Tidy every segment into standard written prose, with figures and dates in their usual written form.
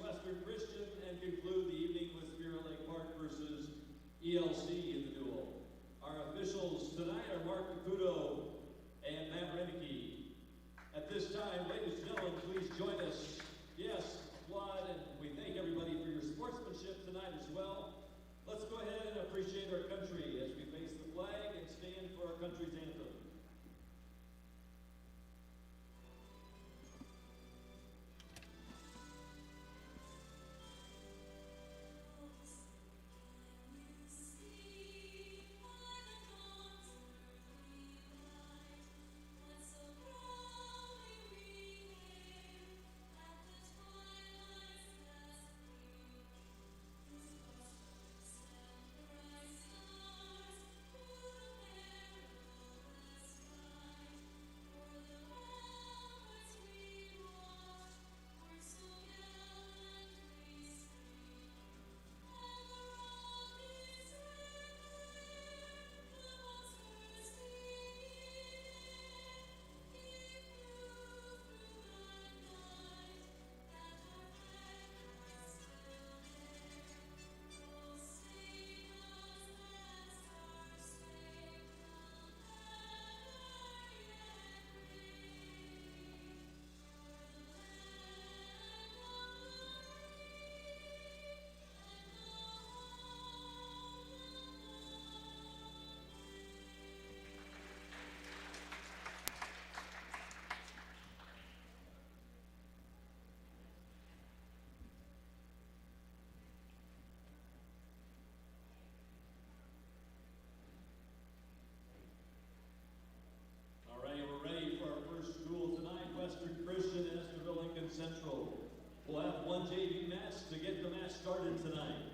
Western Christian and conclude the evening with Spirit Lake Park versus ELC in the duel. Our officials tonight are Mark Caputo and Matt Renicky. At this time, ladies and gentlemen, please join us. Yes, applaud, and we thank everybody for your sportsmanship tonight as well. Let's go ahead and appreciate our country as we face the flag and stand for our country's anthem. We're ready for our first duel tonight. Western Christian, Esterville, Lincoln Central. We'll have one JV match to get the match started tonight.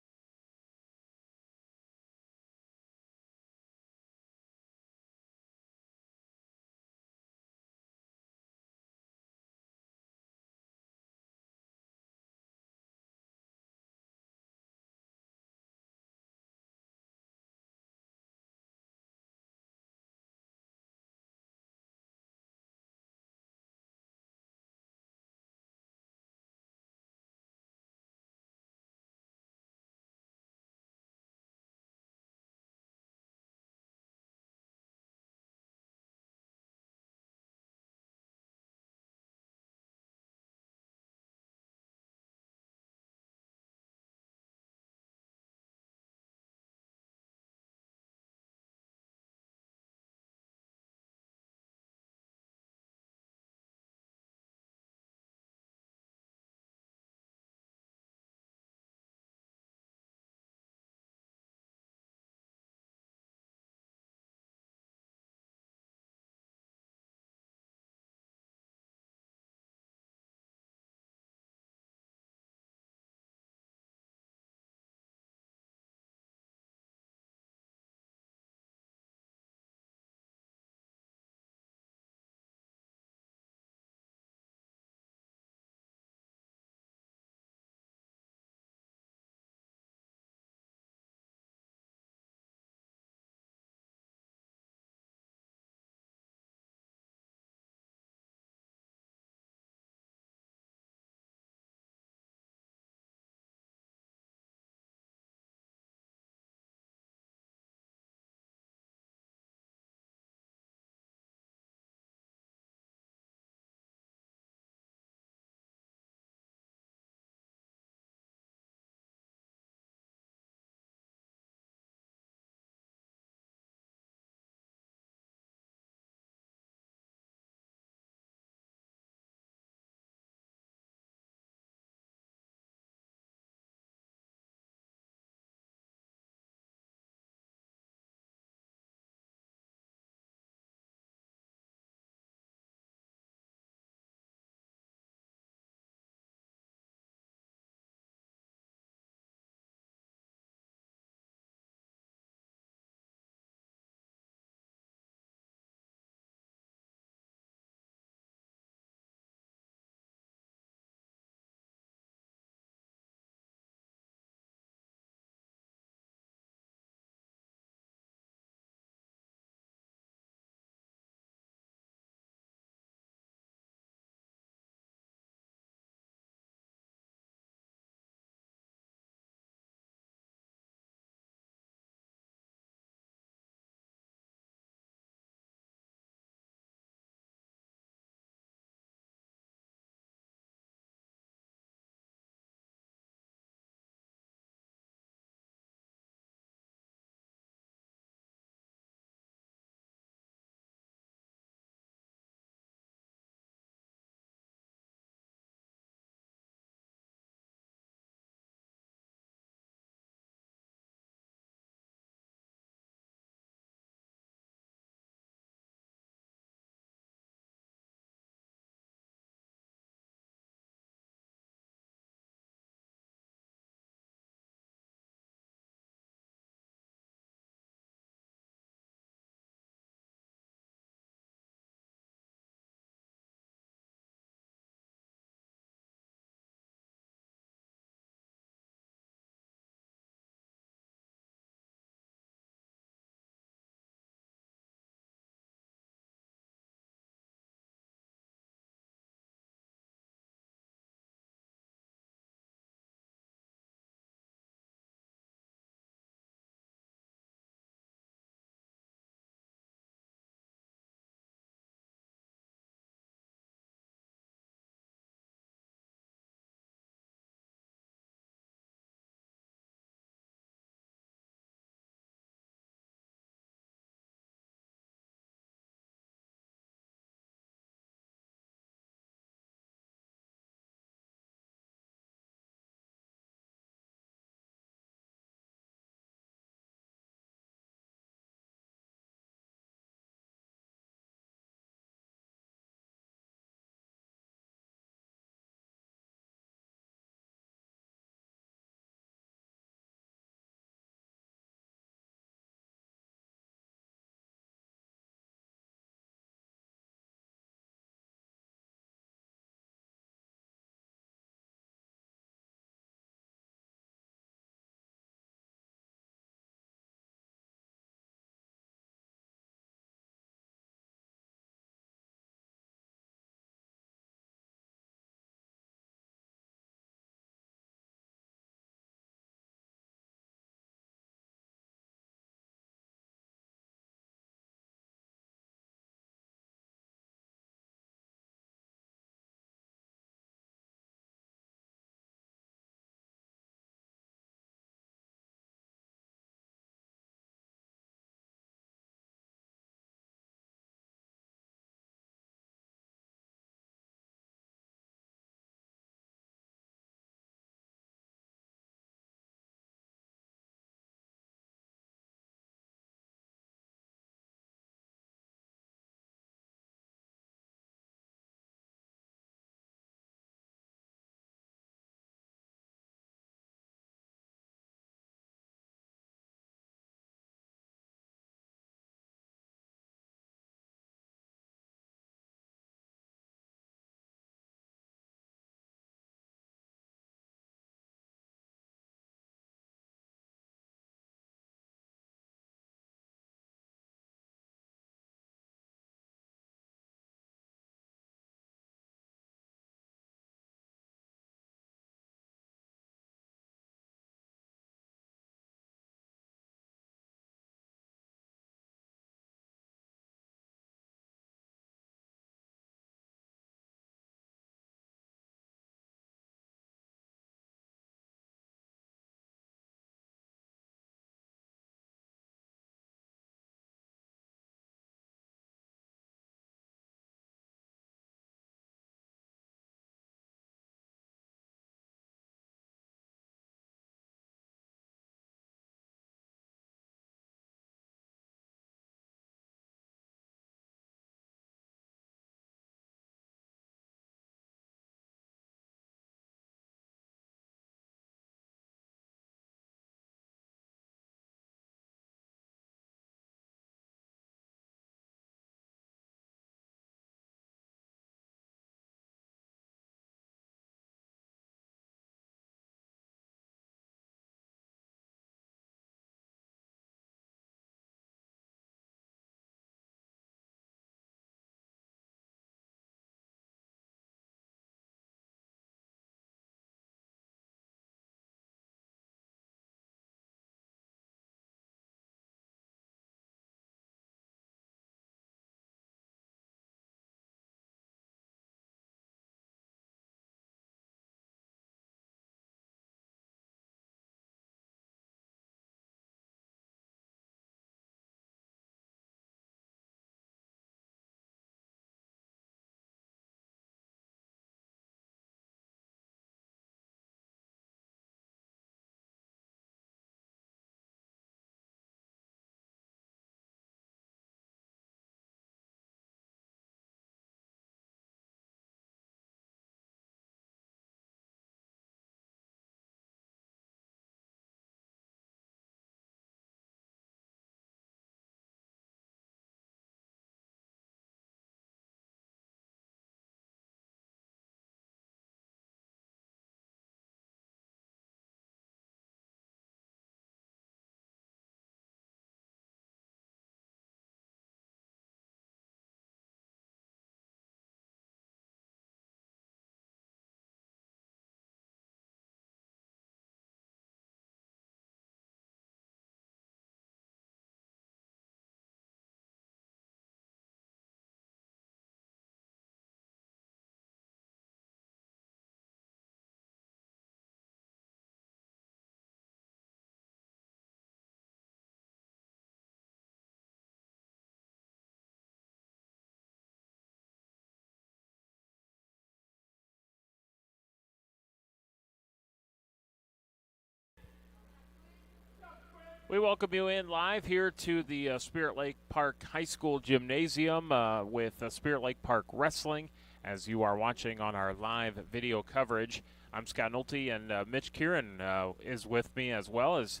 We welcome you in live here to the Spirit Lake Park High School Gymnasium with Spirit Lake Park Wrestling as you are watching on our live video coverage. I'm Scott Nolte, and Mitch Kieran is with me as well as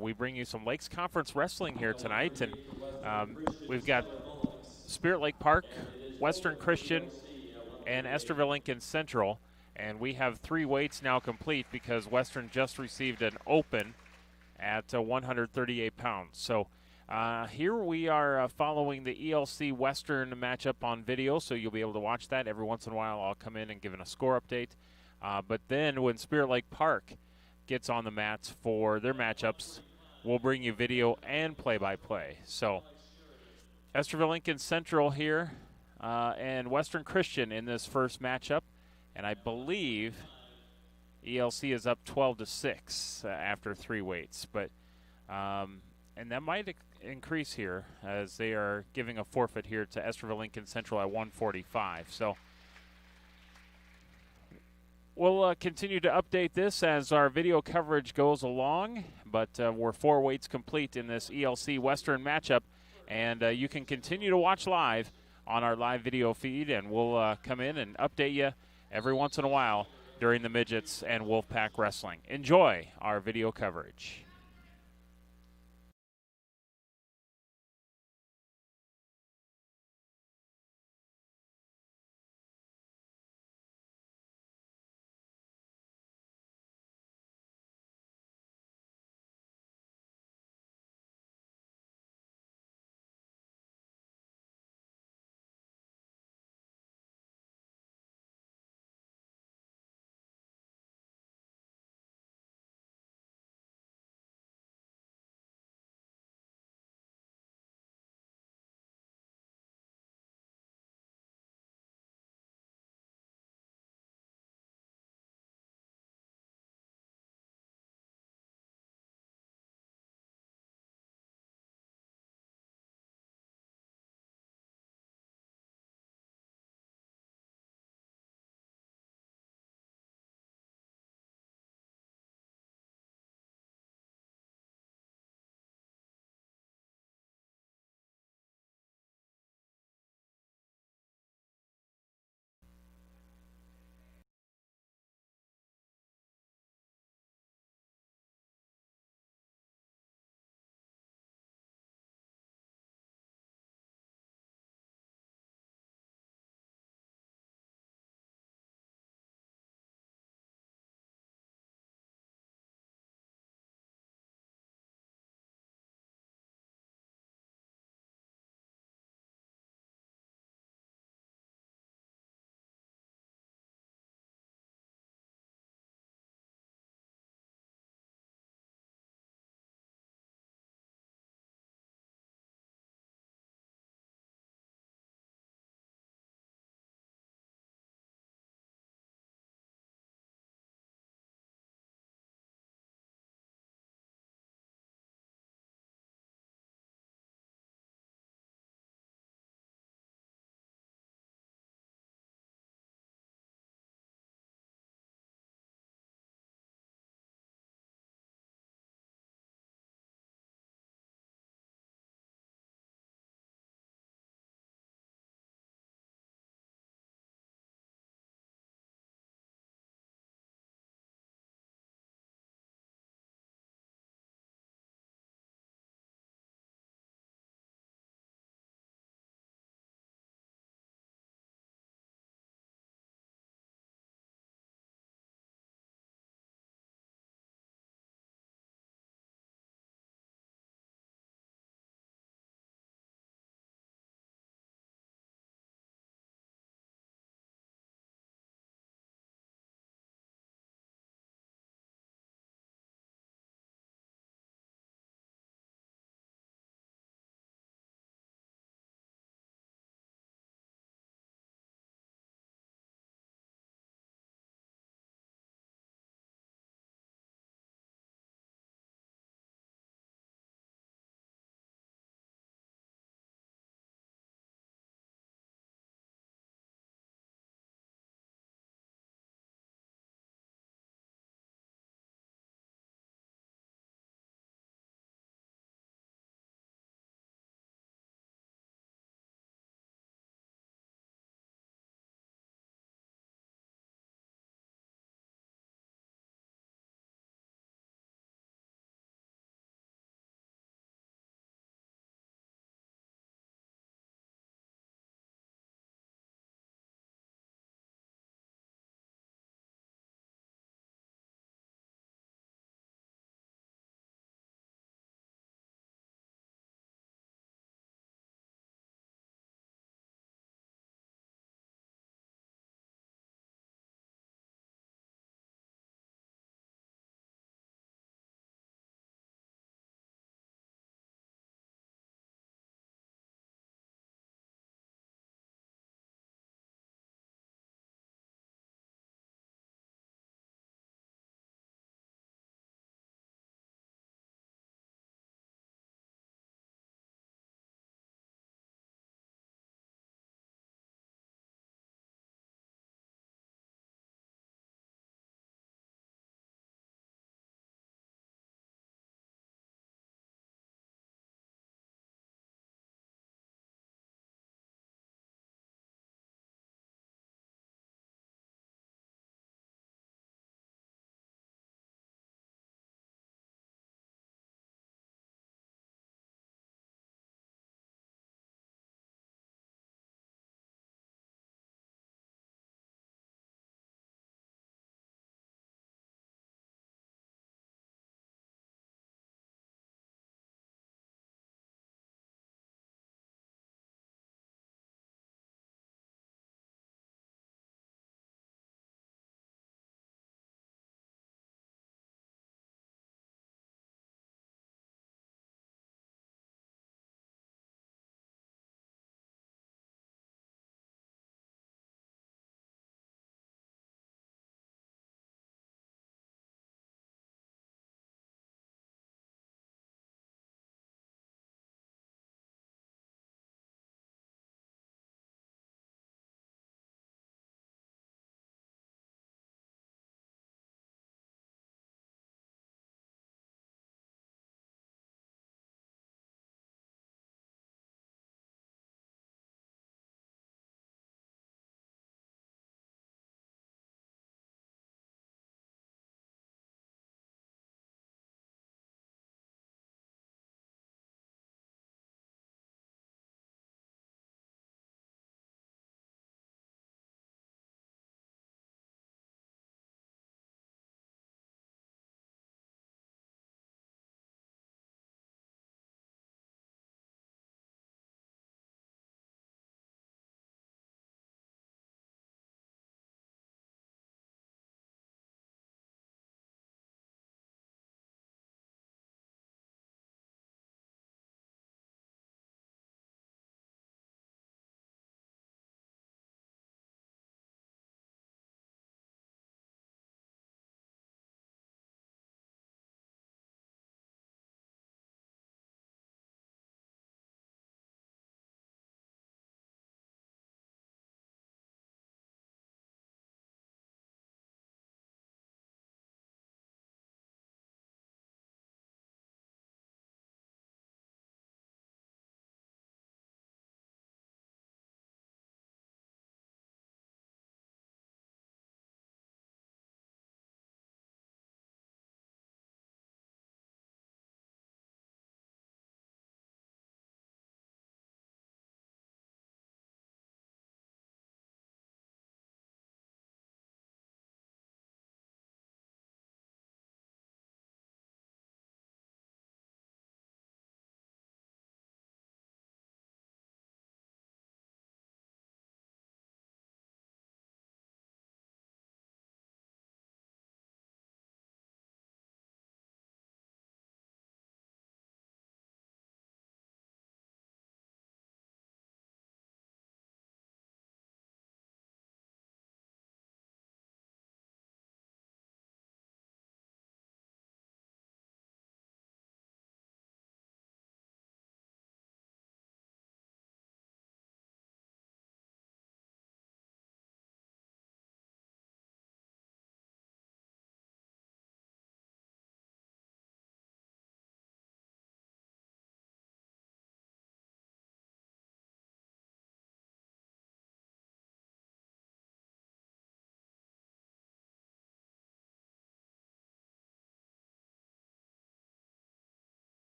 we bring you some Lakes Conference Wrestling here tonight. And we've got Spirit Lake Park, Western Christian, and Estherville Lincoln Central. And we have 3 weights now complete because Western just received an open at 138 pounds. So here we are following the ELC Western matchup on video, so you'll be able to watch that. Every once in a while I'll come in and give a score update. But then when Spirit Lake Park gets on the mats for their matchups, we'll bring you video and play-by-play. So Estherville Lincoln Central here and Western Christian in this first matchup. And I believe ELC is up 12-6 after 3 weights, but and that might increase here as they are giving a forfeit here to Estherville Lincoln Central at 145. So we'll continue to update this as our video coverage goes along, but we're 4 weights complete in this ELC Western matchup, and you can continue to watch live on our live video feed, and we'll come in and update you every once in a while during the Midgets and Wolfpack Wrestling. Enjoy our video coverage.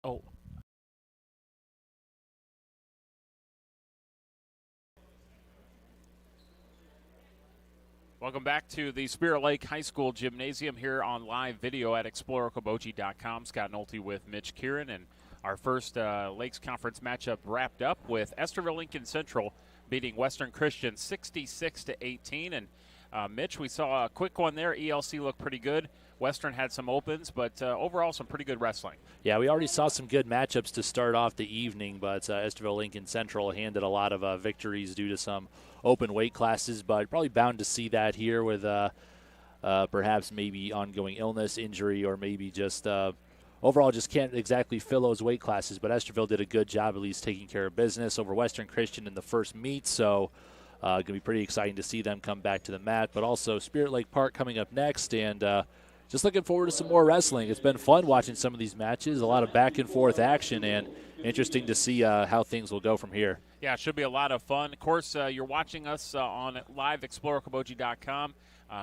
Oh. Welcome back to the Spirit Lake High School Gymnasium here on live video at exploreokoboji.com. Scott Nolte with Mitch Kieran, and our first Lakes Conference matchup wrapped up with Esterville Lincoln Central beating Western Christian 66-18. And Mitch, we saw a quick one there. ELC looked pretty good. Western had some opens, but overall some pretty good wrestling. Yeah, we already saw some good matchups to start off the evening, but Esterville Lincoln Central handed a lot of victories due to some open weight classes, but probably bound to see that here with perhaps maybe ongoing illness, injury, or maybe just overall just can't exactly fill those weight classes. But Esterville did a good job at least taking care of business over Western Christian in the first meet, so going to be pretty exciting to see them come back to the mat. But also Spirit Lake Park coming up next, and just looking forward to some more wrestling. It's been fun watching some of these matches, a lot of back-and-forth action, and interesting to see how things will go from here. Yeah, it should be a lot of fun. Of course, you're watching us on live exploreokoboji.com,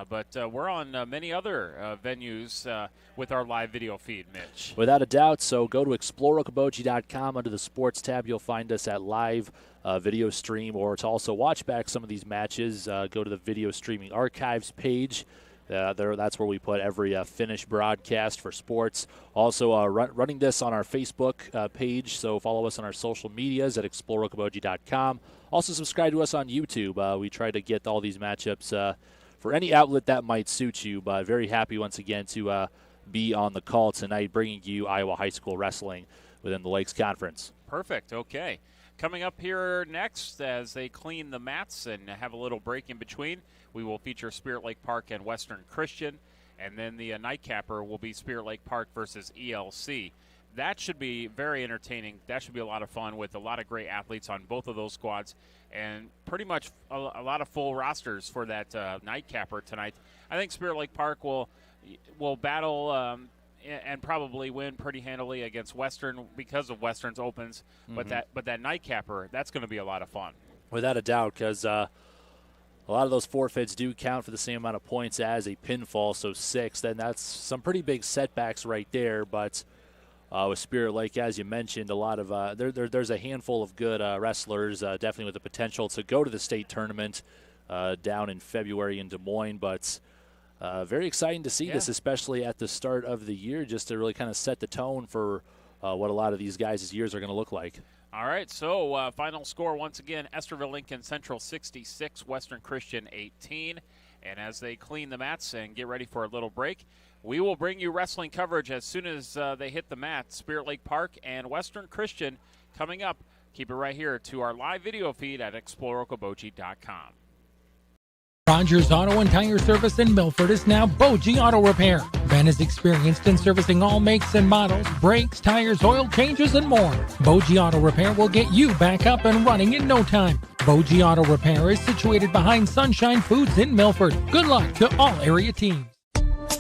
but we're on many other venues with our live video feed, Mitch. Without a doubt, so go to exploreokoboji.com. Under the sports tab, you'll find us at live video stream, or to also watch back some of these matches, go to the video streaming archives page. That's where we put every finished broadcast for sports. Also, running this on our Facebook page, so follow us on our social medias at exploreokoboji.com. Also, subscribe to us on YouTube. We try to get all these matchups for any outlet that might suit you, but very happy once again to be on the call tonight, bringing you Iowa High School Wrestling within the Lakes Conference. Perfect. Okay. Coming up here next, as they clean the mats and have a little break in between, we will feature Spirit Lake Park and Western Christian, and then the nightcapper will be Spirit Lake Park versus ELC. That should be very entertaining. That should be a lot of fun with a lot of great athletes on both of those squads, and pretty much a lot of full rosters for that nightcapper tonight. I think Spirit Lake Park will battle and probably win pretty handily against Western because of Western's opens. Mm-hmm. But that nightcapper, that's going to be a lot of fun. Without a doubt, because a lot of those forfeits do count for the same amount of points as a pinfall, so 6. Then that's some pretty big setbacks right there. But with Spirit Lake, as you mentioned, a lot of there's a handful of good wrestlers, definitely with the potential to go to the state tournament down in February in Des Moines. But very exciting to see this, especially at the start of the year, just to really kind of set the tone for what a lot of these guys' years are going to look like. All right, so final score once again, Esterville Lincoln Central 66, Western Christian 18. And as they clean the mats and get ready for a little break, we will bring you wrestling coverage as soon as they hit the mat. Spirit Lake Park and Western Christian coming up. Keep it right here to our live video feed at exploreokoboji.com. Rogers Auto and Tire Service in Milford is now Boji Auto Repair. Ben is experienced in servicing all makes and models, brakes, tires, oil changes, and more. Boji Auto Repair will get you back up and running in no time. Boji Auto Repair is situated behind Sunshine Foods in Milford. Good luck to all area teams.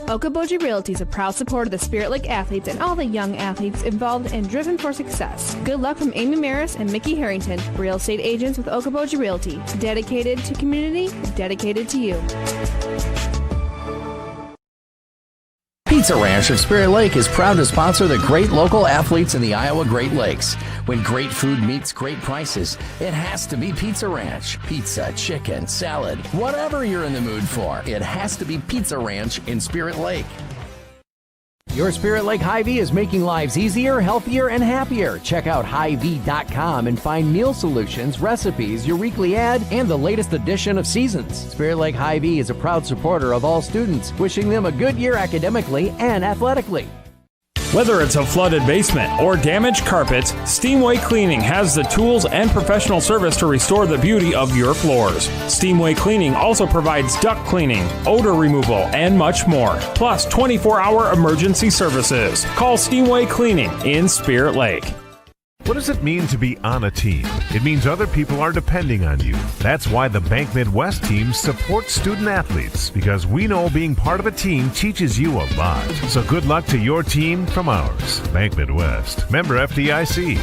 Okoboji Realty is a proud supporter of the Spirit Lake athletes and all the young athletes involved and driven for success. Good luck from Amy Maris and Mickey Harrington, real estate agents with Okoboji Realty. Dedicated to community, dedicated to you. Pizza Ranch of Spirit Lake is proud to sponsor the great local athletes in the Iowa Great Lakes. When great food meets great prices, it has to be Pizza Ranch. Pizza, chicken, salad, whatever you're in the mood for, it has to be Pizza Ranch in Spirit Lake. Your Spirit Lake Hy-Vee is making lives easier, healthier, and happier. Check out Hy-Vee.com and find meal solutions, recipes, your weekly ad, and the latest edition of Seasons. Spirit Lake Hy-Vee is a proud supporter of all students, wishing them a good year academically and athletically. Whether it's a flooded basement or damaged carpets, Steamway Cleaning has the tools and professional service to restore the beauty of your floors. Steamway Cleaning also provides duct cleaning, odor removal, and much more, plus 24-hour emergency services. Call Steamway Cleaning in Spirit Lake. What does it mean to be on a team? It means other people are depending on you. That's why the Bank Midwest team supports student athletes, because we know being part of a team teaches you a lot. So good luck to your team from ours. Bank Midwest, member FDIC.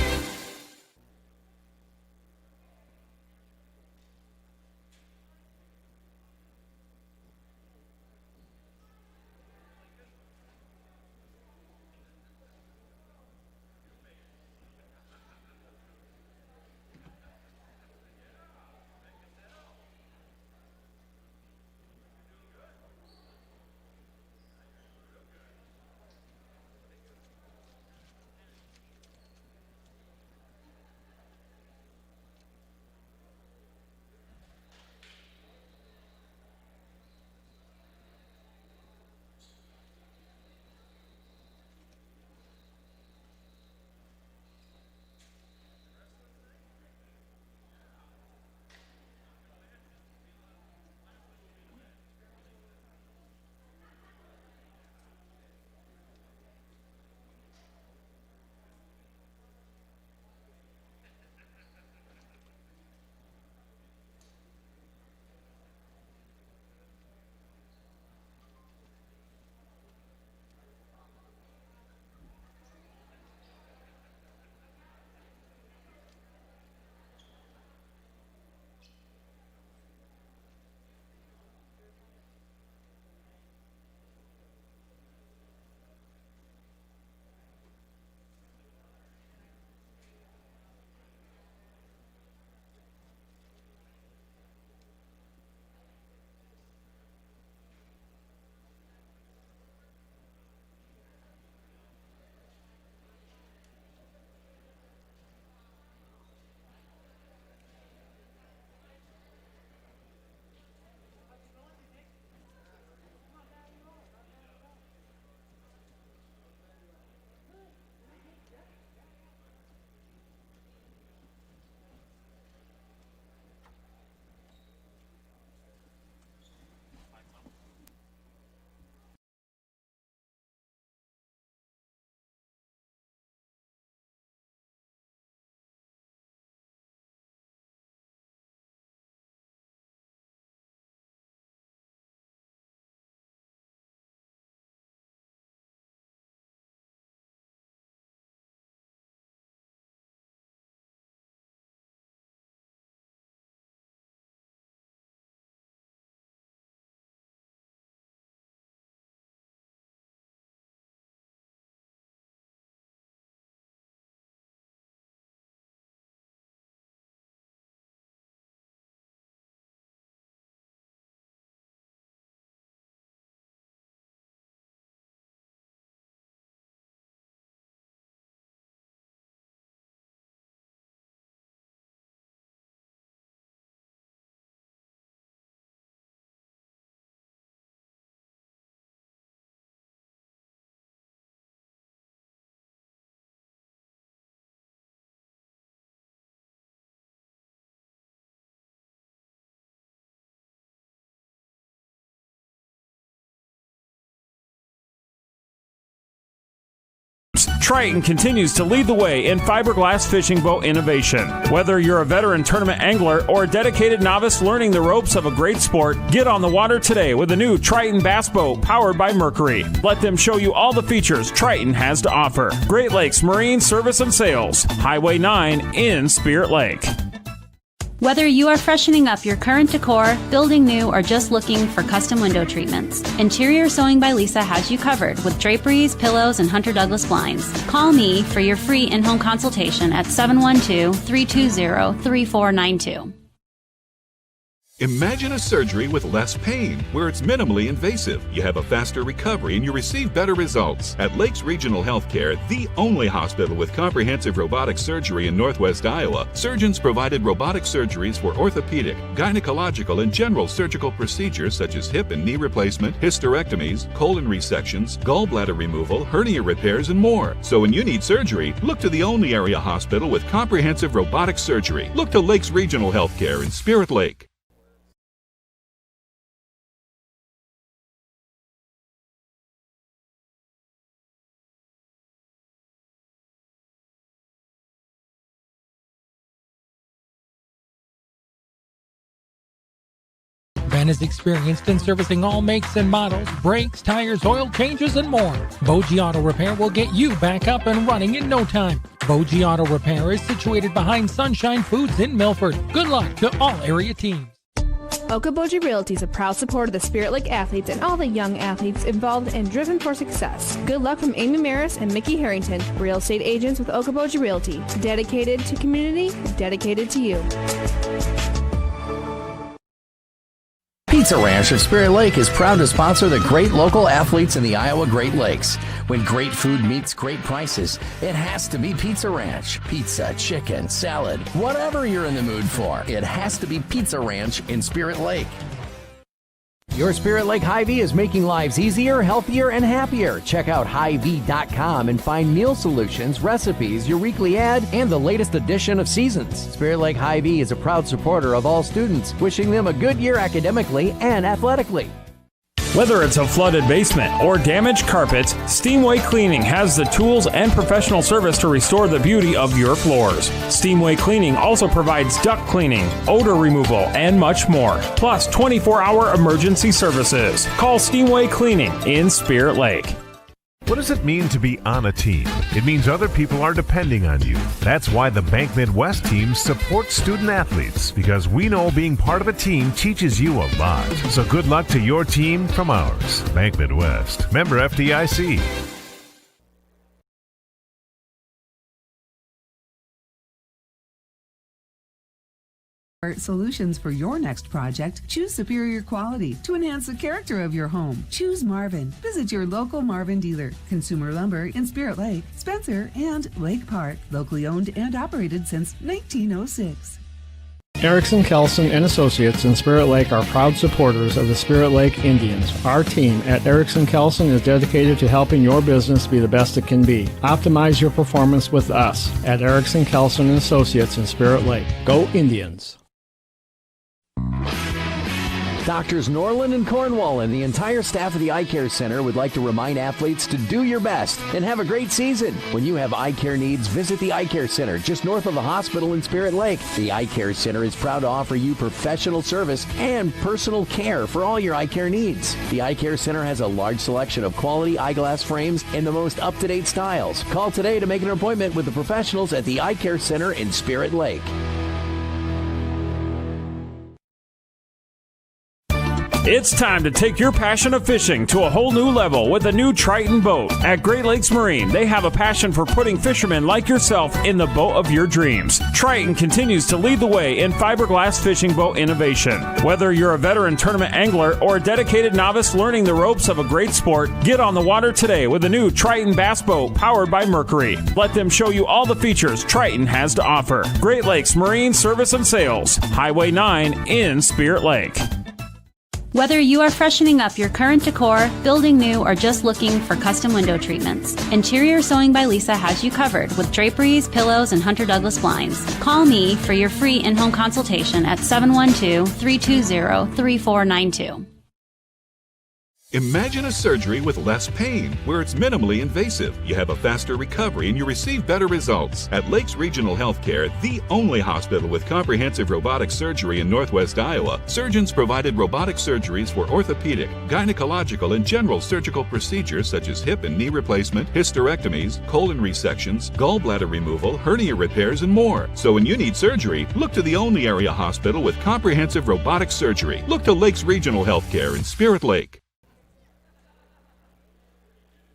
ropes. Triton continues to lead the way in fiberglass fishing boat innovation. Whether you're a veteran tournament angler or a dedicated novice learning the ropes of a great sport, get on the water today with a new Triton bass boat powered by Mercury. Let them show you all the features Triton has to offer. Great Lakes Marine Service and Sales, Highway 9 in Spirit Lake. Whether you are freshening up your current decor, building new, or just looking for custom window treatments, Interior Sewing by Lisa has you covered with draperies, pillows, and Hunter Douglas blinds. Call me for your free in-home consultation at 712-320-3492. Imagine a surgery with less pain, where it's minimally invasive. You have a faster recovery and you receive better results. At Lakes Regional Healthcare, the only hospital with comprehensive robotic surgery in Northwest Iowa, surgeons provided robotic surgeries for orthopedic, gynecological, and general surgical procedures such as hip and knee replacement, hysterectomies, colon resections, gallbladder removal, hernia repairs, and more. So when you need surgery, look to the only area hospital with comprehensive robotic surgery. Look to Lakes Regional Healthcare in Spirit Lake. Ben is experienced in servicing all makes and models, brakes, tires, oil changes, and more. Bogie Auto Repair will get you back up and running in no time. Bogie Auto Repair is situated behind Sunshine Foods in Milford. Good luck to all area teams. Okoboji Realty is a proud supporter of the Spirit Lake athletes and all the young athletes involved and driven for success. Good luck from Amy Maris and Mickey Harrington, real estate agents with Okoboji Realty. Dedicated to community, dedicated to you. Pizza Ranch of Spirit Lake is proud to sponsor the great local athletes in the Iowa Great Lakes. When great food meets great prices, it has to be Pizza Ranch. Pizza, chicken, salad, whatever you're in the mood for, it has to be Pizza Ranch in Spirit Lake. Your Spirit Lake Hy-Vee is making lives easier, healthier, and happier. Check out Hy-Vee.com and find meal solutions, recipes, your weekly ad, and the latest edition of Seasons. Spirit Lake Hy-Vee is a proud supporter of all students, wishing them a good year academically and athletically. Whether it's a flooded basement or damaged carpets, Steamway Cleaning has the tools and professional service to restore the beauty of your floors. Steamway Cleaning also provides duct cleaning, odor removal, and much more, plus 24-hour emergency services. Call Steamway Cleaning in Spirit Lake. What does it mean to be on a team? It means other people are depending on you. That's why the Bank Midwest team supports student athletes, because we know being part of a team teaches you a lot. So good luck to your team from ours. Bank Midwest, member FDIC. Solutions for your next project. Choose superior quality to enhance the character of your home. Choose Marvin. Visit your local Marvin dealer. Consumer Lumber in Spirit Lake, Spencer, and Lake Park. Locally owned and operated since 1906. Erickson, Kelson, and Associates in Spirit Lake are proud supporters of the Spirit Lake Indians. Our team at Erickson Kelson is dedicated to helping your business be the best it can be. Optimize your performance with us at Erickson, Kelson, and Associates in Spirit Lake. Go Indians! Doctors Norland and Cornwall and the entire staff of the Eye Care Center would like to remind athletes to do your best and have a great season. When you have eye care needs, visit the Eye Care Center just north of the hospital in Spirit Lake. The Eye Care Center is proud to offer you professional service and personal care for all your eye care needs. The Eye Care Center has a large selection of quality eyeglass frames in the most up-to-date styles. Call today to make an appointment with the professionals at the Eye Care Center in Spirit Lake. It's time to take your passion of fishing to a whole new level with a new Triton boat. At Great Lakes Marine, they have a passion for putting fishermen like yourself in the boat of your dreams. Triton continues to lead the way in fiberglass fishing boat innovation. Whether you're a veteran tournament angler or a dedicated novice learning the ropes of a great sport, get on the water today with a new Triton bass boat powered by Mercury. Let them show you all the features Triton has to offer. Great Lakes Marine Service and Sales, Highway 9 in Spirit Lake. Whether you are freshening up your current decor, building new, or just looking for custom window treatments, Interior Sewing by Lisa has you covered with draperies, pillows, and Hunter Douglas blinds. Call me for your free in-home consultation at 712-320-3492. Imagine a surgery with less pain, where it's minimally invasive. You have a faster recovery and you receive better results. At Lakes Regional Healthcare, the only hospital with comprehensive robotic surgery in Northwest Iowa, surgeons provided robotic surgeries for orthopedic, gynecological, and general surgical procedures such as hip and knee replacement, hysterectomies, colon resections, gallbladder removal, hernia repairs, and more. So when you need surgery, look to the only area hospital with comprehensive robotic surgery. Look to Lakes Regional Healthcare in Spirit Lake.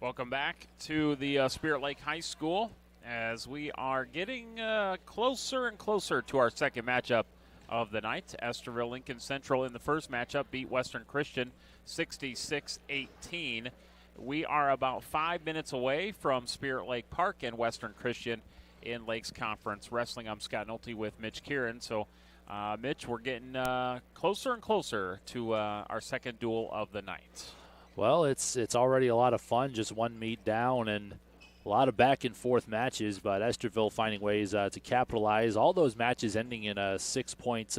Welcome back to the Spirit Lake High School as we are getting closer and closer to our second matchup of the night. Estherville Lincoln Central in the first matchup beat Western Christian 66-18. We are about 5 minutes away from Spirit Lake Park and Western Christian in Lakes Conference Wrestling. I'm Scott Nolte with Mitch Kieran. So, Mitch, we're getting closer and closer to our second duel of the night. Well, it's already a lot of fun, just one meet down and a lot of back and forth matches, but Estherville finding ways to capitalize. All those matches ending in 6-point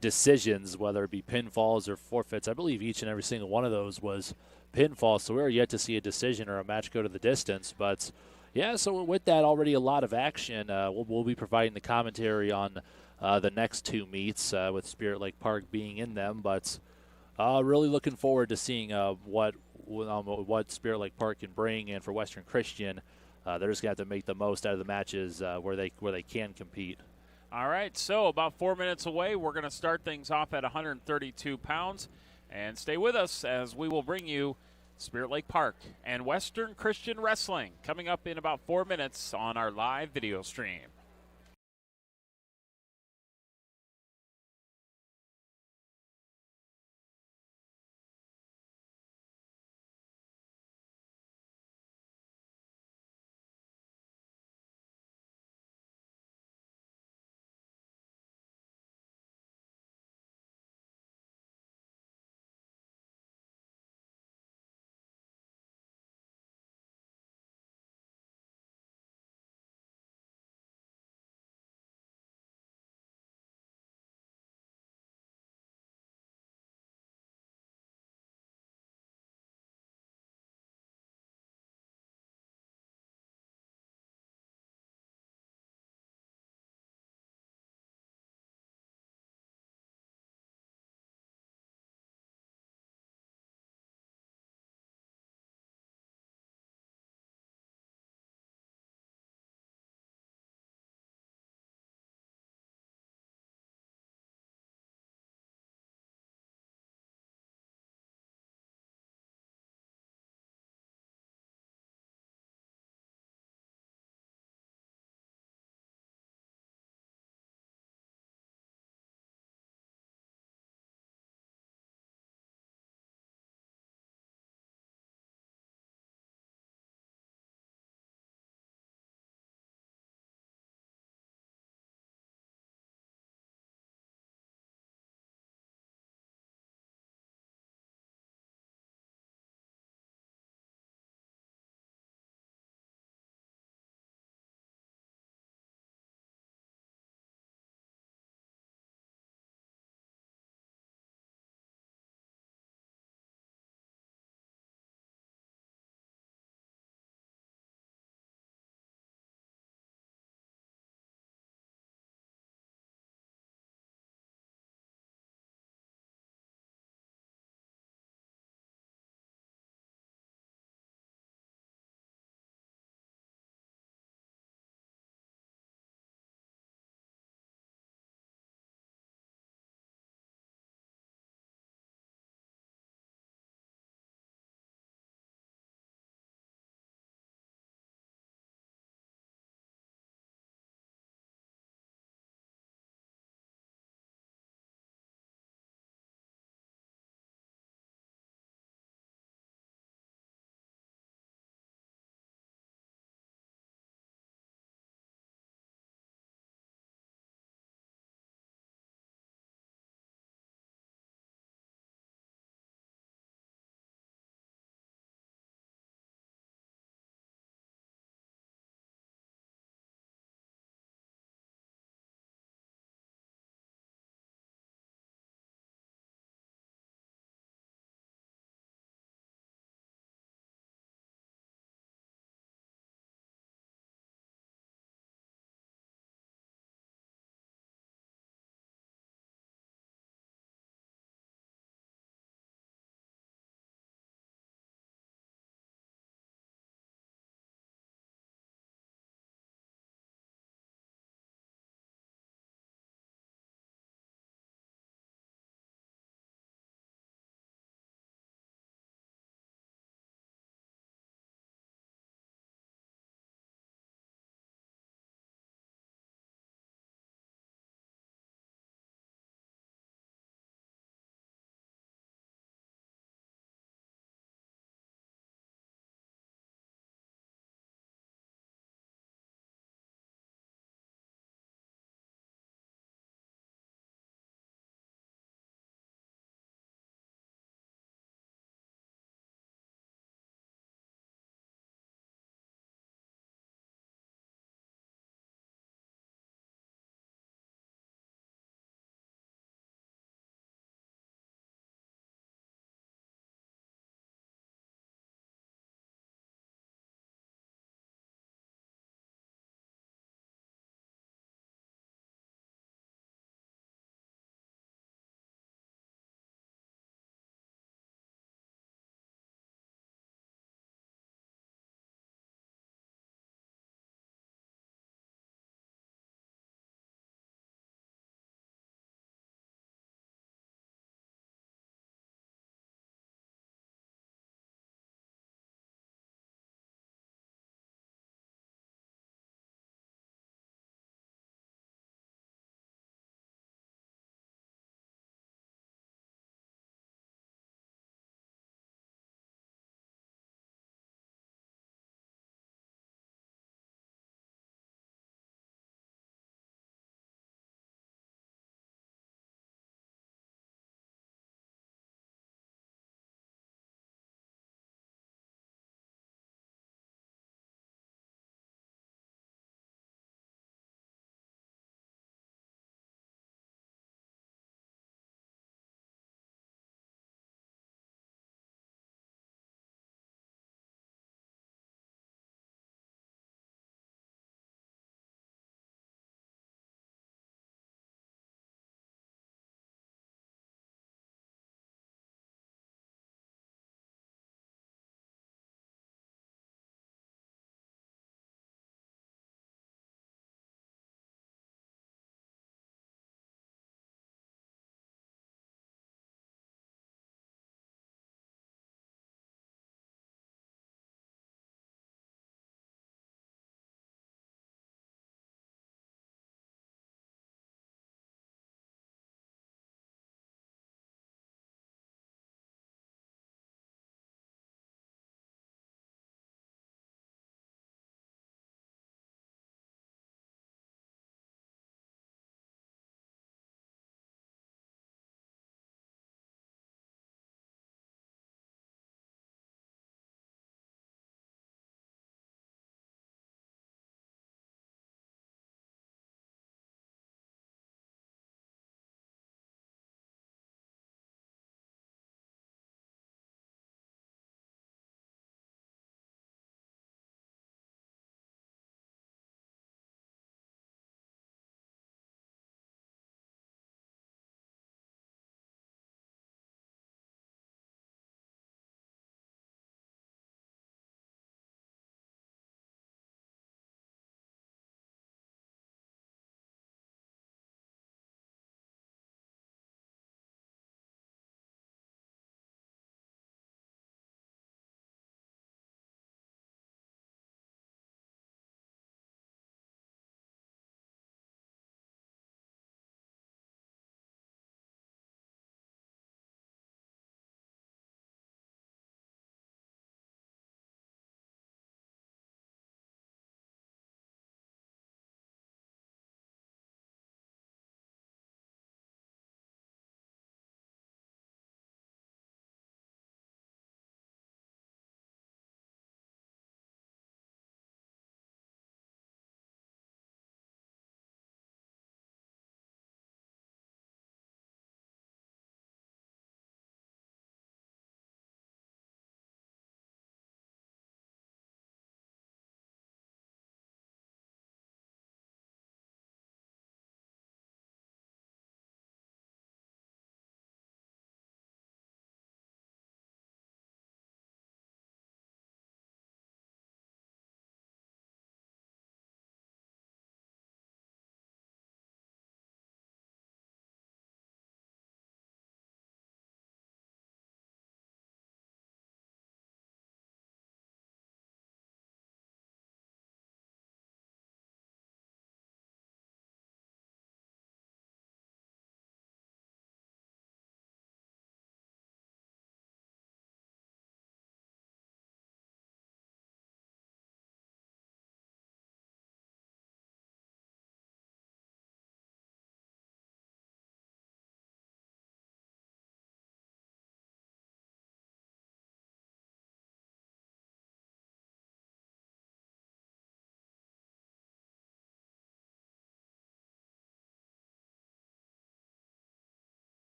decisions, whether it be pinfalls or forfeits. I believe each and every single one of those was pinfall, so we're yet to see a decision or a match go to the distance. But, yeah, so with that, already a lot of action. We'll be providing the commentary on the next two meets with Spirit Lake Park being in them, but really looking forward to seeing what Spirit Lake Park can bring, and for Western Christian, they're just going to have to make the most out of the matches where they can compete. All right, so about 4 minutes away, we're going to start things off at 132 pounds, and stay with us as we will bring you Spirit Lake Park and Western Christian Wrestling coming up in about 4 minutes on our live video stream.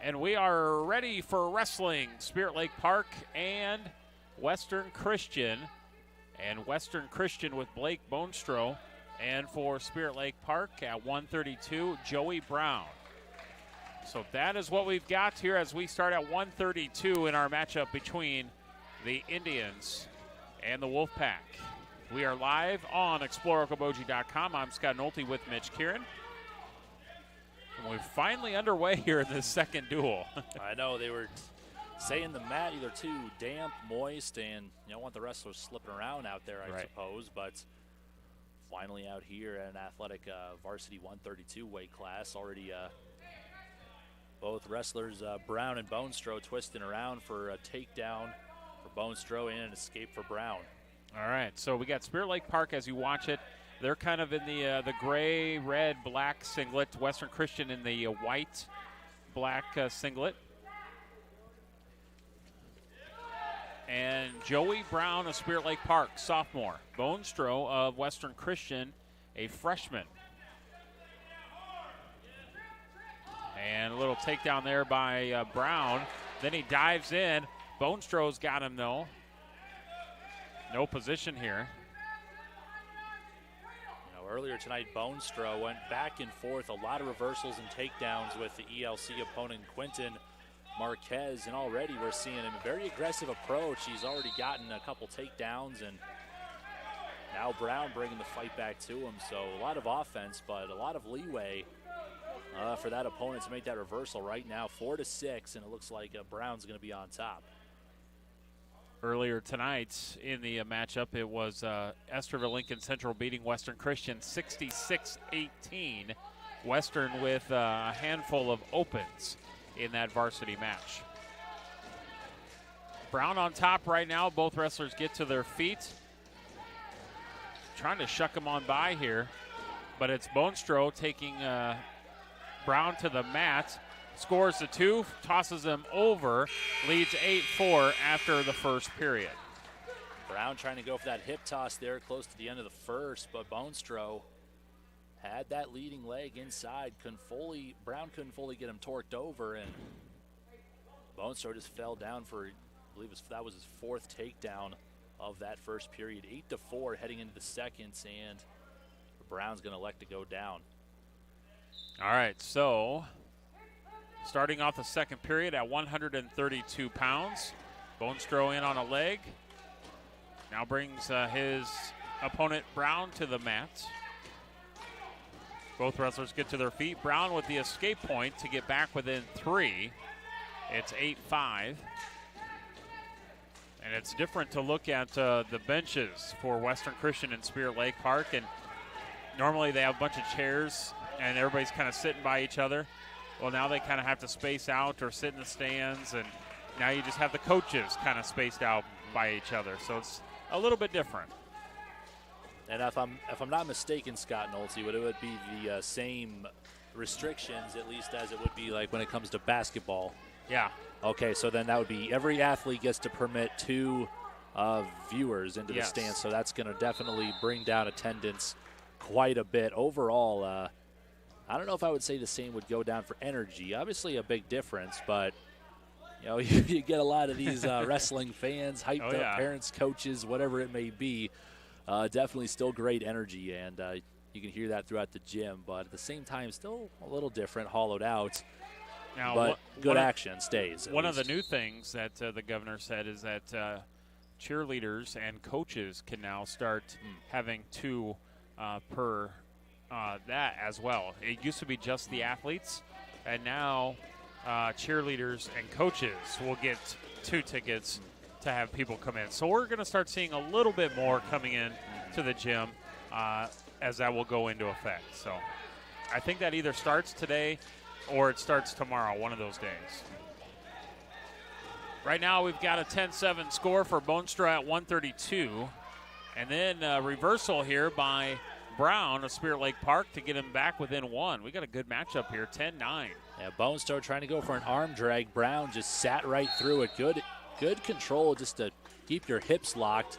And we are ready for wrestling. Spirit Lake Park and Western Christian. And Western Christian with Blake Bonestro. And for Spirit Lake Park at 132, Joey Brown. So that is what we've got here as we start at 132 in our matchup between the Indians and the Wolfpack. We are live on ExploreOkoboji.com. I'm Scott Nolte with Mitch Kieran. And we're finally underway here in this second duel. I know, they were saying the mat either too damp, moist, and you don't want the wrestlers slipping around out there, I suppose. But finally out here at an athletic varsity 132 weight class. Already both wrestlers, Brown and Bonestro, twisting around for a takedown for Bonestro and an escape for Brown. All right, so we got Spirit Lake Park as you watch it. They're kind of in the gray, red, black singlet. Western Christian in the white, black singlet. And Joey Brown of Spirit Lake Park, sophomore. Bonestro of Western Christian, a freshman. And a little takedown there by Brown. Then he dives in. Bonestro's got him, though. No position here. You know, earlier tonight, Bonestro went back and forth, a lot of reversals and takedowns with the ELC opponent, Quentin Marquez, and already we're seeing him a very aggressive approach. He's already gotten a couple takedowns, and now Brown bringing the fight back to him. So a lot of offense, but a lot of leeway for that opponent to make that reversal right now. 4-6, and it looks like Brown's going to be on top. Earlier tonight in the matchup, it was Esterville Lincoln Central beating Western Christian 66-18. Western with a handful of opens in that varsity match. Brown on top right now. Both wrestlers get to their feet. Trying to shuck him on by here, but it's Bonestro taking Brown to the mat. Scores the two, tosses him over, leads 8-4 after the first period. Brown trying to go for that hip toss there close to the end of the first, but Bonestro had that leading leg inside. Brown couldn't fully get him torqued over, and Bonestro just fell down for, I believe that was his fourth takedown of that first period. 8-4 heading into the second, and Brown's going to elect to go down. All right, so starting off the second period at 132 pounds. Bonestro in on a leg. Now brings his opponent Brown to the mat. Both wrestlers get to their feet. Brown with the escape point to get back within 3. It's 8-5. And it's different to look at the benches for Western Christian and Spirit Lake Park. And normally they have a bunch of chairs and everybody's kind of sitting by each other. Well, now they kind of have to space out or sit in the stands, and now you just have the coaches kind of spaced out by each other. So it's a little bit different. And if I'm not mistaken, Scott Nolte, it would be the same restrictions, at least as it would be like when it comes to basketball. Yeah. Okay, so then that would be every athlete gets to permit 2 viewers into the stands, so that's going to definitely bring down attendance quite a bit. Overall, I don't know if I would say the same would go down for energy. Obviously a big difference, but you know, you get a lot of these wrestling fans, hyped up parents, coaches, whatever it may be. Definitely still great energy, and you can hear that throughout the gym, but at the same time still a little different, hollowed out. Now, but good action stays. One of the new things that the governor said is that cheerleaders and coaches can now start having 2 per that as well. It used to be just the athletes, and now cheerleaders and coaches will get 2 tickets to have people come in. So we're going to start seeing a little bit more coming in to the gym as that will go into effect. So I think that either starts today or it starts tomorrow, one of those days. Right now we've got a 10-7 score for Bonestro at 132. And then reversal here by Brown of Spirit Lake Park to get him back within 1. We got a good matchup here, 10-9. Yeah, Bonestro trying to go for an arm drag. Brown just sat right through it. Good control just to keep your hips locked.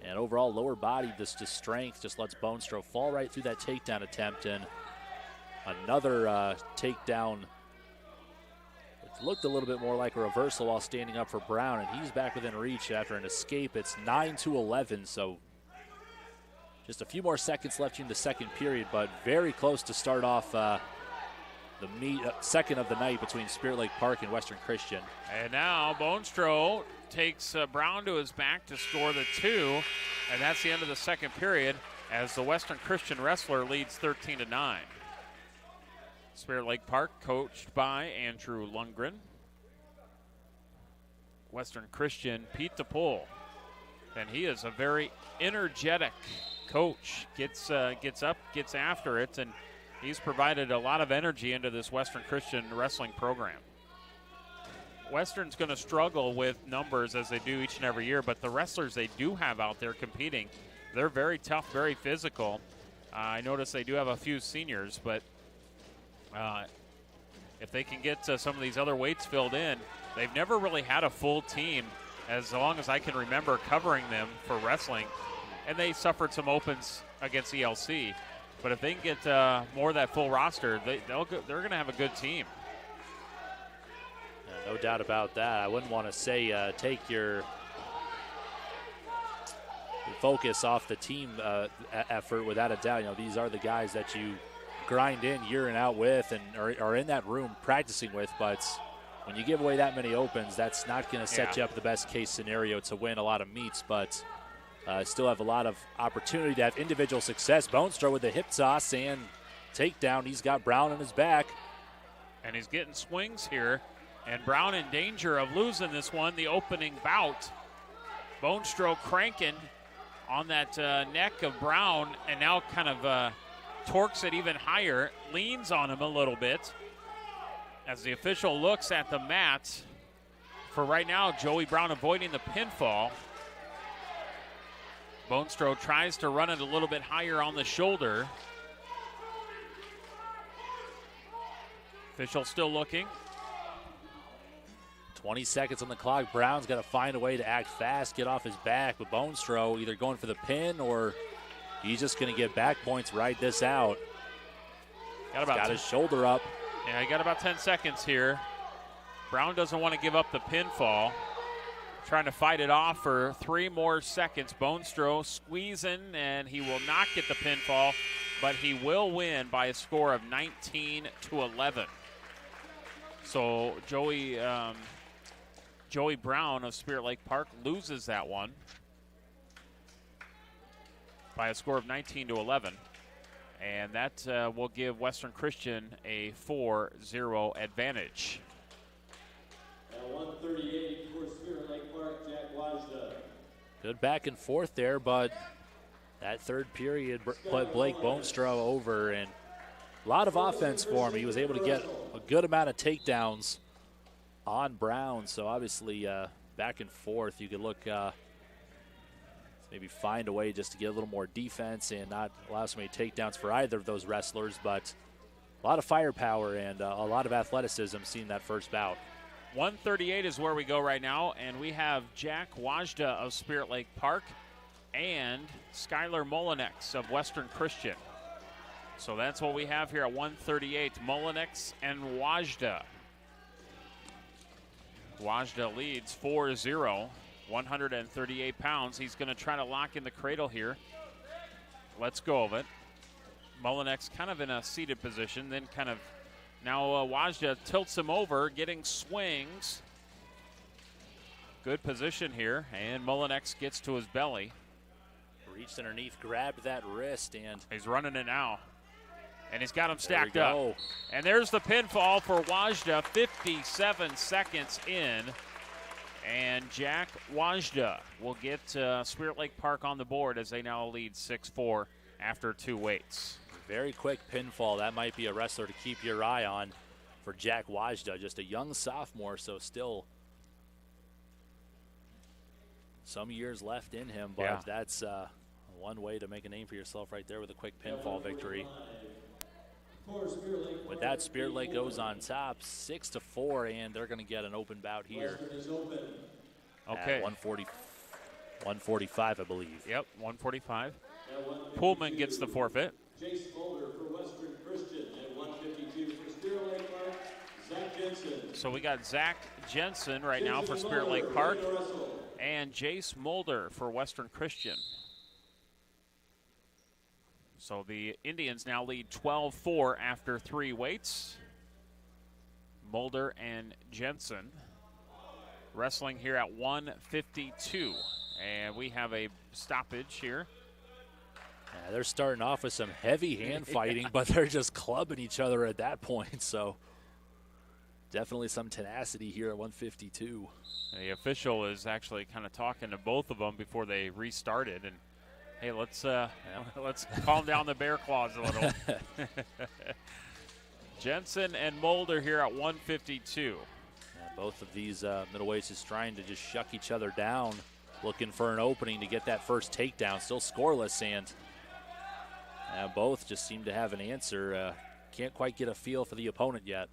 And overall lower body, just strength just lets Bonestro fall right through that takedown attempt. And another takedown looked a little bit more like a reversal while standing up for Brown, and he's back within reach after an escape. It's 9-11, so just a few more seconds left in the second period, but very close to start off the second of the night between Spirit Lake Park and Western Christian. And now Bonestrow takes Brown to his back to score the 2, and that's the end of the second period as the Western Christian wrestler leads 13-9. Spirit Lake Park coached by Andrew Lundgren. Western Christian, Pete DePole. And he is a very energetic coach. Gets up, gets after it, and he's provided a lot of energy into this Western Christian wrestling program. Western's going to struggle with numbers as they do each and every year, but the wrestlers they do have out there competing, they're very tough, very physical. I notice they do have a few seniors, but if they can get some of these other weights filled in, they've never really had a full team as long as I can remember covering them for wrestling. And they suffered some opens against ELC. But if they can get more of that full roster, they're going to have a good team. No doubt about that. I wouldn't want to say take your focus off the team effort without a doubt. You know, these are the guys that you grind in year and out with and are in that room practicing with, but when you give away that many opens, that's not going to set you up the best case scenario to win a lot of meets, but still have a lot of opportunity to have individual success. Bonestrow with the hip toss and takedown. He's got Brown on his back. And he's getting swings here, and Brown in danger of losing this one, the opening bout. Bonestrow cranking on that neck of Brown, and now kind of torques it even higher, leans on him a little bit as the official looks at the mat. For right now, Joey Brown avoiding the pinfall. Bonestrow tries to run it a little bit higher on the shoulder. Official still looking. 20 seconds on the clock. Brown's got to find a way to act fast, get off his back, but Bonestrow either going for the pin or he's just going to get back points, ride this out. Got his shoulder up. Yeah, he got about 10 seconds here. Brown doesn't want to give up the pinfall. Trying to fight it off for 3 more seconds. Bonestrow squeezing, and he will not get the pinfall, but he will win by a score of 19-11. So Joey Brown of Spirit Lake Park loses that one by a score of 19-11. And that will give Western Christian a 4-0 advantage. At 138 for Spirit Lake Park, Jack Wajda. Good back and forth there, but that third period put Blake Bonestrow over, and a lot of offense for him. He was able to get a good amount of takedowns on Brown, so obviously back and forth. You could look maybe find a way just to get a little more defense and not allow so many takedowns for either of those wrestlers, but a lot of firepower and a lot of athleticism seen that first bout. 138 is where we go right now, and we have Jack Wajda of Spirit Lake Park and Skylar Molinex of Western Christian. So that's what we have here at 138, Molinex and Wajda. Wajda leads 4-0, 138 pounds. He's going to try to lock in the cradle here. Let's go of it. Molinex kind of in a seated position, then kind of now Wajda tilts him over, getting swings. Good position here, and Molinex gets to his belly. Reached underneath, grabbed that wrist, and he's running it now. And he's got him stacked up. And there's the pinfall for Wajda, 57 seconds in. And Jack Wajda will get Spirit Lake Park on the board as they now lead 6-4 after 2 weights. Very quick pinfall. That might be a wrestler to keep your eye on for Jack Wajda. Just a young sophomore, so still some years left in him, but that's one way to make a name for yourself right there with a quick pinfall victory. With that, Spirit Lake goes on top 6-4, and they're going to get an open bout here. Okay. At 145, I believe. Yep, 145. Pullman gets the forfeit. Jace Mulder for Western Christian at 152 for Spirit Lake Park. Zach So we got Zach Jensen right now for Spirit Lake Park and Jace Mulder for Western Christian. So the Indians now lead 12-4 after 3 weights. Mulder and Jensen wrestling here at 152. And we have a stoppage here. Yeah, they're starting off with some heavy hand fighting, but they're just clubbing each other at that point. So definitely some tenacity here at 152. The official is actually kind of talking to both of them before they restarted. And hey, let's calm down the bear claws a little. Jensen and Mulder here at 152. Yeah, both of these middleweights is trying to just shuck each other down, looking for an opening to get that first takedown. Still scoreless, and both just seem to have an answer. Can't quite get a feel for the opponent yet.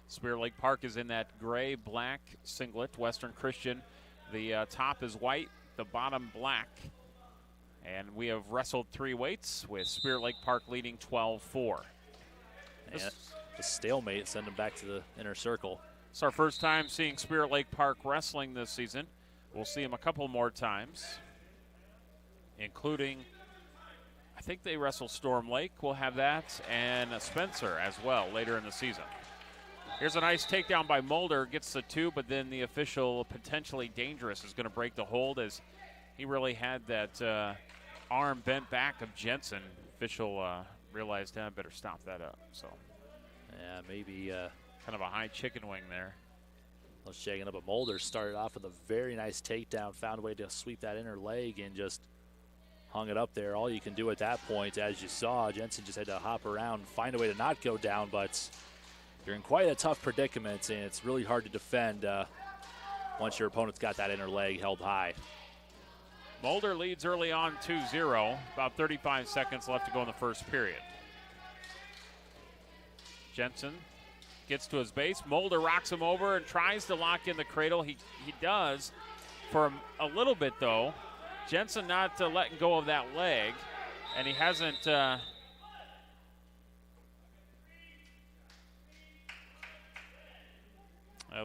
Spirit Lake Park is in that gray-black singlet. Western Christian, the top is white, the bottom black. And we have wrestled 3 weights with Spirit Lake Park leading 12-4. The stalemate send them back to the inner circle. It's our first time seeing Spirit Lake Park wrestling this season. We'll see them a couple more times, including, I think they wrestle Storm Lake. We'll have that, and Spencer as well later in the season. Here's a nice takedown by Mulder. Gets the 2, but then the official, potentially dangerous, is going to break the hold as he really had that arm bent back of Jensen. Official realized, I better stop that up. So, yeah, maybe kind of a high chicken wing there. Let's shaking up. But Mulder started off with a very nice takedown, found a way to sweep that inner leg and just hung it up there. All you can do at that point, as you saw, Jensen just had to hop around, find a way to not go down, but you're in quite a tough predicament, and it's really hard to defend once your opponent's got that inner leg held high. Mulder leads early on 2-0. About 35 seconds left to go in the first period. Jensen gets to his base. Mulder rocks him over and tries to lock in the cradle. He does for a little bit, though. Jensen not letting go of that leg, and he hasn't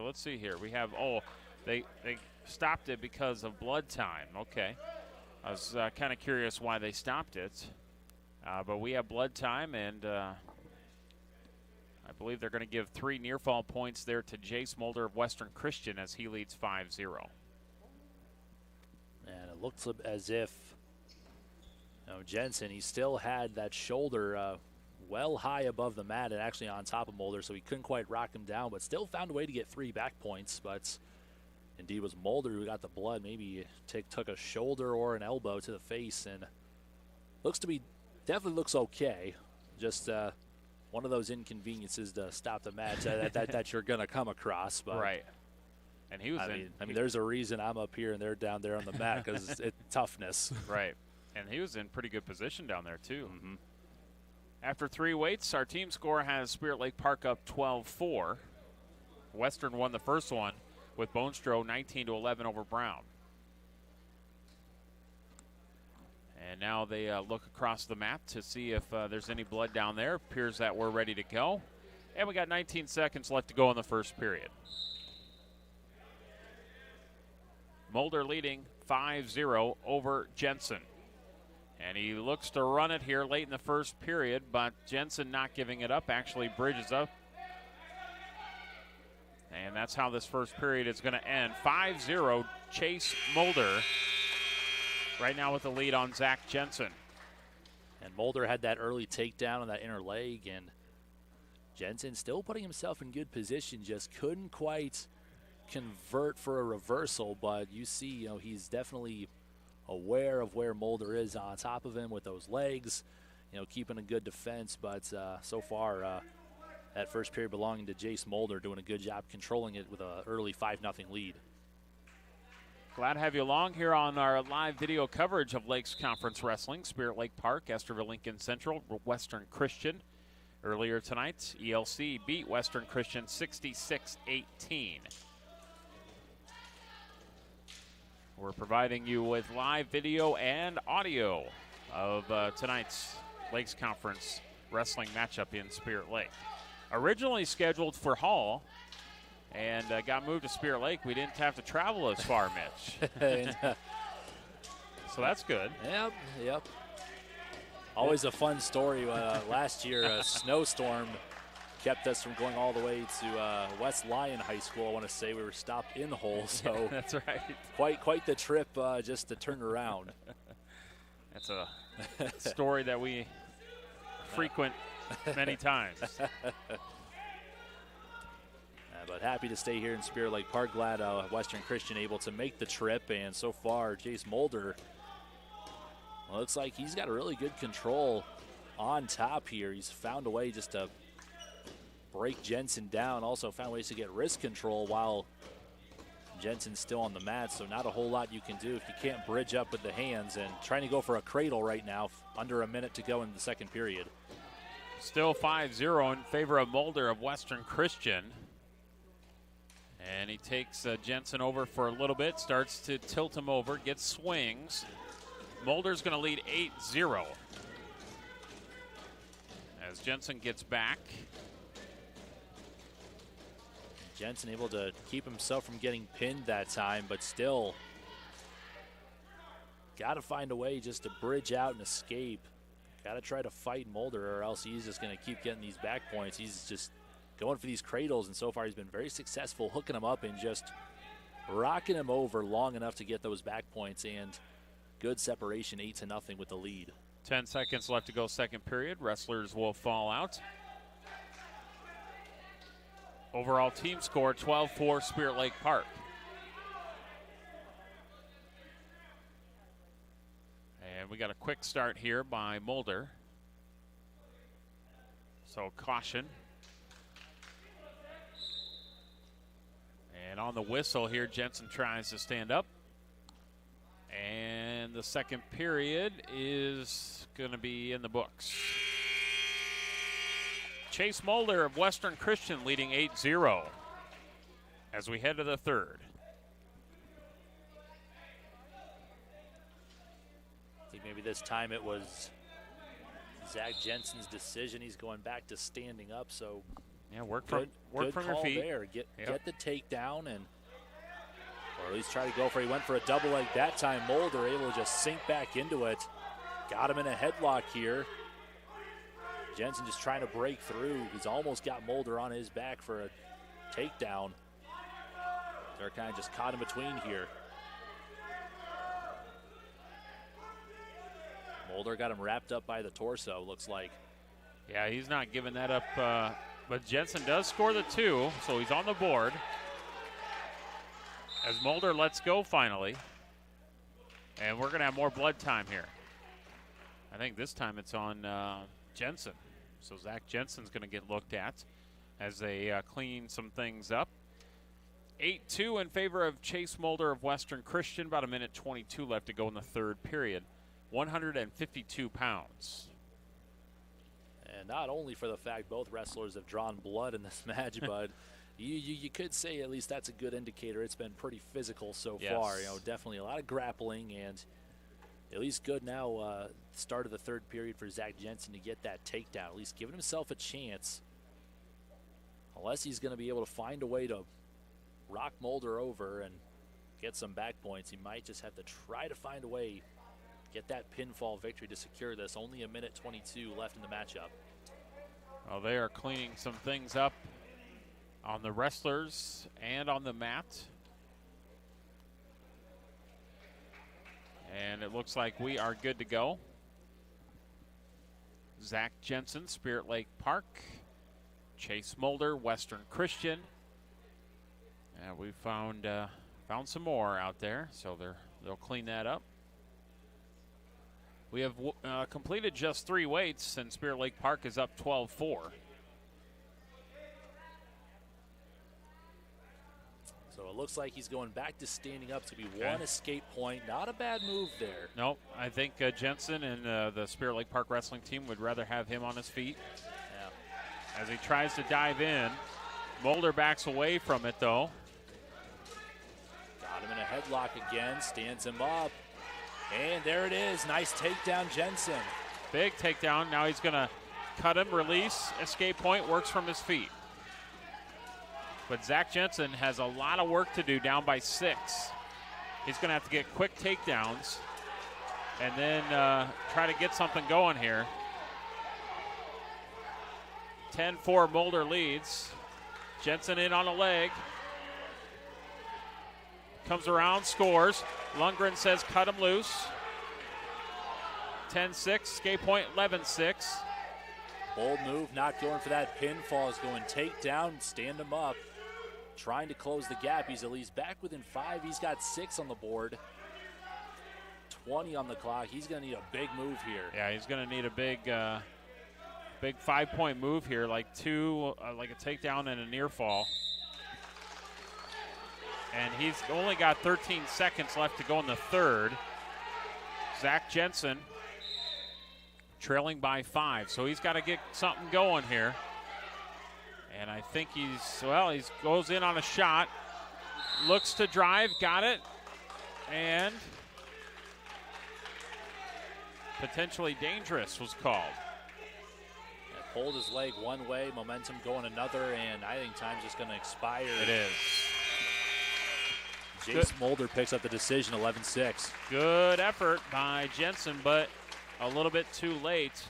let's see here. We have, they stopped it because of blood time. Okay. I was kind of curious why they stopped it. But we have blood time, and I believe they're going to give 3 near-fall points there to Jace Mulder of Western Christian as he leads 5-0. And it looks as if Jensen, he still had that shoulder well high above the mat and actually on top of Mulder, so he couldn't quite rock him down, but still found a way to get 3 back points. But indeed, it was Mulder who got the blood. Maybe took a shoulder or an elbow to the face, and definitely looks okay. Just one of those inconveniences to stop the match that you're gonna come across. But right. And he was. I mean, there's a reason I'm up here and they're down there on the mat because it's toughness. Right. And he was in pretty good position down there too. Mm-hmm. After 3 weights, our team score has Spirit Lake Park up 12-4. Western won the first one with Bonestro 19-11 over Brown. And now they look across the map to see if there's any blood down there. Appears that we're ready to go. And we got 19 seconds left to go in the first period. Mulder leading 5-0 over Jensen. And he looks to run it here late in the first period, but Jensen not giving it up, actually bridges up. And that's how this first period is going to end. 5-0, Chase Mulder right now with the lead on Zach Jensen. And Mulder had that early takedown on that inner leg, and Jensen still putting himself in good position, just couldn't quite convert for a reversal, but you see, he's definitely aware of where Mulder is on top of him with those legs, keeping a good defense. But so far, that first period belonging to Jace Mulder, doing a good job controlling it with an early 5-0 lead. Glad to have you along here on our live video coverage of Lakes Conference Wrestling. Spirit Lake Park, Esterville Lincoln Central, Western Christian. Earlier tonight, ELC beat Western Christian 66-18. We're providing you with live video and audio of tonight's Lakes Conference wrestling matchup in Spirit Lake. Originally scheduled for Hall, and got moved to Spirit Lake. We didn't have to travel as far, Mitch. So that's good. Yep. Always a fun story. Last year, a snowstorm kept us from going all the way to West Lyon High School. I want to say we were stopped in the hole, so that's right. Quite the trip just to turn around. That's a story that we frequent many times. But happy to stay here in Spirit Lake Park. Glad Western Christian able to make the trip, and so far, Jace Mulder looks like he's got a really good control on top here. He's found a way just to break Jensen down, also found ways to get wrist control while Jensen's still on the mat, so not a whole lot you can do if you can't bridge up with the hands, and trying to go for a cradle right now, under a minute to go in the second period. Still 5-0 in favor of Mulder of Western Christian. And he takes Jensen over for a little bit, starts to tilt him over, gets swings. Mulder's going to lead 8-0 as Jensen gets back. Jensen able to keep himself from getting pinned that time, but still got to find a way just to bridge out and escape. Got to try to fight Mulder, or else he's just going to keep getting these back points. He's just going for these cradles, and so far he's been very successful hooking him up and just rocking him over long enough to get those back points, and good separation, 8-0 with the lead. 10 seconds left to go second period. Wrestlers will fall out. Overall team score 12-4 Spirit Lake Park. And we got a quick start here by Mulder. So caution. And on the whistle here, Jensen tries to stand up. And the second period is going to be in the books. Chase Mulder of Western Christian leading 8-0 as we head to the third. I think maybe this time it was Zach Jensen's decision. He's going back to standing up, so yeah, work from your feet. There. Get the takedown, and or at least try to go for it. He went for a double leg that time. Mulder able to just sink back into it. Got him in a headlock here. Jensen just trying to break through. He's almost got Mulder on his back for a takedown. They're kind of just caught in between here. Mulder got him wrapped up by the torso, looks like. Yeah, he's not giving that up, but Jensen does score the 2, so he's on the board. As Mulder lets go finally. And we're going to have more blood time here. I think this time it's on Jensen. So Zach Jensen's going to get looked at as they clean some things up. 8-2 in favor of Chase Mulder of Western Christian. About a minute 22 left to go in the third period. 152 pounds. And not only for the fact both wrestlers have drawn blood in this match, but you could say at least that's a good indicator. It's been pretty physical so far. You know, definitely a lot of grappling, and at least good now, start of the third period for Zach Jensen to get that takedown, at least giving himself a chance. Unless he's going to be able to find a way to rock Mulder over and get some back points, he might just have to try to find a way, get that pinfall victory to secure this. Only a minute 22 left in the matchup. Well, they are cleaning some things up on the wrestlers and on the mat. And it looks like we are good to go. Zach Jensen, Spirit Lake Park. Chase Mulder, Western Christian. And we found some more out there, so they'll clean that up. We have completed just 3 weights, and Spirit Lake Park is up 12-4. So it looks like he's going back to standing up to be one escape point. Not a bad move there. Nope. I think Jensen and the Spirit Lake Park wrestling team would rather have him on his feet. Yeah. As he tries to dive in. Mulder backs away from it, though. Got him in a headlock again. Stands him up. And there it is. Nice takedown, Jensen. Big takedown. Now he's going to cut him, release, escape point, works from his feet. But Zach Jensen has a lot of work to do down by 6. He's going to have to get quick takedowns and then try to get something going here. 10-4 Mulder leads. Jensen in on a leg. Comes around, scores. Lundgren says cut him loose. 10-6, skate point 11-6. Bold move, not going for that pinfall. Is going takedown, stand him up. Trying to close the gap. He's at least back within 5. He's got 6 on the board. 20 on the clock. He's going to need a big move here. Yeah, he's going to need a big 5-point move here, like a takedown and a near fall. And he's only got 13 seconds left to go in the third. Zach Jensen trailing by 5, so he's got to get something going here. And I think he goes in on a shot, looks to drive, got it, and potentially dangerous was called. Yeah, pulled his leg one way, momentum going another, and I think time's just going to expire. It is. Jace Mulder picks up the decision, 11-6. Good effort by Jensen, but a little bit too late.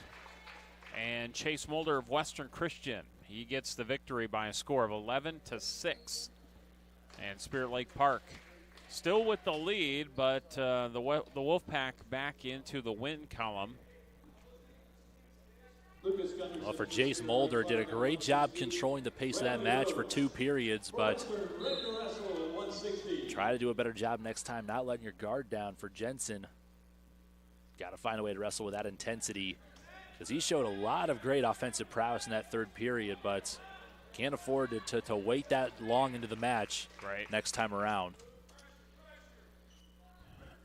And Chase Mulder of Western Christian, he gets the victory by a score of 11-6. And Spirit Lake Park still with the lead, but the Wolfpack back into the win column. Well, for Jace Mulder, did a great job controlling the pace of that match for 2 periods, but try to do a better job next time, not letting your guard down. For Jensen, got to find a way to wrestle with that intensity, because he showed a lot of great offensive prowess in that third period, but can't afford to wait that long into the match next time around.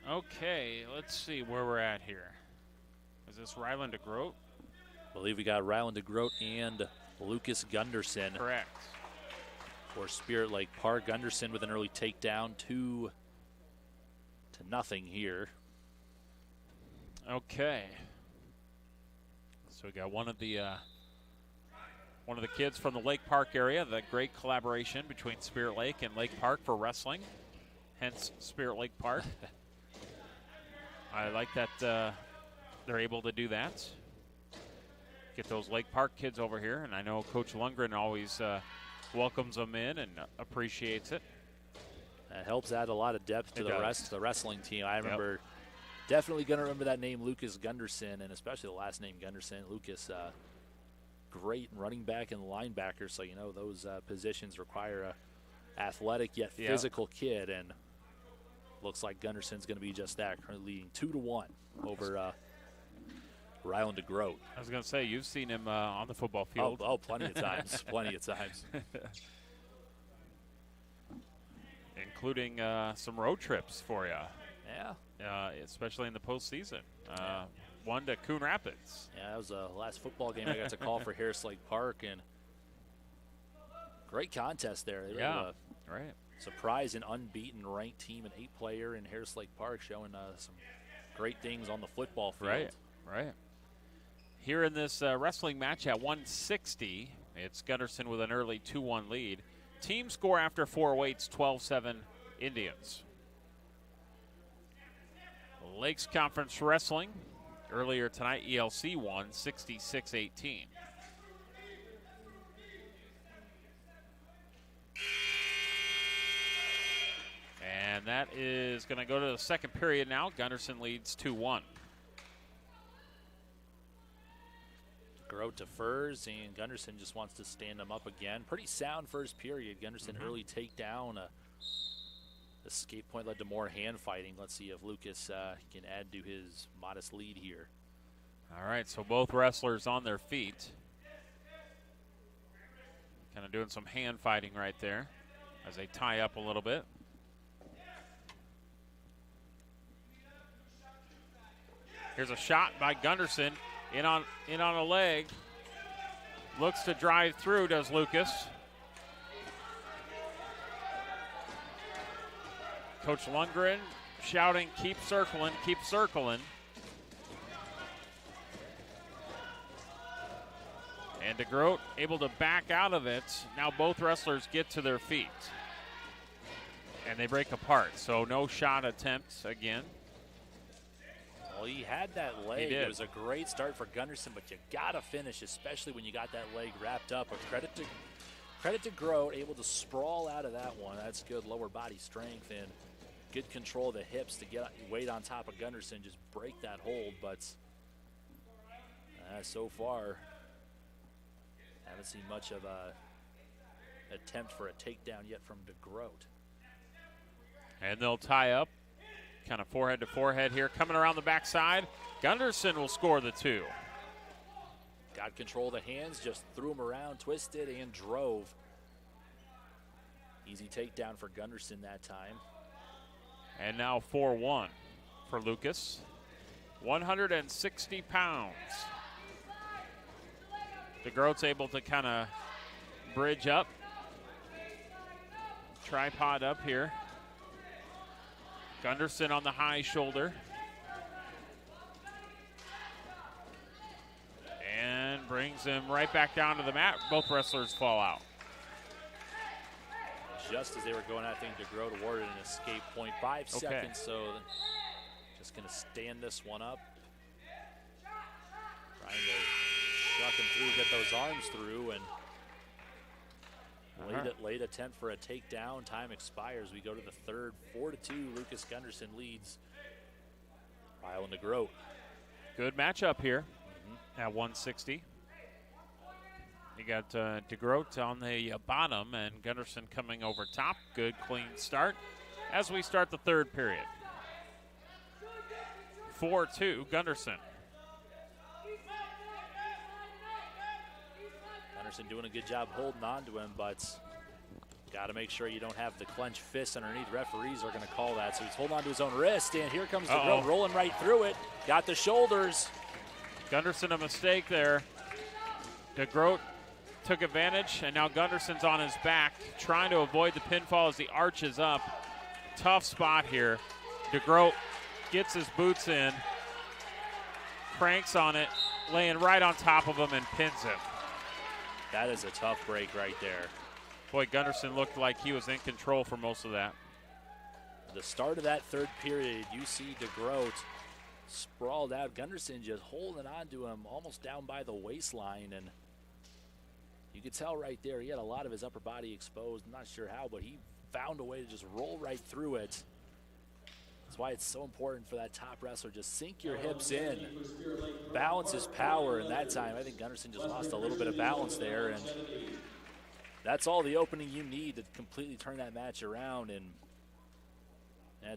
Okay, let's see where we're at here. Is this Ryland DeGroat? I believe we got Ryland DeGroat and Lucas Gunderson. Correct. For Spirit Lake Park. Gunderson with an early takedown, 2-0 here. Okay. So we got one of the kids from the Lake Park area. The great collaboration between Spirit Lake and Lake Park for wrestling, hence Spirit Lake Park. I like that they're able to do that. Get those Lake Park kids over here, and I know Coach Lundgren always welcomes them in and appreciates it. That helps add a lot of depth to the wrestling team. I remember, definitely going to remember that name, Lucas Gunderson, and especially the last name Gunderson. Lucas, great running back and linebacker, so you know those positions require a athletic yet physical kid, and looks like Gunderson's going to be just that, currently leading 2-1 over Ryland DeGroat. I was going to say, you've seen him on the football field. Oh, plenty of times, plenty of times. Including some road trips for you. Yeah. Especially in the postseason. One to Coon Rapids. Yeah, that was the last football game I got to call for Harris Lake Park, and great contest there. They were right. Surprise and unbeaten ranked team, an 8-player in Harris Lake Park, showing some great things on the football field. Right. Here in this wrestling match at 160, it's Gunderson with an early 2-1 lead. Team score after 4 weights, 12-7 Indians. Lakes Conference Wrestling. Earlier tonight, ELC won 66-18. And that is going to go to the second period now. Gunderson leads 2-1. Grote defers, and Gunderson just wants to stand him up again. Pretty sound first period. Gunderson early takedown. The escape point led to more hand fighting. Let's see if Lucas can add to his modest lead here. All right, so both wrestlers on their feet. Kind of doing some hand fighting right there as they tie up a little bit. Here's a shot by Gunderson. In on a leg. Looks to drive through, does Lucas. Coach Lundgren shouting, keep circling, keep circling. And DeGroat able to back out of it. Now both wrestlers get to their feet. And they break apart, so no shot attempts again. Well, he had that leg. He did. It was a great start for Gunderson, but you got to finish, especially when you got that leg wrapped up. But credit to Grote, able to sprawl out of that one. That's good lower body strength and good control of the hips to get weight on top of Gunderson, just break that hold. But so far, haven't seen much of a attempt for a takedown yet from DeGroat. And they'll tie up, kind of forehead to forehead here. Coming around the backside, Gunderson will score the 2. Got control of the hands, just threw him around, twisted, and drove. Easy takedown for Gunderson that time. And now 4-1 for Lucas. 160 pounds. DeGroat's able to kind of bridge up. Tripod up here. Gunderson on the high shoulder. And brings him right back down to the mat. Both wrestlers fall out. Just as they were going out, I think DeGroat awarded an escape point. 5 seconds, so just going to stand this one up. Trying to shock him through, get those arms through, and late attempt for a takedown. Time expires. We go to the third. 4-2. Lucas Gunderson leads Ryle and DeGroat. Good matchup here at 160. You got DeGroat on the bottom and Gunderson coming over top. Good, clean start as we start the third period. 4-2, Gunderson. Gunderson doing a good job holding on to him, but got to make sure you don't have the clenched fist underneath. Referees are going to call that, so he's holding on to his own wrist, and here comes DeGroat rolling right through it. Got the shoulders. Gunderson a mistake there. DeGroat took advantage, and now Gunderson's on his back, trying to avoid the pinfall as he arches up. Tough spot here. DeGroat gets his boots in, cranks on it, laying right on top of him and pins him. That is a tough break right there. Boy, Gunderson looked like he was in control for most of that. The start of that third period, you see DeGroat sprawled out. Gunderson just holding on to him almost down by the waistline, and you could tell right there he had a lot of his upper body exposed. I'm not sure how, but he found a way to just roll right through it. That's why it's so important for that top wrestler. Just sink your hips in. Balance is power, and that time I think Gunderson just lost a little bit of balance there, and that's all the opening you need to completely turn that match around. And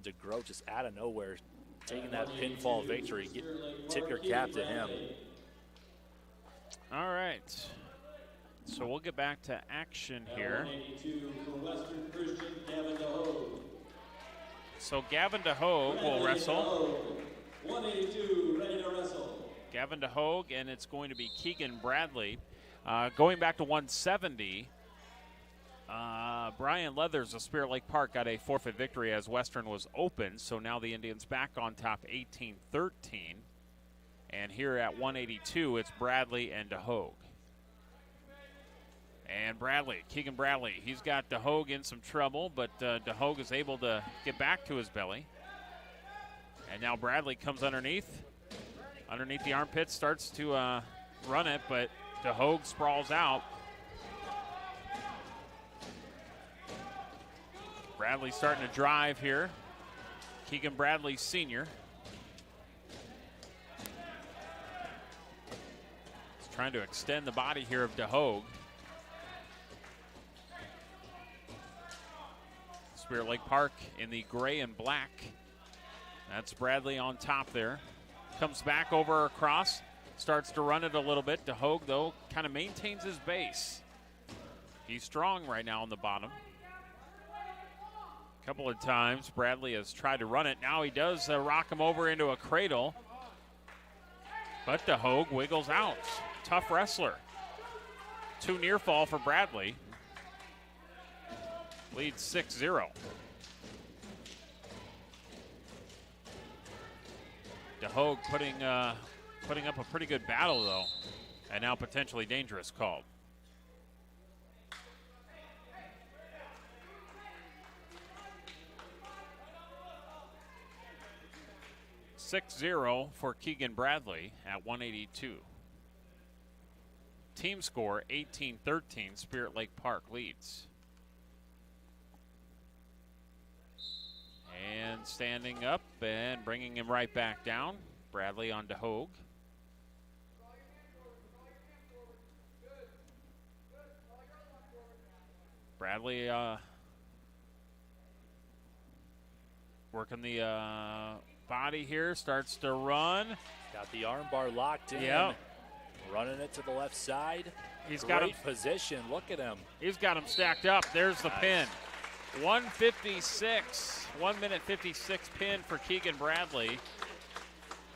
DeGroat just out of nowhere taking that pinfall victory. Tip your cap to him. All right. So we'll get back to action here. So Gavin DeHogue will wrestle. 182, ready to wrestle. Gavin DeHogue, and it's going to be Keegan Bradley. Going back to 170, Brian Leathers of Spirit Lake Park got a forfeit victory as Western was open, so now the Indians back on top 18-13. And here at 182, it's Bradley and DeHogue. And Bradley, Keegan Bradley, he's got DeHogue in some trouble, but DeHogue is able to get back to his belly. And now Bradley comes underneath the armpit, starts to run it, but DeHogue sprawls out. Bradley starting to drive here. Keegan Bradley Sr. He's trying to extend the body here of DeHogue. Spirit Lake Park in the gray and black. That's Bradley on top there. Comes back over across, starts to run it a little bit. DeHogue, though, kind of maintains his base. He's strong right now on the bottom. A couple of times Bradley has tried to run it. Now he does rock him over into a cradle. But DeHogue wiggles out. Tough wrestler. 2 near fall for Bradley. Leads 6-0. DeHogue putting up a pretty good battle, though. And now potentially dangerous called. (6-0) for Keegan Bradley at 182. Team score 18-13. Spirit Lake Park leads. And standing up and bringing him right back down. Bradley on to Hogue. Bradley working the body here, starts to run. Got the arm bar locked in. Yep. Running it to the left side. He's Great got him position. Look at him. He's got him stacked up. There's the pin. 1:56, 1 minute 56 pin for Keegan Bradley.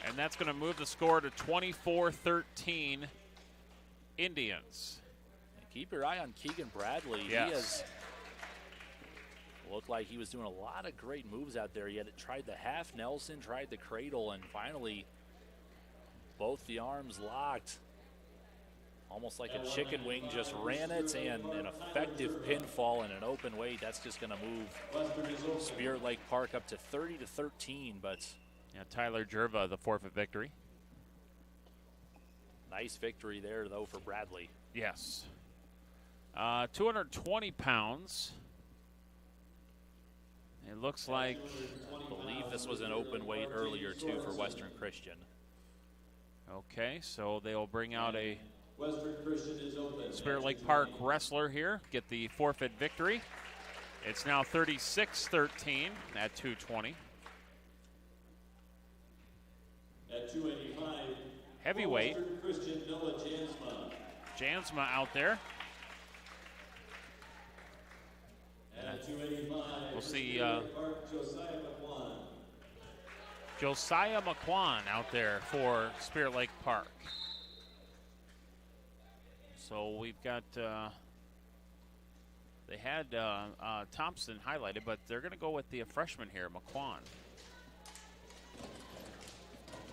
And that's going to move the score to 24-13 Indians. And keep your eye on Keegan Bradley. Yes. He has looked like he was doing a lot of great moves out there. He had tried the half Nelson, tried the cradle, and finally both the arms locked. Almost like a chicken wing, just ran it, and an effective pinfall in an open weight. That's just going to move Spirit Lake Park up to 30-13, but yeah, Tyler Jerva, the forfeit victory. Nice victory there, though, for Bradley. Yes. 220 pounds. It looks like, I believe this was an open weight earlier, too, for Western Christian. Okay, so they'll bring out a Western Christian is open. Spirit Lake Park wrestler here, get the forfeit victory. It's now 36-13 at 220. At 285, heavyweight. Western Christian Noah Jansma. Jansma out there. And at 285, we'll see Josiah McQuan. Josiah McQuan out there for Spirit Lake Park. So we've got, they had Thompson highlighted, but they're going to go with the freshman here, McQuan.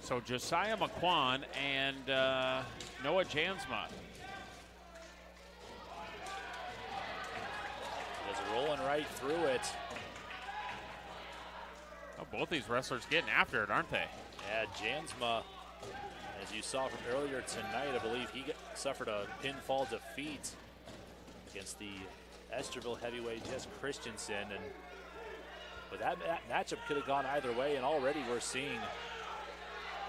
So Josiah McQuan and Noah Jansma. Just rolling right through it. Oh, both these wrestlers getting after it, aren't they? Yeah, Jansma, as you saw from earlier tonight, I believe he suffered a pinfall defeat against the Esterville heavyweight Jess Christensen, but that matchup could have gone either way, and already we're seeing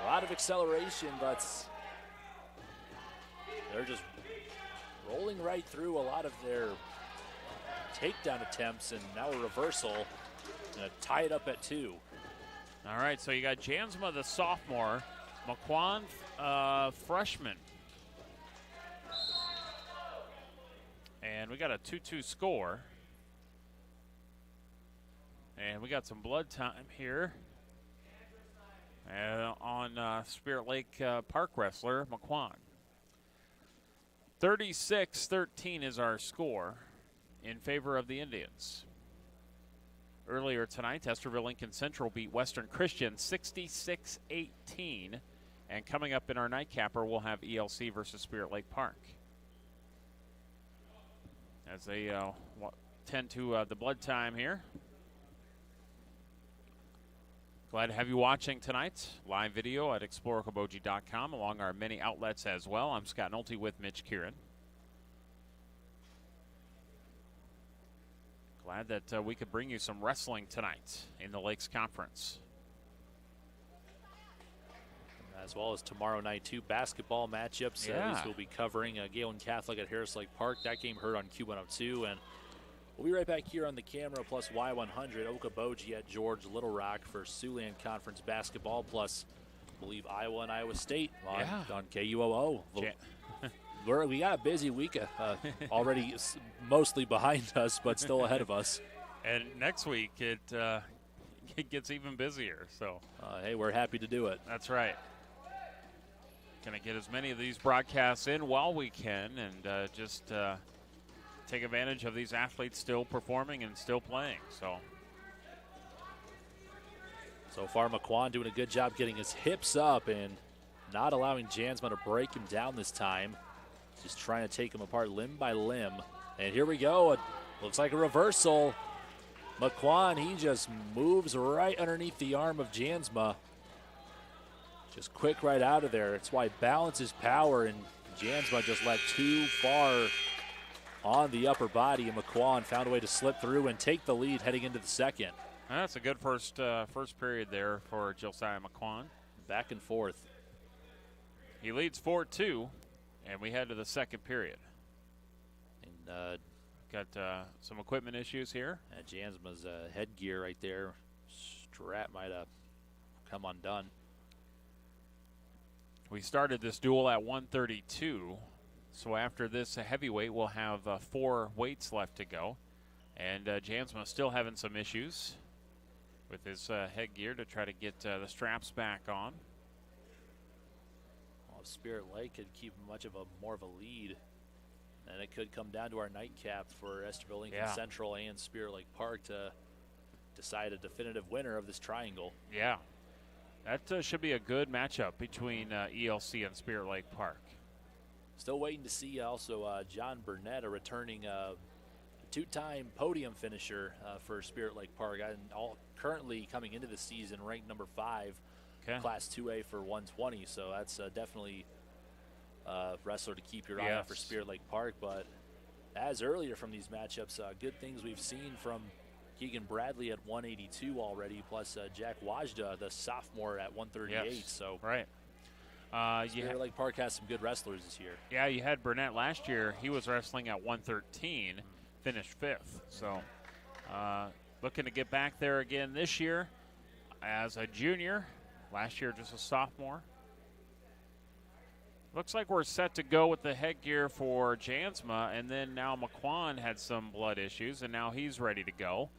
a lot of acceleration, but they're just rolling right through a lot of their takedown attempts, and now a reversal. Gonna tie it up at 2. All right, so you got Jansma, the sophomore, McQuan, freshman. And we got a 2-2 score. And we got some blood time here on Spirit Lake Park wrestler McQuan. 36-13 is our score in favor of the Indians. Earlier tonight, Esterville Lincoln Central beat Western Christian 66-18. And coming up in our nightcapper, we'll have ELC versus Spirit Lake Park. As they tend to the blood time here. Glad to have you watching tonight. Live video at exploreokoboji.com along our many outlets as well. I'm Scott Nolte with Mitch Kieran. Glad that we could bring you some wrestling tonight in the Lakes Conference. As well as tomorrow night, 2 basketball matchups. Yeah. These we'll be covering Galen Catholic at Harris Lake Park. That game heard on Q102. And we'll be right back here on the camera, plus Y100, Okoboji at George Little Rock for Siouxland Conference basketball, plus I believe Iowa and Iowa State on KUOO. We got a busy week already, mostly behind us, but still ahead of us. And next week it gets even busier. So hey, we're happy to do it. That's right. Going to get as many of these broadcasts in while we can, and just take advantage of these athletes still performing and still playing. So far, McQuan doing a good job getting his hips up and not allowing Jansma to break him down this time. Just trying to take him apart limb by limb. And here we go. It looks like a reversal. McQuan, he just moves right underneath the arm of Jansma. Just quick right out of there. That's why balance is power, and Jansma just let too far on the upper body, and McQuan found a way to slip through and take the lead heading into the second. That's a good first period there for Josiah McQuan. Back and forth. He leads 4-2, and we head to the second period. And got some equipment issues here. Jansma's headgear right there. Strap might have come undone. We started this duel at 132, so after this heavyweight, we'll have 4 weights left to go. And Jansma still having some issues with his headgear to try to get the straps back on. Well, if Spirit Lake could keep much of more of a lead, and it could come down to our nightcap for Esterville Lincoln Central and Spirit Lake Park to decide a definitive winner of this triangle. Yeah, that should be a good matchup between ELC and Spirit Lake Park. Still waiting to see also John Burnett, a returning two-time podium finisher for Spirit Lake Park, and currently coming into the season ranked number 5, Class 2A for 120. So that's definitely a wrestler to keep your eye on for Spirit Lake Park. But as earlier from these matchups, good things we've seen from Keegan Bradley at 182 already, plus Jack Wajda, the sophomore, at 138. Yes, so right. Spirit Lake Park has some good wrestlers this year. Yeah, you had Burnett last year. He was wrestling at 113, finished 5th. So looking to get back there again this year as a junior. Last year just a sophomore. Looks like we're set to go with the headgear for Jansma, and then now McQuan had some blood issues, and now he's ready to go.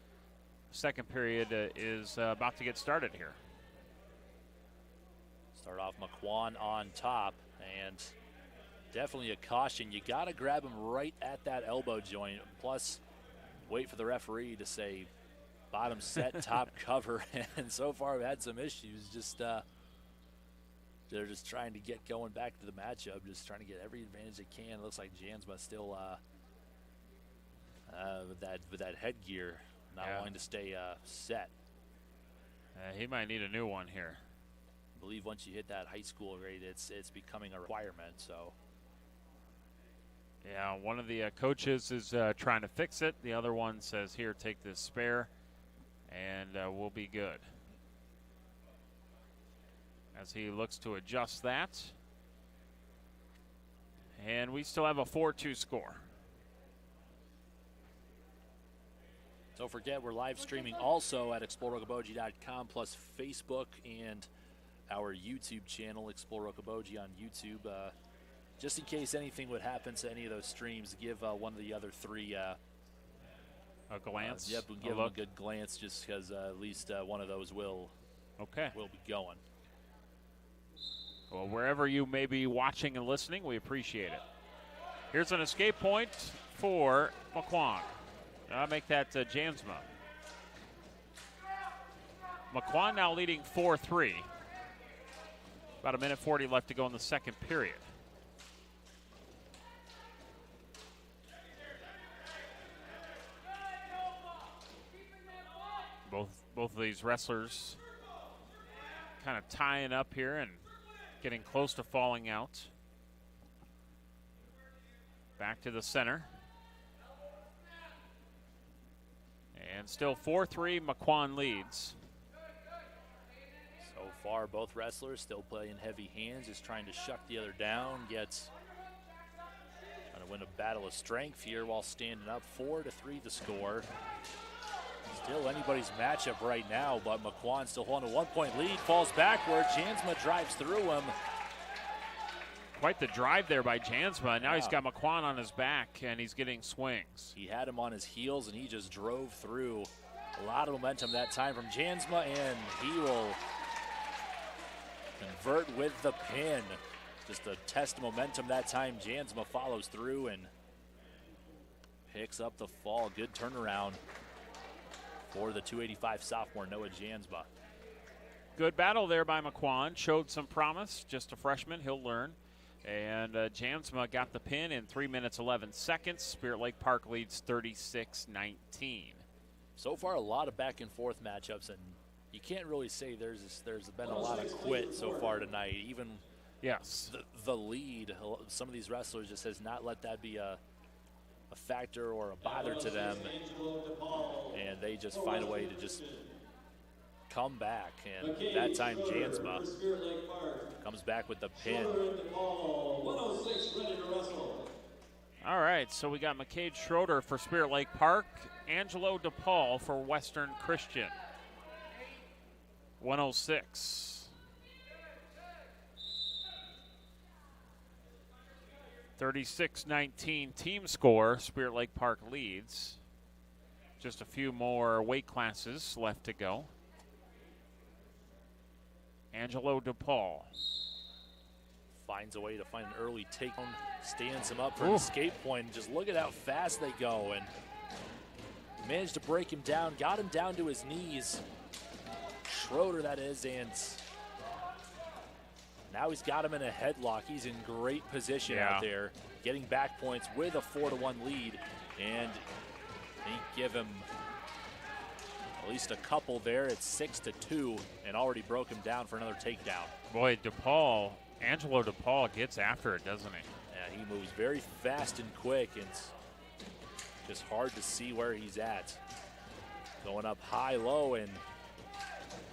Second period is about to get started here. Start off McQuan on top, and definitely a caution. You got to grab him right at that elbow joint, plus wait for the referee to say bottom set, top cover, and so far we've had some issues. Just they're just trying to get going back to the matchup, just trying to get every advantage they can. It looks like Jansma still with that headgear, not wanting to stay set. He might need a new one here. I believe once you hit that high school grade, it's becoming a requirement. So yeah, one of the coaches is trying to fix it. The other one says, here, take this spare, and we'll be good. As he looks to adjust that. And we still have a 4-2 score. Don't forget, we're live streaming also at ExploreRokoboji.com, plus Facebook and our YouTube channel, Explore Rokoboji on YouTube. Just in case anything would happen to any of those streams, give one of the other 3 a glance. Yep, we'll give them a good glance, just because at least one of those will be going. Well, wherever you may be watching and listening, we appreciate it. Here's an escape point for McQuan. I'll make that Jansma. McQuan now leading 4-3. About 1:40 left to go in the second period. Both of these wrestlers kind of tying up here and getting close to falling out. Back to the center. And still 4-3, McQuan leads. So far, both wrestlers still playing heavy hands, just trying to shut the other down, trying to win a battle of strength here while standing up. 4-3 the score. Still anybody's matchup right now, but McQuan still holding a 1-point lead, falls backward. Jansma drives through him. Quite the drive there by Jansma. Now he's got McQuan on his back, and he's getting swings. He had him on his heels, and he just drove through. A lot of momentum that time from Jansma, and he will convert with the pin. Just a test of momentum that time. Jansma follows through and picks up the fall. Good turnaround for the 285 sophomore Noah Jansma. Good battle there by McQuon. Showed some promise. Just a freshman. He'll learn. And Jansma got the pin in 3 minutes, 11 seconds. Spirit Lake Park leads 36-19. So far, a lot of back and forth matchups, and you can't really say there's been a lot of quit so far tonight. Even the lead, some of these wrestlers just has not let that be a factor or a bother to them, and they just find a way to just come back. And that time, Jansma comes back with the pin. All right, so we got McCade Schroeder for Spirit Lake Park, Angelo DePaul for Western Christian. 106. 36-19 team score. Spirit Lake Park leads. Just a few more weight classes left to go. Angelo DePaul finds a way to find an early takedown, stands him up for an escape point, and just look at how fast they go, and managed to break him down, got him down to his knees. Schroeder, that is, and now he's got him in a headlock. He's in great position out there, getting back points with a 4-1 lead, and they give him at least a couple there. It's 6-2, and already broke him down for another takedown. Boy, Angelo DePaul gets after it, doesn't he? Yeah, he moves very fast and quick, and it's just hard to see where he's at. Going up high, low, and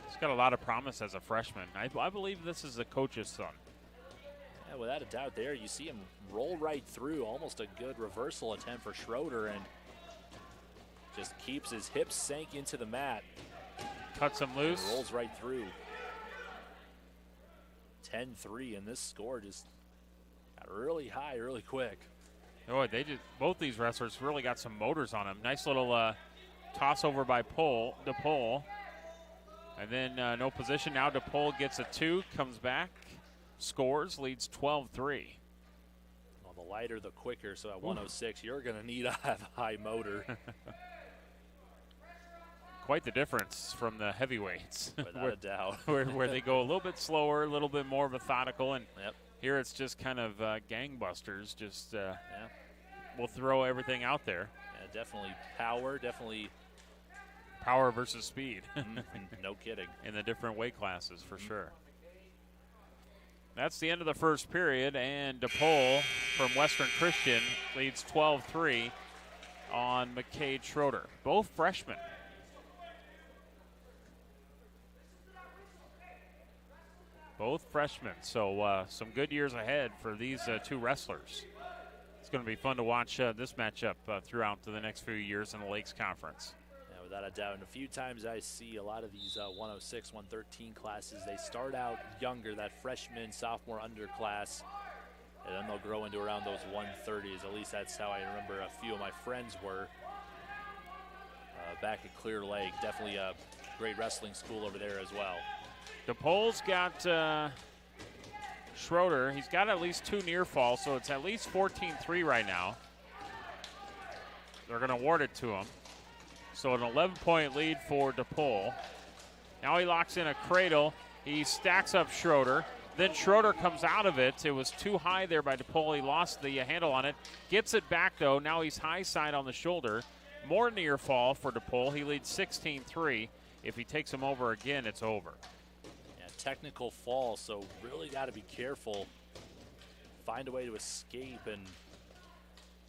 he's got a lot of promise as a freshman. I believe this is the coach's son. Yeah, without a doubt there. You see him roll right through, almost a good reversal attempt for Schroeder, and just keeps his hips sank into the mat. Cuts him loose. Rolls right through. 10-3, and this score just got really high, really quick. Oh, both these wrestlers really got some motors on them. Nice little toss over by DePaul. And then no position. Now DePaul gets a 2, comes back, scores, leads 12-3. Well, the lighter, the quicker. So at 106, you're going to need to have a high motor. Quite the difference from the heavyweights. Without a doubt. where they go a little bit slower, a little bit more methodical, and here it's just kind of gangbusters. Just we'll throw everything out there. Yeah, definitely power, power versus speed. No kidding. In the different weight classes, for sure. That's the end of the first period, and DePaul from Western Christian leads 12-3 on McCade Schroeder. Both freshmen. Both freshmen, so some good years ahead for these two wrestlers. It's going to be fun to watch this matchup throughout the next few years in the Lakes Conference. Yeah, without a doubt. And a few times I see a lot of these 106, 113 classes, they start out younger, that freshman, sophomore underclass, and then they'll grow into around those 130s. At least that's how I remember a few of my friends were back at Clear Lake. Definitely a great wrestling school over there as well. DePaul's got Schroeder. He's got at least 2 near falls, so it's at least 14-3 right now. They're going to award it to him. So an 11-point lead for DePaul. Now he locks in a cradle. He stacks up Schroeder. Then Schroeder comes out of it. It was too high there by DePaul. He lost the handle on it. Gets it back, though. Now he's high side on the shoulder. More near fall for DePaul. He leads 16-3. If he takes him over again, it's over. Technical fall, so really got to be careful. Find a way to escape and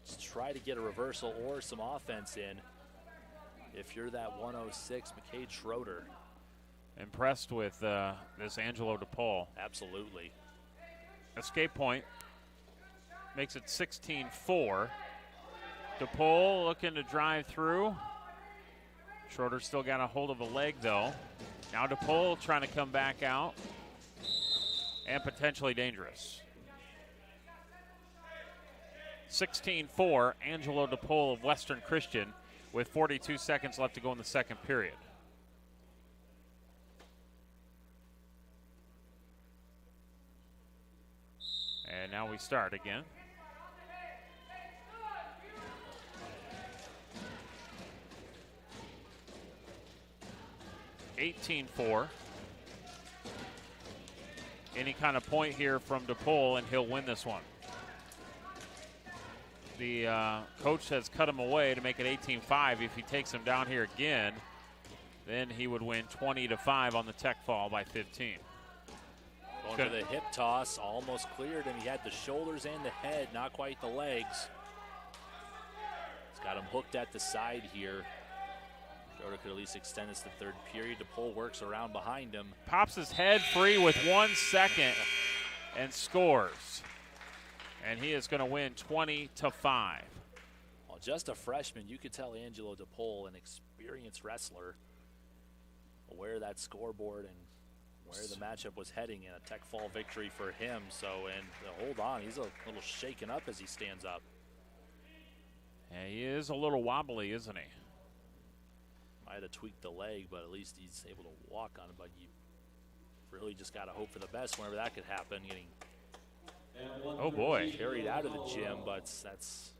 just try to get a reversal or some offense in if you're that 106 McCade Schroeder. Impressed with this Angelo DePaul. Absolutely. Escape point makes it 16-4. DePaul looking to drive through. Schroeder still got a hold of a leg, though. Now DePaul trying to come back out, and potentially dangerous. 16-4, Angelo DePaul of Western Christian with 42 seconds left to go in the second period. And now we start again. $18-4. any kind of point here from DePaul, and he'll win this one. The coach has cut him away to make it 18-5. If he takes him down here again, then he would win 20-5 on the tech fall by 15. Going for the hip toss, almost cleared him. He had the shoulders and the head, not quite the legs. He's got him hooked at the side here. Schroeder could at least extend this to third period. DePaul works around behind him. Pops his head free with 1 second and scores. And he is going to win 20-5. Well, just a freshman, you could tell Angelo DePaul, an experienced wrestler, aware of that scoreboard and where the matchup was heading, in a tech fall victory for him. So, and hold on, he's a little shaken up as he stands up. Yeah, he is a little wobbly, isn't he? Might have tweaked the leg, but at least he's able to walk on it. But you really just got to hope for the best whenever that could happen. Getting carried out of the gym, but that's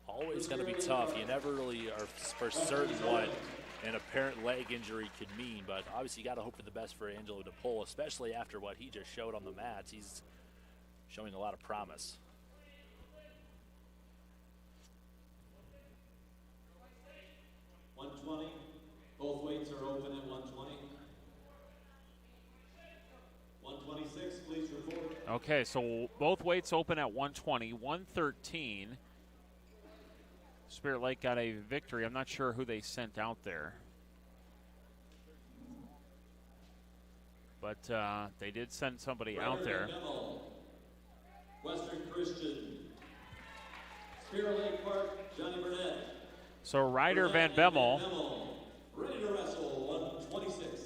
always going to be tough. You never really are for certain what an apparent leg injury could mean, but obviously you got to hope for the best for Angelo DePaul, especially after what he just showed on the mats. He's showing a lot of promise. Both weights are open at 120. 126, please report. Okay, so both weights open at 120. 113. Spirit Lake got a victory. I'm not sure who they sent out there. But they did send somebody out there. Western Christian. Spirit Lake Park, Johnny Burnett. So Ryder Van Bemmel. Ready to wrestle, 126.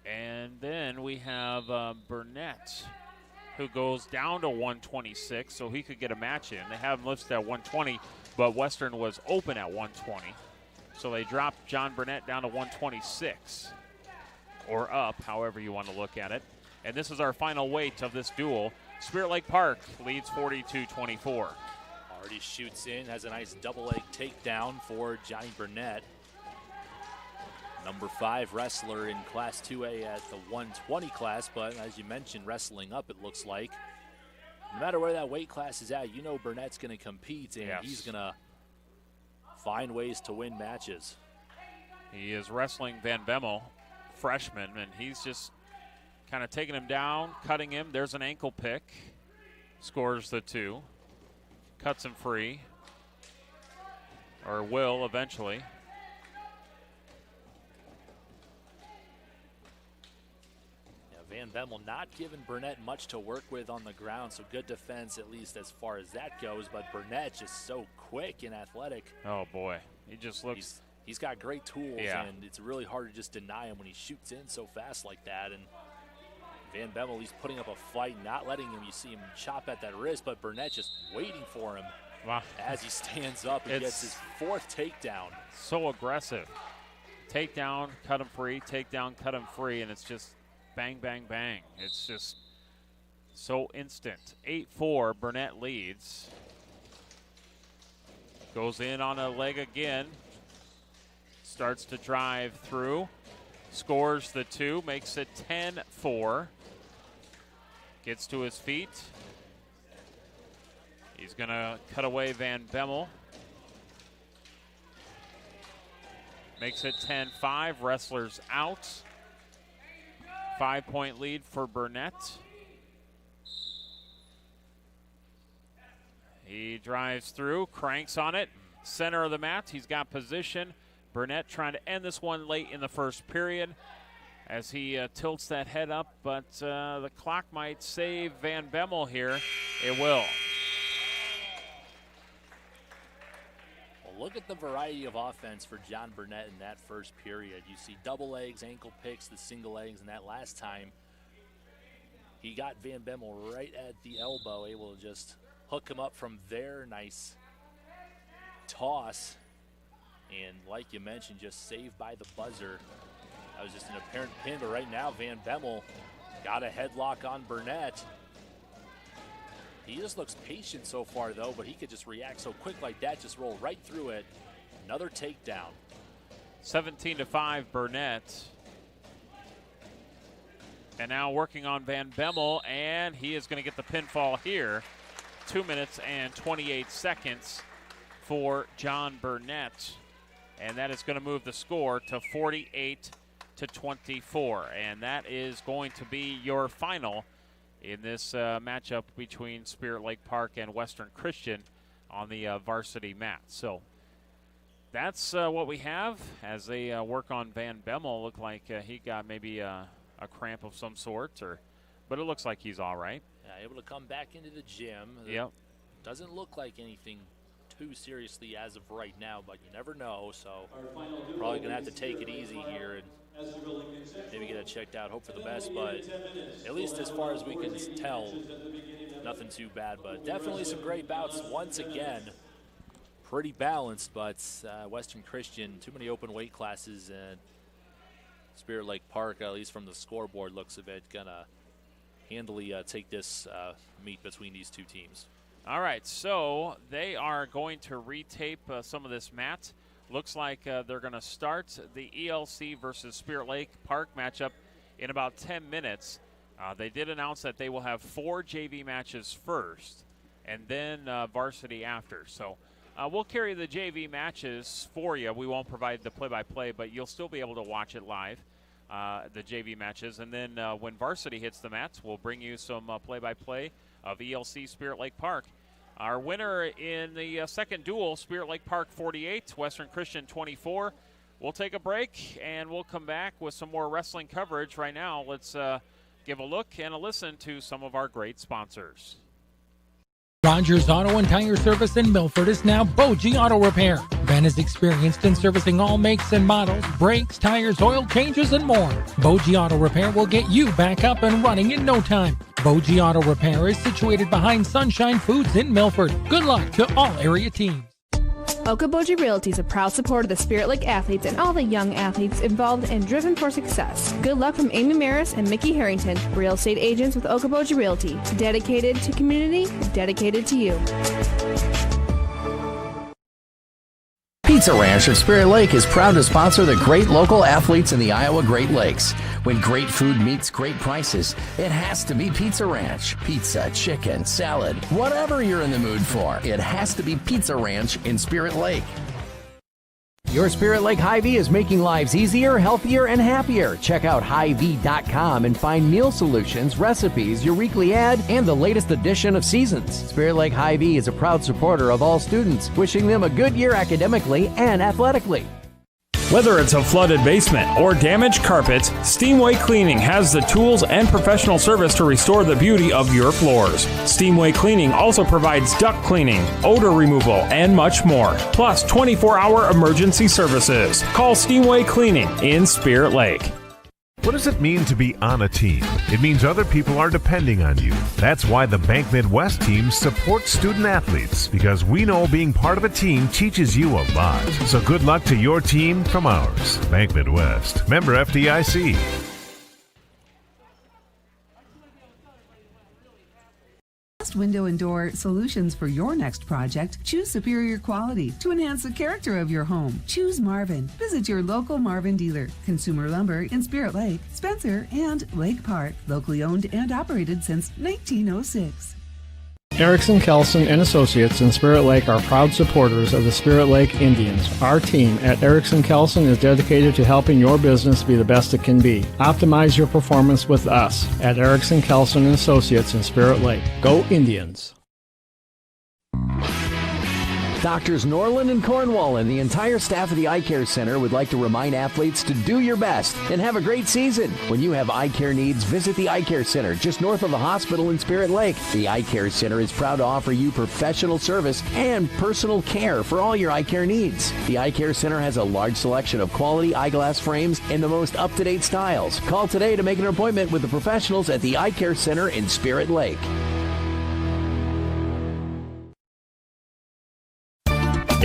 And then we have Burnett, who goes down to 126, so he could get a match in. They have him listed at 120, but Western was open at 120. So they dropped John Burnett down to 126, or up, however you want to look at it. And this is our final weight of this duel. Spirit Lake Park leads 42-24. Already shoots in, has a nice double leg takedown for Johnny Burnett. Number 5 wrestler in Class 2A at the 120 class, but as you mentioned, wrestling up, it looks like. No matter where that weight class is at, you know Burnett's going to compete, and he's going to find ways to win matches. He is wrestling Van Bemmel, freshman, and he's just kind of taking him down, cutting him. There's an ankle pick. Scores the 2. Cuts him free, or will eventually. Van Bemmel not giving Burnett much to work with on the ground, so good defense at least as far as that goes, but Burnett just so quick and athletic. Oh boy, he just looks... He's got great tools, and it's really hard to just deny him when he shoots in so fast like that. And Van Bemmel, he's putting up a fight, not letting him. You see him chop at that wrist, but Burnett just waiting for him as he stands up and gets his 4th takedown. So aggressive. Takedown, cut him free, takedown, cut him free, and it's just bang, bang, bang. It's just so instant. 8-4, Burnett leads. Goes in on a leg again. Starts to drive through. Scores the 2, makes it 10-4. Gets to his feet. He's going to cut away Van Bemmel. Makes it 10-5. Wrestlers out. 5-point lead for Burnett. He drives through, cranks on it. Center of the mat, he's got position. Burnett trying to end this one late in the first period as he tilts that head up, but the clock might save Van Bemmel here. It will. Look at the variety of offense for John Burnett in that first period. You see double legs, ankle picks, the single legs, and that last time he got Van Bemmel right at the elbow, able to just hook him up from there. Nice toss. And like you mentioned, just saved by the buzzer. That was just an apparent pin, but right now Van Bemmel got a headlock on Burnett. He just looks patient so far, though, but he could just react so quick like that, just roll right through it. Another takedown. 17-5, Burnett. And now working on Van Bemmel, and he is going to get the pinfall here. 2 minutes and 28 seconds for John Burnett. And that is going to move the score to 48-24. And that is going to be your final in this matchup between Spirit Lake Park and Western Christian on the varsity mat. So that's what we have as they work on Van Bemmel. Looked like he got maybe a cramp of some sort, but it looks like he's all right. Yeah, able to come back into the gym. Yep. Doesn't look like anything too seriously as of right now, but you never know. So probably going to have to take it easy here and maybe get it checked out, hope for the best. But at least as far as we can tell, nothing too bad. But definitely some great bouts once again. Pretty balanced, but Western Christian, too many open weight classes, and Spirit Lake Park, at least from the scoreboard looks of it, gonna handily take this meet between these two teams. All right, so they are going to retape some of this mat. Looks like they're going to start the ELC versus Spirit Lake Park matchup in about 10 minutes. They did announce that they will have 4 JV matches first and then varsity after. So we'll carry the JV matches for you. We won't provide the play-by-play, but you'll still be able to watch it live, the JV matches. And then when varsity hits the mats, we'll bring you some play-by-play of ELC Spirit Lake Park. Our winner in the second duel, Spirit Lake Park 48, Western Christian 24. We'll take a break, and we'll come back with some more wrestling coverage. Right now, let's give a look and a listen to some of our great sponsors. Rogers Auto and Tire Service in Milford is now Boji Auto Repair. Ben is experienced in servicing all makes and models, brakes, tires, oil changes, and more. Boji Auto Repair will get you back up and running in no time. Boji Auto Repair is situated behind Sunshine Foods in Milford. Good luck to all area teams. Okoboji Realty is a proud supporter of the Spirit Lake athletes and all the young athletes involved and driven for success. Good luck from Amy Maris and Mickey Harrington, real estate agents with Okoboji Realty. Dedicated to community, dedicated to you. Pizza Ranch of Spirit Lake is proud to sponsor the great local athletes in the Iowa Great Lakes. When great food meets great prices, it has to be Pizza Ranch. Pizza, chicken, salad, whatever you're in the mood for, it has to be Pizza Ranch in Spirit Lake. Your Spirit Lake Hy-Vee is making lives easier, healthier, and happier. Check out Hy-Vee.com and find meal solutions, recipes, your weekly ad, and the latest edition of Seasons. Spirit Lake Hy-Vee is a proud supporter of all students, wishing them a good year academically and athletically. Whether it's a flooded basement or damaged carpets, Steamway Cleaning has the tools and professional service to restore the beauty of your floors. Steamway Cleaning also provides duct cleaning, odor removal, and much more, plus 24-hour emergency services. Call Steamway Cleaning in Spirit Lake. What does it mean to be on a team? It means other people are depending on you. That's why the Bank Midwest team supports student athletes, because we know being part of a team teaches you a lot. So good luck to your team from ours. Bank Midwest, member FDIC. Window and door solutions for your next project. Choose superior quality to enhance the character of your home. Choose Marvin. Visit your local Marvin dealer. Consumer Lumber in Spirit Lake, Spencer, and Lake Park. Locally owned and operated since 1906. Erickson, Kelson, and Associates in Spirit Lake are proud supporters of the Spirit Lake Indians. Our team at Erickson Kelson is dedicated to helping your business be the best it can be. Optimize your performance with us at Erickson, Kelson, and Associates in Spirit Lake. Go Indians! Doctors Norland and Cornwall and the entire staff of the Eye Care Center would like to remind athletes to do your best and have a great season. When you have eye care needs, visit the Eye Care Center just north of the hospital in Spirit Lake. The Eye Care Center is proud to offer you professional service and personal care for all your eye care needs. The Eye Care Center has a large selection of quality eyeglass frames in the most up-to-date styles. Call today to make an appointment with the professionals at the Eye Care Center in Spirit Lake.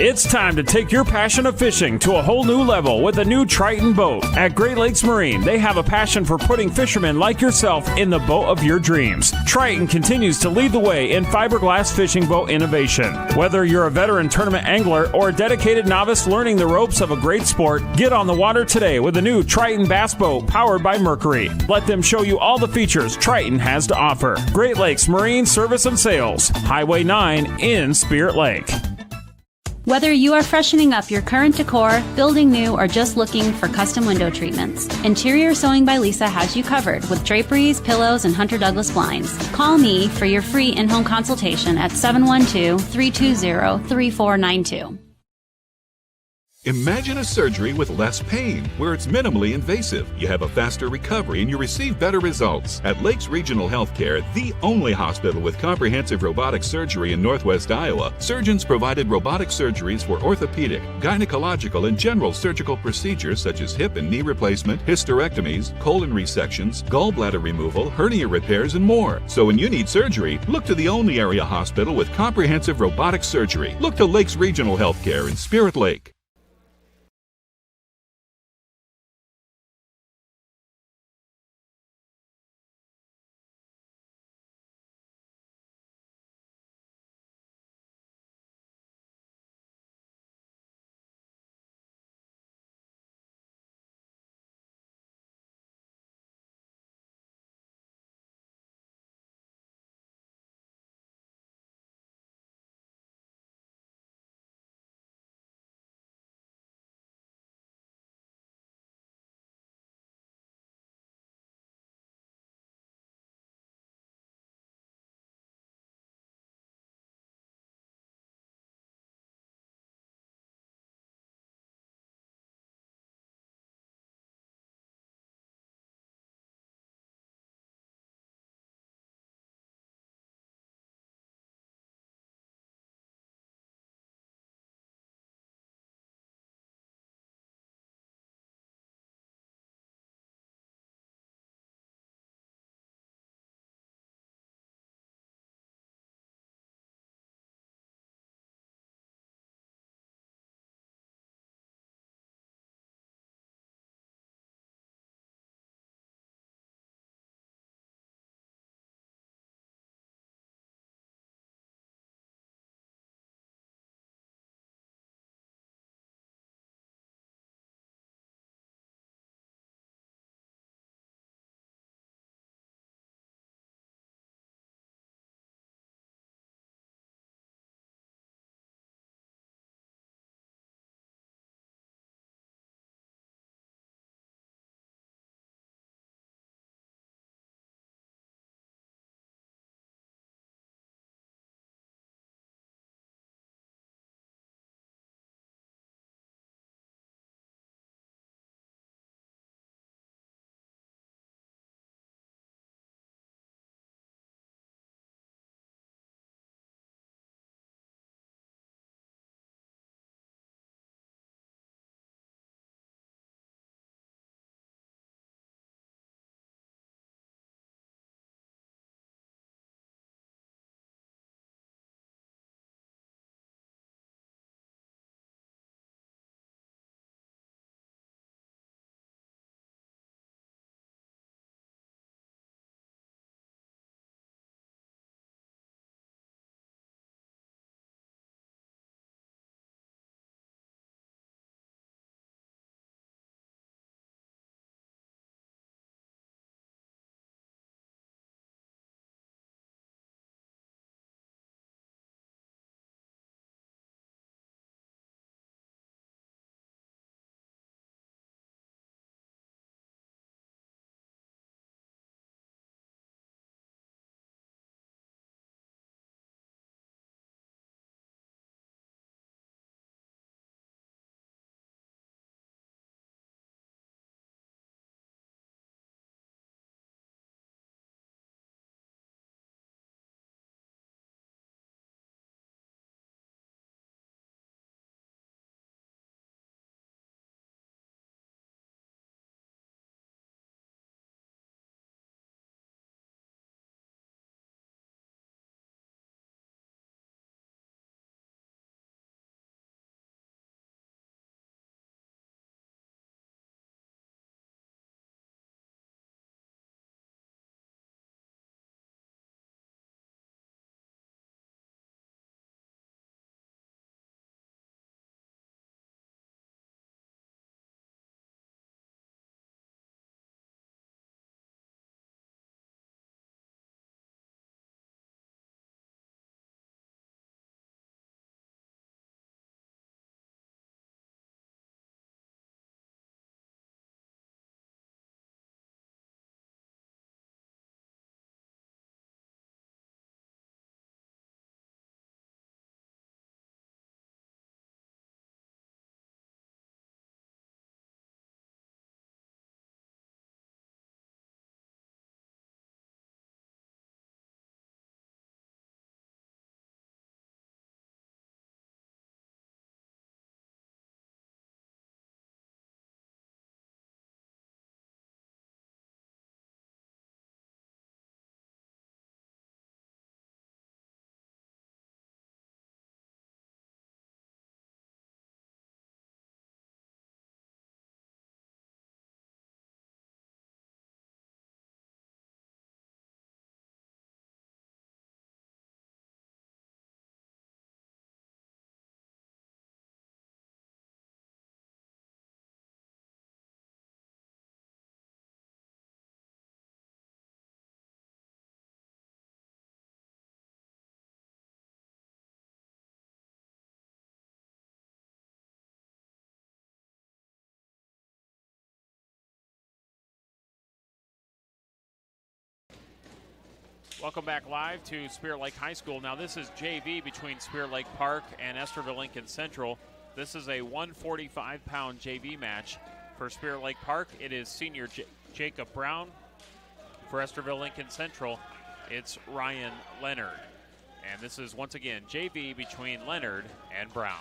It's time to take your passion of fishing to a whole new level with a new Triton boat. At Great Lakes Marine, they have a passion for putting fishermen like yourself in the boat of your dreams. Triton continues to lead the way in fiberglass fishing boat innovation. Whether you're a veteran tournament angler or a dedicated novice learning the ropes of a great sport, get on the water today with a new Triton bass boat powered by Mercury. Let them show you all the features Triton has to offer. Great Lakes Marine Service and Sales, Highway 9 in Spirit Lake. Whether you are freshening up your current decor, building new, or just looking for custom window treatments, Interior Sewing by Lisa has you covered with draperies, pillows, and Hunter Douglas blinds. Call me for your free in-home consultation at 712-320-3492. Imagine a surgery with less pain, where it's minimally invasive. You have a faster recovery and you receive better results. At Lakes Regional Healthcare, the only hospital with comprehensive robotic surgery in Northwest Iowa, surgeons provided robotic surgeries for orthopedic, gynecological, and general surgical procedures such as hip and knee replacement, hysterectomies, colon resections, gallbladder removal, hernia repairs, and more. So when you need surgery, look to the only area hospital with comprehensive robotic surgery. Look to Lakes Regional Healthcare in Spirit Lake. Welcome back live to Spirit Lake High School. Now this is JV between Spirit Lake Park and Esterville Lincoln Central. This is a 145-pound JV match. For Spirit Lake Park, it is senior Jacob Brown. For Esterville Lincoln Central, it's Ryan Leonard. And this is once again JV between Leonard and Brown.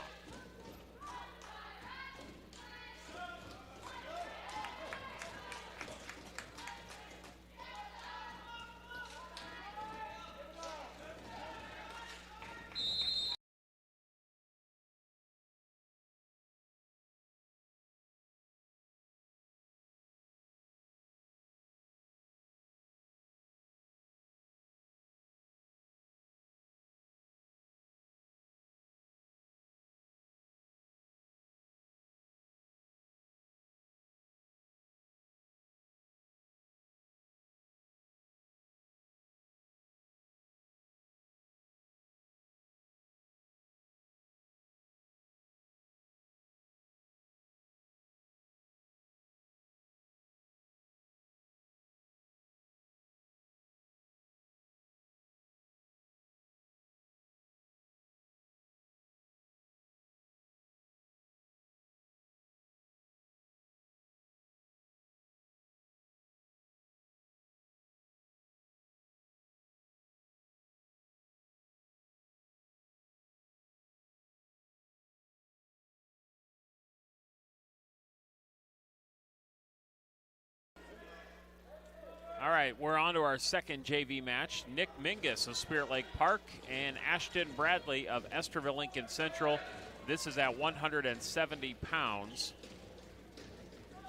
All right, we're on to our second JV match. Nick Mingus of Spirit Lake Park and Ashton Bradley of Esterville Lincoln Central. This is at 170 pounds.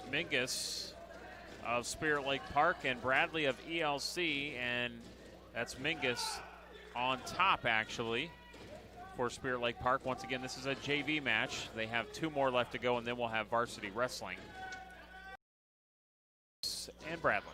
Mingus of Spirit Lake Park and Bradley of ELC, and that's Mingus on top actually for Spirit Lake Park. Once again, this is a JV match. They have 2 more left to go, and then we'll have varsity wrestling. And Bradley.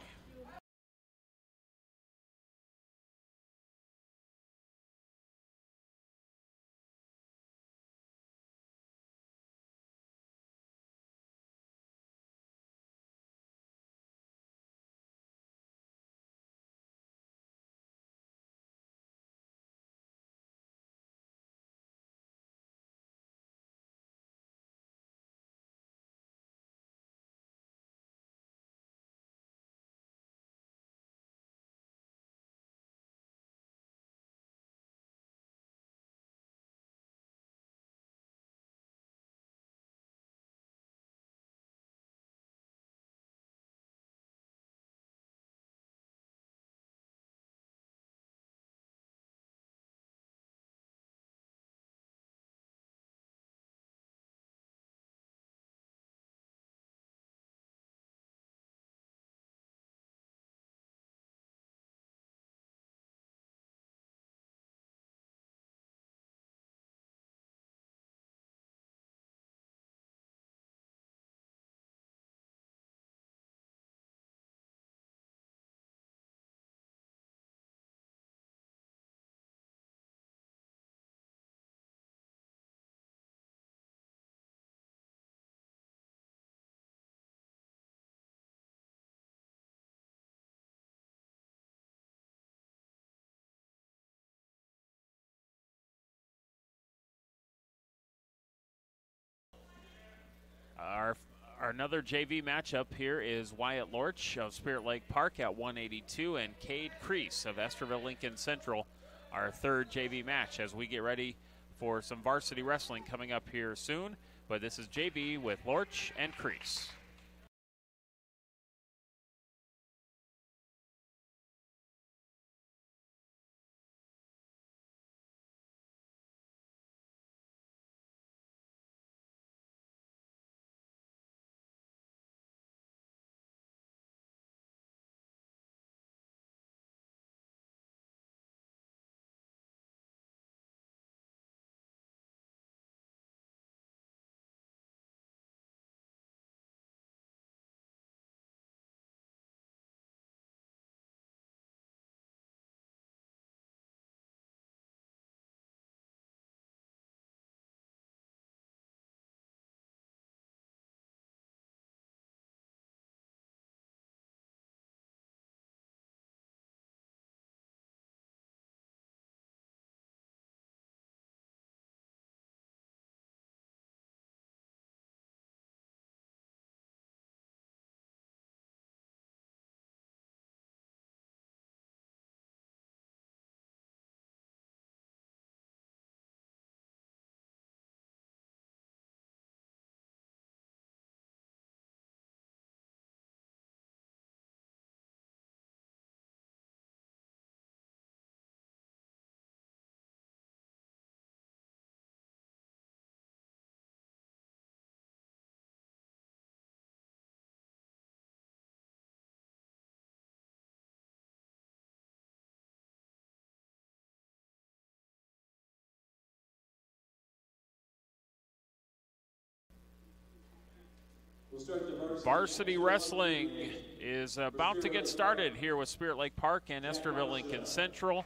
Our another JV matchup here is Wyatt Lorch of Spirit Lake Park at 182 and Cade Crease of Esterville Lincoln Central, our third JV match as we get ready for some varsity wrestling coming up here soon. But this is JV with Lorch and Crease. We'll start the Varsity wrestling is about to get started here with Spirit Lake Park and Esterville Lincoln Central.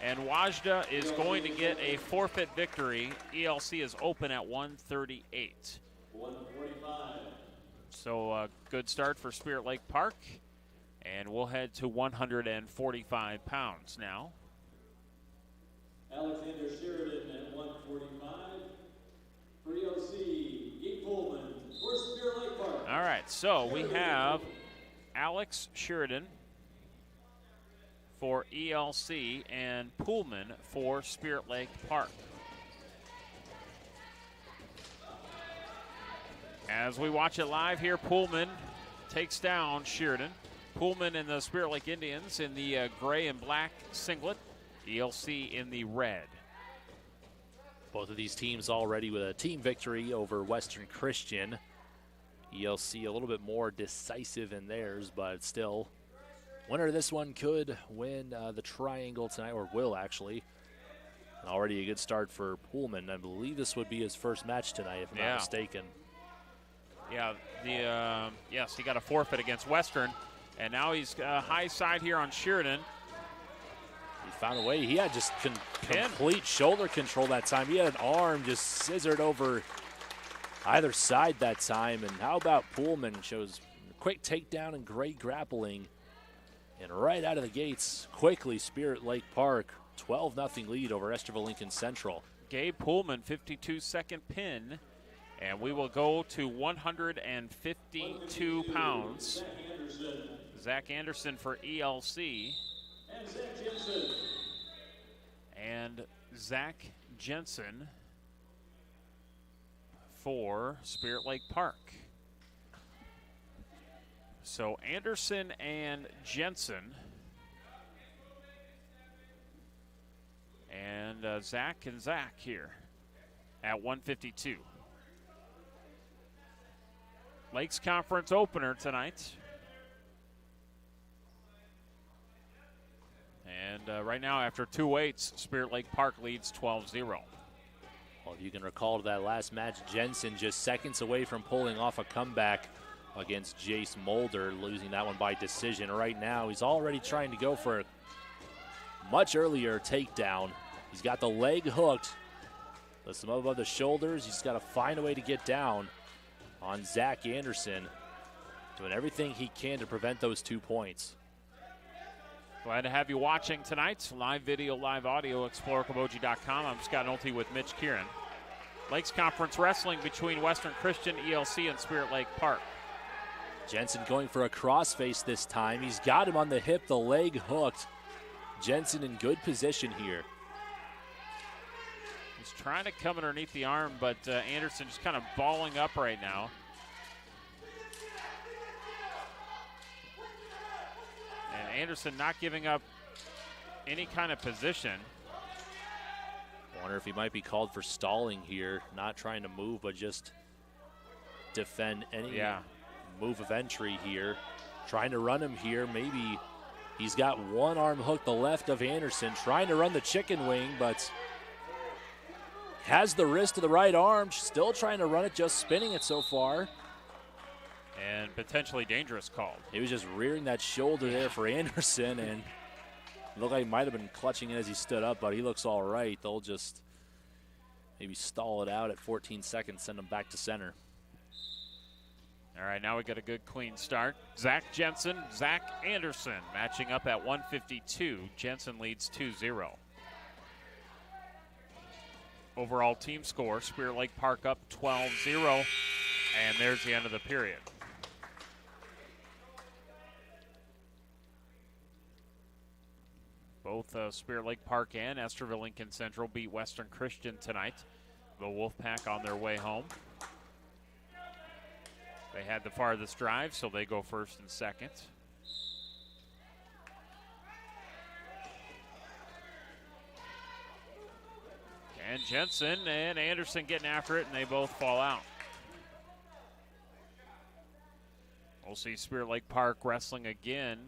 And Wajda is going to get a forfeit victory. ELC is open at 138. 145. So a good start for Spirit Lake Park. And we'll head to 145 pounds now. Alexander Sheridan at 145. For ELC, Gabe Pullman for Spirit Lake Park. All right, so we have Alex Sheridan for ELC and Pullman for Spirit Lake Park. As we watch it live here, Pullman takes down Sheridan. Pullman and the Spirit Lake Indians in the gray and black singlet, ELC in the red. Both of these teams already with a team victory over Western Christian. ELC a little bit more decisive in theirs, but still, winner of this one could win the triangle tonight, or will actually. And already a good start for Pullman. I believe this would be his first match tonight, if I'm not mistaken. Yeah, yes, he got a forfeit against Western, and now he's high side here on Sheridan. He found a way. He had just complete shoulder control that time. He had an arm just scissored over either side that time. And how about Pullman? Shows quick takedown and great grappling. And right out of the gates, quickly, Spirit Lake Park, 12-0 lead over Esterville Lincoln Central. Gabe Pullman, 52-second pin. And we will go to 152 pounds. Zach Anderson for ELC. And Zach Jensen. And Zach Jensen for Spirit Lake Park. So Anderson and Jensen. And Zach and Zach here at 152. Lakes Conference opener tonight. And right now, after 2 weights, Spirit Lake Park leads 12-0. Well, if you can recall that last match, Jensen just seconds away from pulling off a comeback against Jace Mulder, losing that one by decision. Right now, he's already trying to go for a much earlier takedown. He's got the leg hooked. Lifts him up above the shoulders. He's got to find a way to get down on Zach Anderson, doing everything he can to prevent those 2 points. Glad to have you watching tonight. Live video, live audio, ExploreKaboji.com. I'm Scott Nolte with Mitch Kieran. Lakes Conference wrestling between Western Christian, ELC, and Spirit Lake Park. Jensen going for a crossface this time. He's got him on the hip, the leg hooked. Jensen in good position here. He's trying to come underneath the arm, but Anderson just kind of balling up right now. And Anderson not giving up any kind of position. Wonder if he might be called for stalling here, not trying to move, but just defend any move of entry here. Trying to run him here. Maybe he's got one arm hooked, the left of Anderson, trying to run the chicken wing, but has the wrist of the right arm, still trying to run it, just spinning it so far. And potentially dangerous call. He was just rearing that shoulder there for Anderson, and looked like he might have been clutching it as he stood up, but he looks all right. They'll just maybe stall it out at 14 seconds, send him back to center. All right, now we got a good clean start. Zach Jensen, Zach Anderson matching up at 152. Jensen leads 2-0. Overall team score, Spirit Lake Park up 12-0, and there's the end of the period. Both Spirit Lake Park and Esterville Lincoln Central beat Western Christian tonight. The Wolfpack on their way home. They had the farthest drive, so they go first and second. And Jensen and Anderson getting after it, and they both fall out. We'll see Spirit Lake Park wrestling again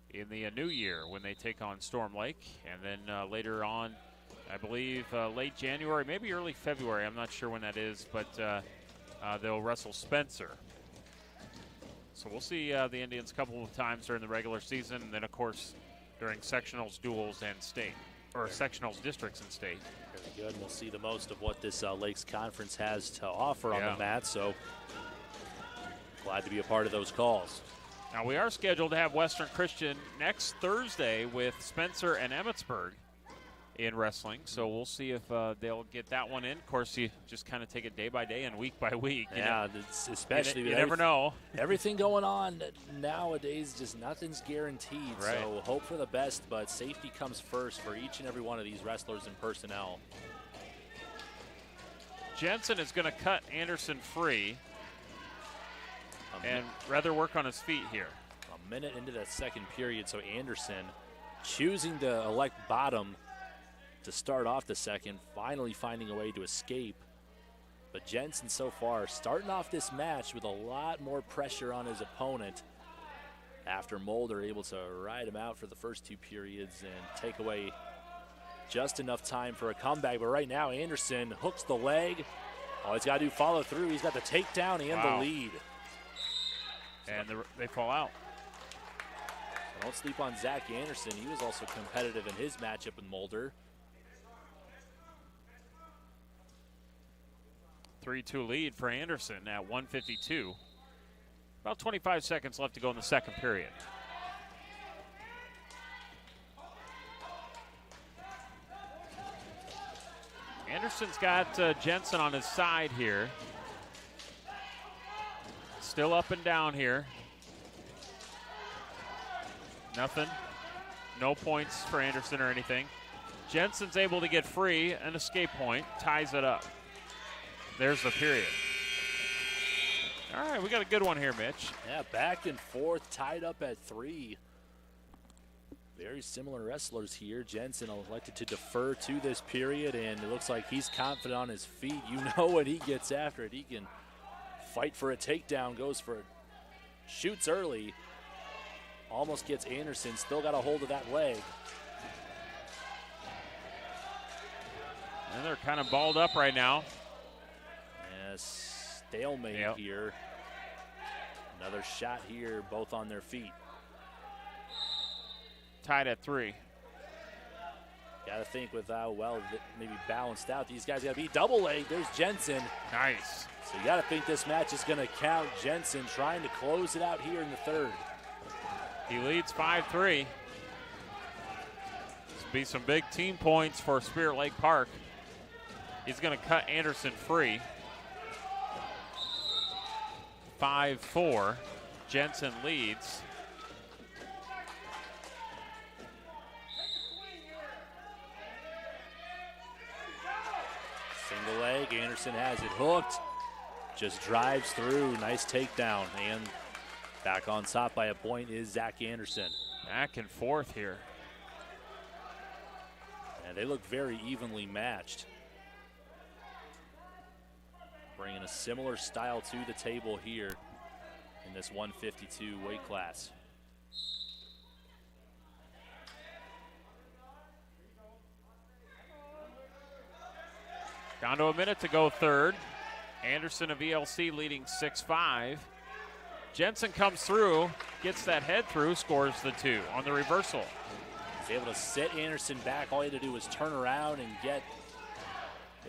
in the new year when they take on Storm Lake. And then later on, I believe late January, maybe early February, I'm not sure when that is, but they'll wrestle Spencer. So we'll see the Indians a couple of times during the regular season, and then, of course, during sectionals, duels, and state, or sectionals, districts, and state. Very good. We'll see the most of what this Lakes Conference has to offer on the mat, so glad to be a part of those calls. Now, we are scheduled to have Western Christian next Thursday with Spencer and Emmetsburg in wrestling, so we'll see if they'll get that one in. Of course, you just kind of take it day by day and week by week. Yeah, especially you never know. Everything going on nowadays, just nothing's guaranteed. Right. So hope for the best, but safety comes first for each and every one of these wrestlers and personnel. Jensen is going to cut Anderson free and rather work on his feet here. A minute into that second period, so Anderson choosing to elect bottom to start off the second, finally finding a way to escape. But Jensen so far starting off this match with a lot more pressure on his opponent after Mulder able to ride him out for the first two periods and take away just enough time for a comeback. But right now Anderson hooks the leg. All he's got to do follow through. He's got the takedown and the lead. And they fall out. Don't sleep on Zach Anderson. He was also competitive in his matchup with Mulder. 3-2 lead for Anderson at 1:52. About 25 seconds left to go in the second period. Anderson's got Jensen on his side here. Still up and down here. Nothing. No points for Anderson or anything. Jensen's able to get free, an escape point, ties it up. There's the period. All right, we got a good one here, Mitch. Yeah, back and forth, tied up at 3. Very similar wrestlers here. Jensen elected to defer to this period, and it looks like he's confident on his feet. You know when he gets after it, he can fight for a takedown, goes for it, shoots early, almost gets Anderson, still got a hold of that leg. And they're kind of balled up right now. Stalemate here. Another shot here, both on their feet. Tied at 3. Got to think with how well maybe balanced out these guys got to be. Double leg, there's Jensen. Nice. So you got to think this match is going to count. Jensen trying to close it out here in the third. He leads 5-3. This will be some big team points for Spirit Lake Park. He's going to cut Anderson free. 5-4. Jensen leads. Single leg, Anderson has it hooked. Just drives through, nice takedown. And back on top by a point is Zach Anderson. Back and forth here. And they look very evenly matched. Bringing a similar style to the table here in this 152 weight class. Down to a minute to go third. Anderson of ELC leading 6-5. Jensen comes through, gets that head through, scores the 2 on the reversal. He's able to set Anderson back. All he had to do was turn around and get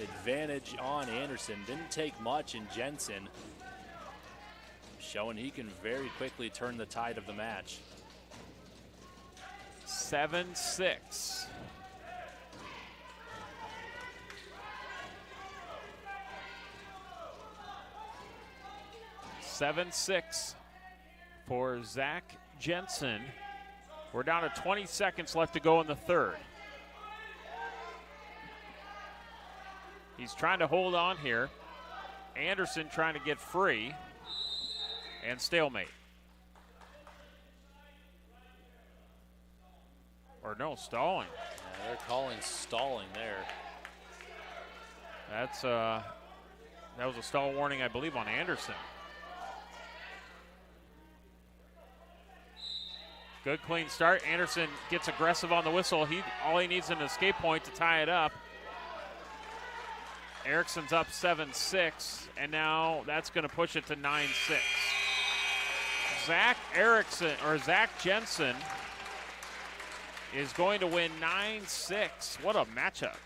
advantage on Anderson. Didn't take much, and Jensen showing he can very quickly turn the tide of the match. 7-6. For Zach Jensen. We're down to 20 seconds left to go in the third. He's trying to hold on here. Anderson trying to get free. And stalemate. Or no, stalling. Yeah, they're calling stalling there. That was a stall warning, I believe, on Anderson. Good clean start. Anderson gets aggressive on the whistle. All he needs is an escape point to tie it up. Erickson's up 7-6, and now that's going to push it to 9-6. Zach Jensen is going to win 9-6. What a matchup.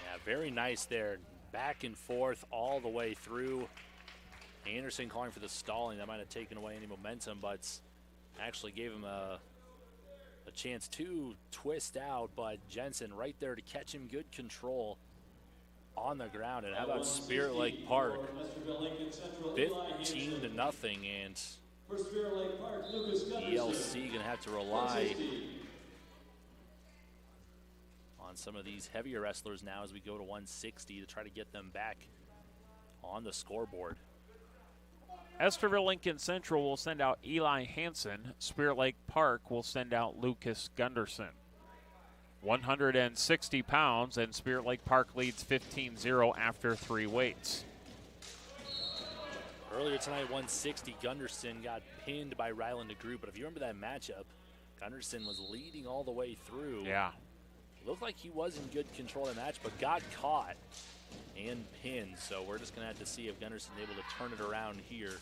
Yeah, very nice there. Back and forth all the way through. Anderson calling for the stalling. That might have taken away any momentum, but actually gave him a chance to twist out. But Jensen right there to catch him. Good control on the ground. And how about Spirit Lake Park? 15-0, and ELC going to have to rely on some of these heavier wrestlers now as we go to 160 to try to get them back on the scoreboard. Esterville Lincoln Central will send out Eli Hansen. Spirit Lake Park will send out Lucas Gunderson. 160 pounds, and Spirit Lake Park leads 15-0 after 3 weights. Earlier tonight, 160, Gunderson got pinned by Ryland DeGroot, but if you remember that matchup, Gunderson was leading all the way through. Yeah. Looked like he was in good control of the match, but got caught and pinned. So we're just going to have to see if Gunderson's able to turn it around here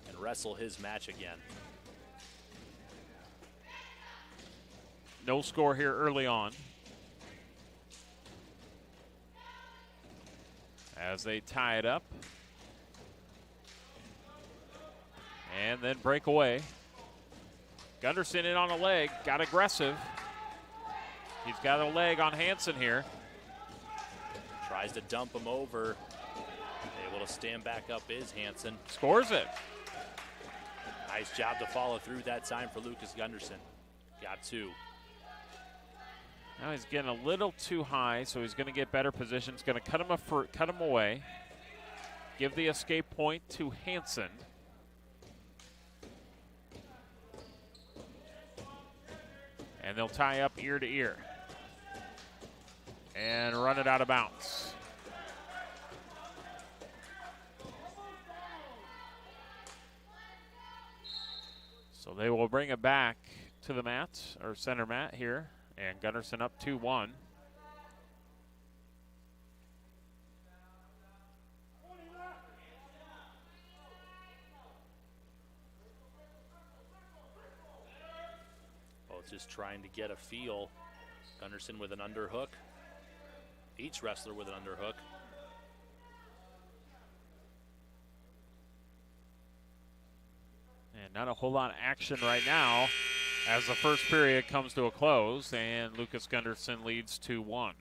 and wrestle his match again. No score here early on. As they tie it up. And then break away. Gunderson in on a leg, got aggressive. He's got a leg on Hansen here. Tries to dump him over. Able to stand back up is Hansen. Scores it. Nice job to follow through that time for Lucas Gunderson. Got 2. Now he's getting a little too high, so he's going to get better positions. Going to cut him away. Give the escape point to Hansen. And they'll tie up ear to ear. And run it out of bounds. So they will bring it back to the mat, or center mat here. And Gunderson up 2-1. Well, just trying to get a feel. Gunderson with an underhook. Each wrestler with an underhook. And not a whole lot of action right now as the first period comes to a close, and Lucas Gunderson leads 2-1. Well,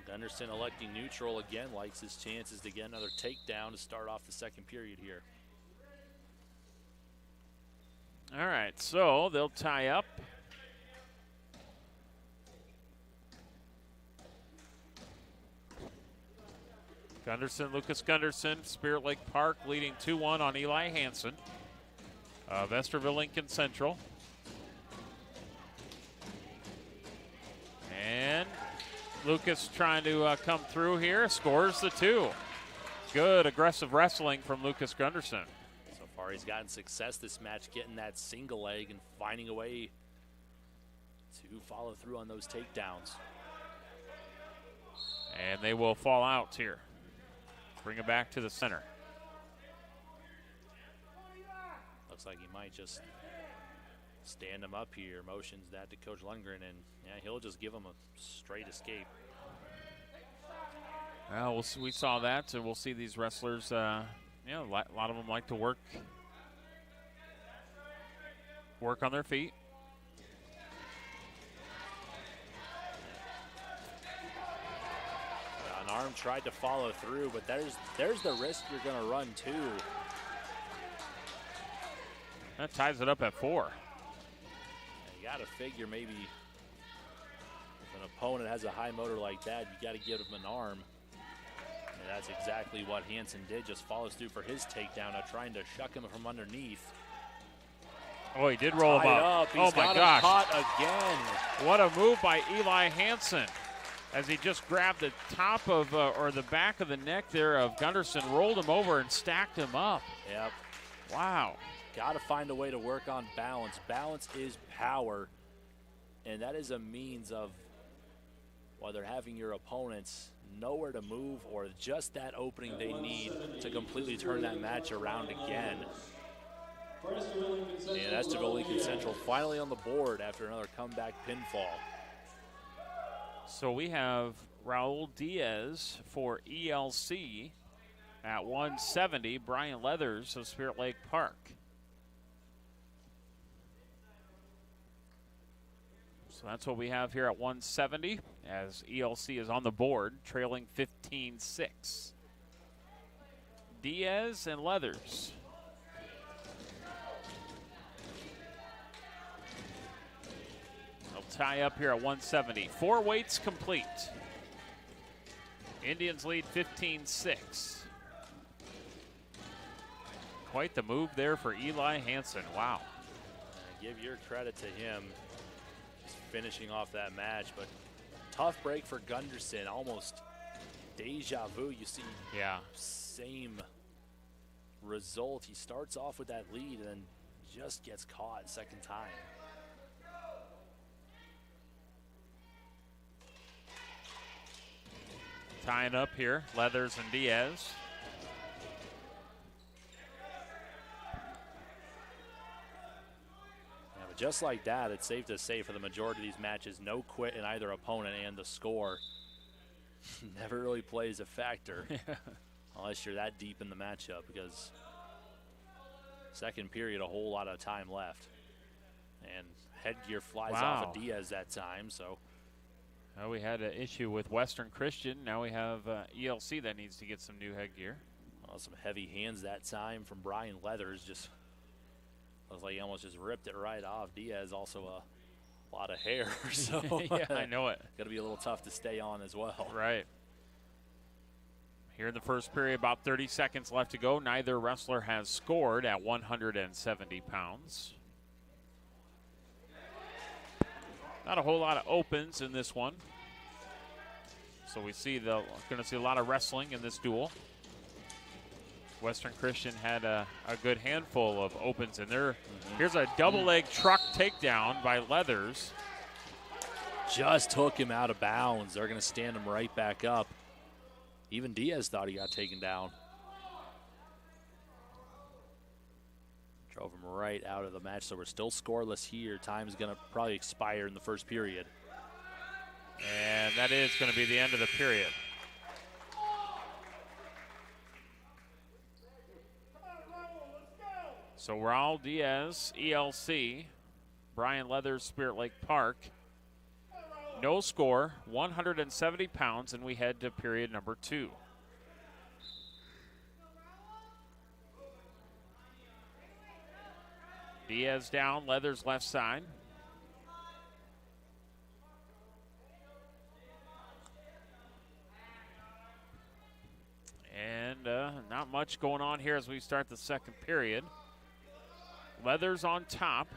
Gunderson electing neutral again, likes his chances to get another takedown to start off the second period here. All right, so they'll tie up. Lucas Gunderson, Spirit Lake Park leading 2-1 on Eli Hansen of Esterville Lincoln Central. And Lucas trying to come through here, scores the 2. Good aggressive wrestling from Lucas Gunderson. So far he's gotten success this match, getting that single leg and finding a way to follow through on those takedowns. And they will fall out here. Bring it back to the center. Looks like he might just stand him up here. Motions that to Coach Lundgren, and yeah, he'll just give him a straight escape. Well, we saw that, and we'll see these wrestlers. A lot of them like to work on their feet. An arm tried to follow through, but there's the risk you're going to run too. That ties it up at 4. You got to figure maybe if an opponent has a high motor like that, you got to give him an arm. And that's exactly what Hansen did, just follows through for his takedown, trying to shuck him from underneath. Oh, he did roll him up. Oh my gosh. Caught again. What a move by Eli Hansen, as he just grabbed the top of, or the back of the neck there of Gunderson, rolled him over and stacked him up. Yep. Wow. Got to find a way to work on balance. Balance is power, and that is a means of while they're having your opponents nowhere to move or just that opening they need to completely turn that match around again. And Esteville Lincoln Central finally on the board after another comeback pinfall. So we have Raul Diaz for ELC at 170, Brian Leathers of Spirit Lake Park. So that's what we have here at 170 as ELC is on the board, trailing 15-6. Diaz and Leathers. They'll tie up here at 170. 4 weights complete. Indians lead 15-6. Quite the move there for Eli Hansen. Wow. Give your credit to him. Finishing off that match, but tough break for Gunderson. Almost deja vu. You see, same result. He starts off with that lead and then just gets caught second time. Tying up here, Leathers and Diaz. Just like that, it's safe to say for the majority of these matches, no quit in either opponent, and the score never really plays a factor unless you're that deep in the matchup, because second period, a whole lot of time left. And headgear flies off of Diaz that time, so. Well, we had an issue with Western Christian. Now we have ELC that needs to get some new headgear. Well, some heavy hands that time from Brian Leathers. Just looks like he almost just ripped it right off. Diaz also a lot of hair, so yeah, I know it. Gonna be a little tough to stay on as well. Right. Here in the first period, about 30 seconds left to go. Neither wrestler has scored at 170 pounds. Not a whole lot of opens in this one. So we see going to see a lot of wrestling in this duel. Western Christian had a good handful of opens in there. Here's a double leg truck takedown by Leathers. Just took him out of bounds. They're going to stand him right back up. Even Diaz thought he got taken down. Drove him right out of the match, so we're still scoreless here. Time's going to probably expire in the first period. And that is going to be the end of the period. So Raul Diaz, ELC, Brian Leathers, Spirit Lake Park. No score, 170 pounds, and we head to period number 2. Diaz down, Leathers left side. And not much going on here as we start the second period. Leathers on top.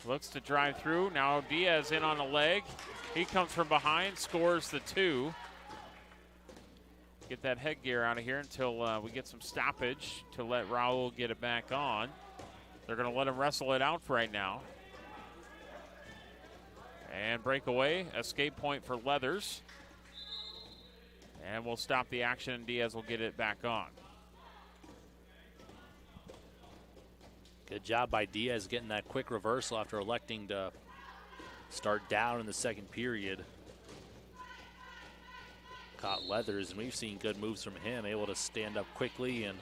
Looks to drive through. Now Diaz in on a leg. He comes from behind, scores the 2. Get that headgear out of here until we get some stoppage to let Raul get it back on. They're going to let him wrestle it out for right now. And breakaway, escape point for Leathers. And we'll stop the action, and Diaz will get it back on. Good job by Diaz getting that quick reversal after electing to start down in the second period. Caught Leathers, and we've seen good moves from him, able to stand up quickly and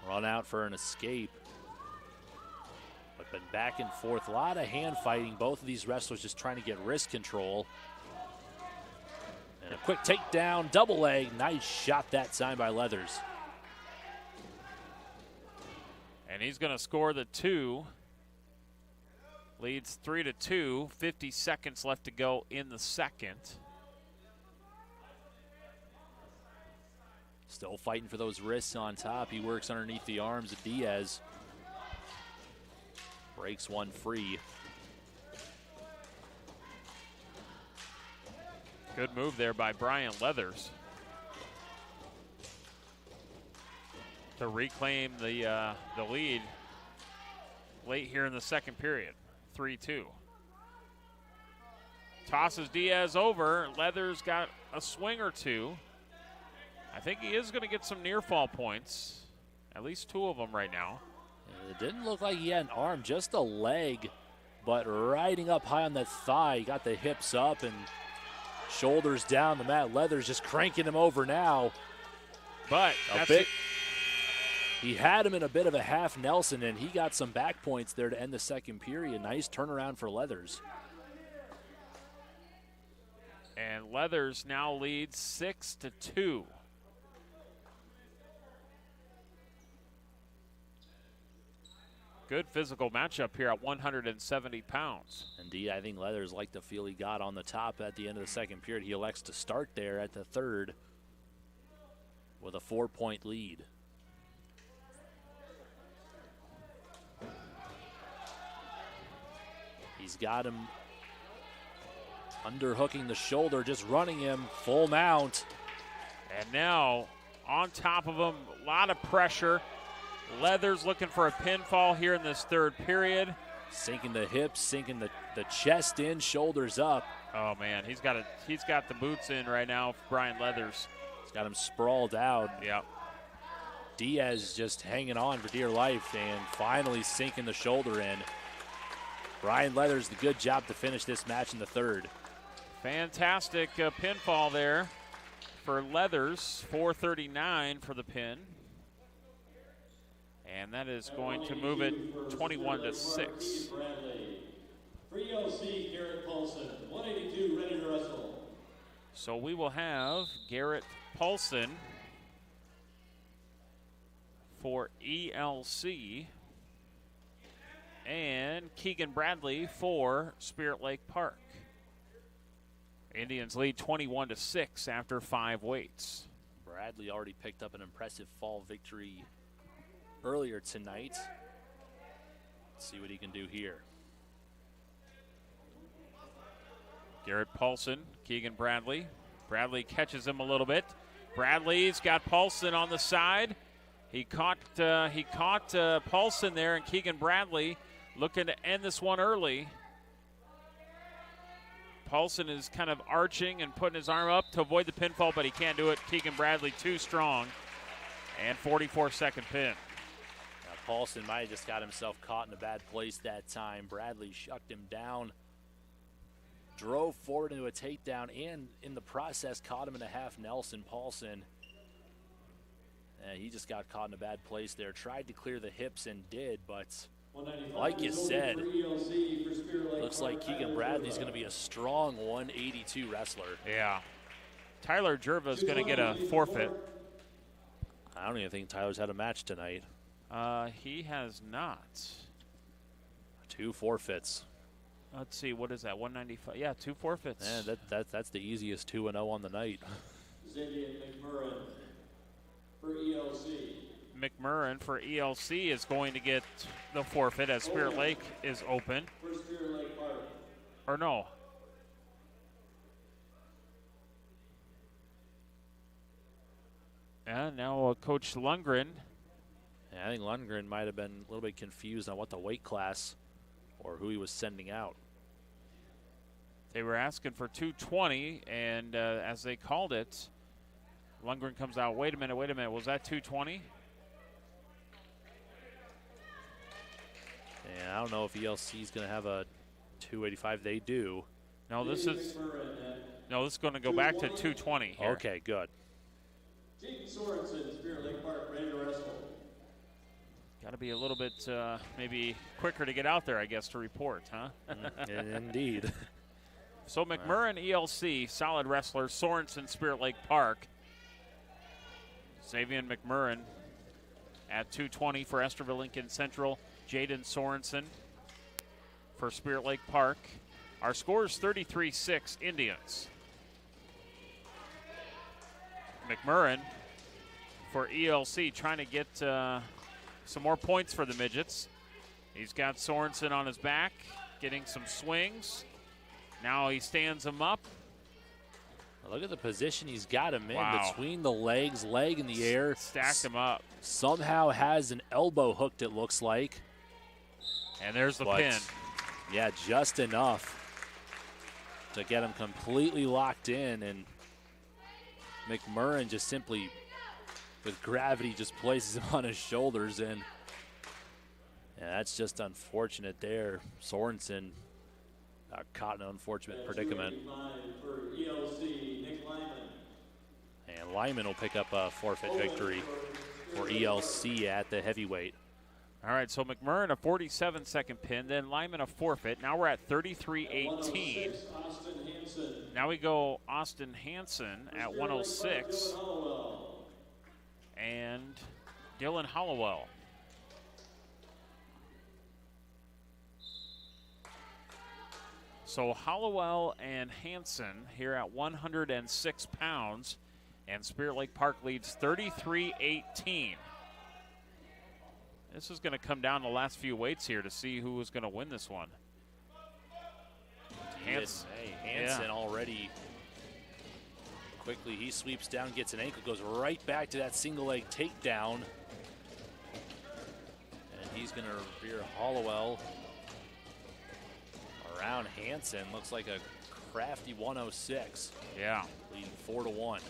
run out for an escape. But been back and forth, a lot of hand fighting. Both of these wrestlers just trying to get wrist control. And a quick takedown, double leg. Nice shot that time by Leathers. And he's going to score the 2. Leads 3-2. 50 seconds left to go in the second. Still fighting for those wrists on top. He works underneath the arms of Diaz. Breaks one free. Good move there by Brian Leathers to reclaim the lead late here in the second period, 3-2. Tosses Diaz over. Leathers got a swing or two. I think he is going to get some near fall points. At least 2 of them right now. It didn't look like he had an arm, just a leg, but riding up high on that thigh. He got the hips up and shoulders down the mat. Leathers just cranking him over now. But he had him in a bit of a half Nelson, and he got some back points there to end the second period. Nice turnaround for Leathers. And Leathers now leads 6-2. Good physical matchup here at 170 pounds. Indeed, I think Leathers liked the feel he got on the top at the end of the second period. He elects to start there at the third with a 4-point lead. He's got him underhooking the shoulder, just running him full mount. And now on top of him, a lot of pressure. Leathers looking for a pinfall here in this third period. Sinking the hips, sinking the chest in, shoulders up. Oh man, he's got the boots in right now, Brian Leathers. He's got him sprawled out. Yep. Diaz just hanging on for dear life and finally sinking the shoulder in. Brian Leathers, the good job to finish this match in the third. Fantastic pinfall there for Leathers, 439 for the pin. And that is going to move it 21-6. For ELC, Garrett Paulson, 182, ready to wrestle. So we will have Garrett Paulson for ELC and Keegan Bradley for Spirit Lake Park. Indians lead 21-6 after 5 weights. Bradley already picked up an impressive fall victory earlier tonight. Let's see what he can do here. Garrett Paulson, Keegan Bradley. Bradley catches him a little bit. Bradley's got Paulson on the side. He caught Paulson there, and Keegan Bradley looking to end this one early. Paulson is kind of arching and putting his arm up to avoid the pinfall, but he can't do it. Keegan Bradley too strong. And 44-second pin. Paulson might have just got himself caught in a bad place that time. Bradley shucked him down, drove forward into a takedown, and in the process caught him in a half Nelson. Paulson, he just got caught in a bad place there. Tried to clear the hips and did, but like you said, looks like Keegan Bradley's going to be a strong 182 wrestler. Yeah. Tyler Jerva's going to get a forfeit. I don't even think Tyler's had a match tonight. He has not. 2 forfeits. Let's see, what is that, 195? Yeah, 2 forfeits. Man, that's the easiest 2-0 on the night. Xavier McMurrin for ELC. McMurrin for ELC is going to get the forfeit as Spirit Lake is open. For Spirit Lake Park. Or no. And now Coach Lundgren. Yeah, I think Lundgren might have been a little bit confused on what the weight class or who he was sending out. They were asking for 220, and as they called it, Lundgren comes out, wait a minute, was that 220? And I don't know if ELC is going to have a 285. They do. No, this is going to go back to 220 here. Okay, good. Jaden Sorensen, Spirit Lake Park, ready to wrestle. Got to be a little bit maybe quicker to get out there, I guess, to report, huh? Indeed. So McMurrin, ELC, solid wrestler. Sorensen, Spirit Lake Park. Xavier McMurrin at 220 for Esterville Lincoln Central. Jaden Sorensen for Spirit Lake Park. Our score is 33-6 Indians. McMurrin for ELC trying to get some more points for the midgets. He's got Sorensen on his back, getting some swings. Now he stands him up. Look at the position he's got him in. Wow. Between the legs, leg in the air. Stacked him up. Somehow has an elbow hooked, it looks like. And there's the pin. Yeah, just enough to get him completely locked in, and McMurrin just simply, with gravity, just places him on his shoulders, and that's just unfortunate there. Sorensen caught in an unfortunate predicament. For ELC, Nick Lyman. And Lyman will pick up a forfeit victory for ELC at the heavyweight. All right, so McMurrin a 47-second pin, then Lyman a forfeit. Now we're at 33-18. Now we go Austin Hansen at 106. And Dylan Hollowell. So Hollowell and Hansen here at 106 pounds, and Spirit Lake Park leads 33-18. This is going to come down to the last few weights here to see who is going to win this one. Hansen already quickly, he sweeps down, gets an ankle, goes right back to that single leg takedown. And he's going to rear Hollowell around Hansen. Looks like a crafty 106. Yeah. Leading 4-1.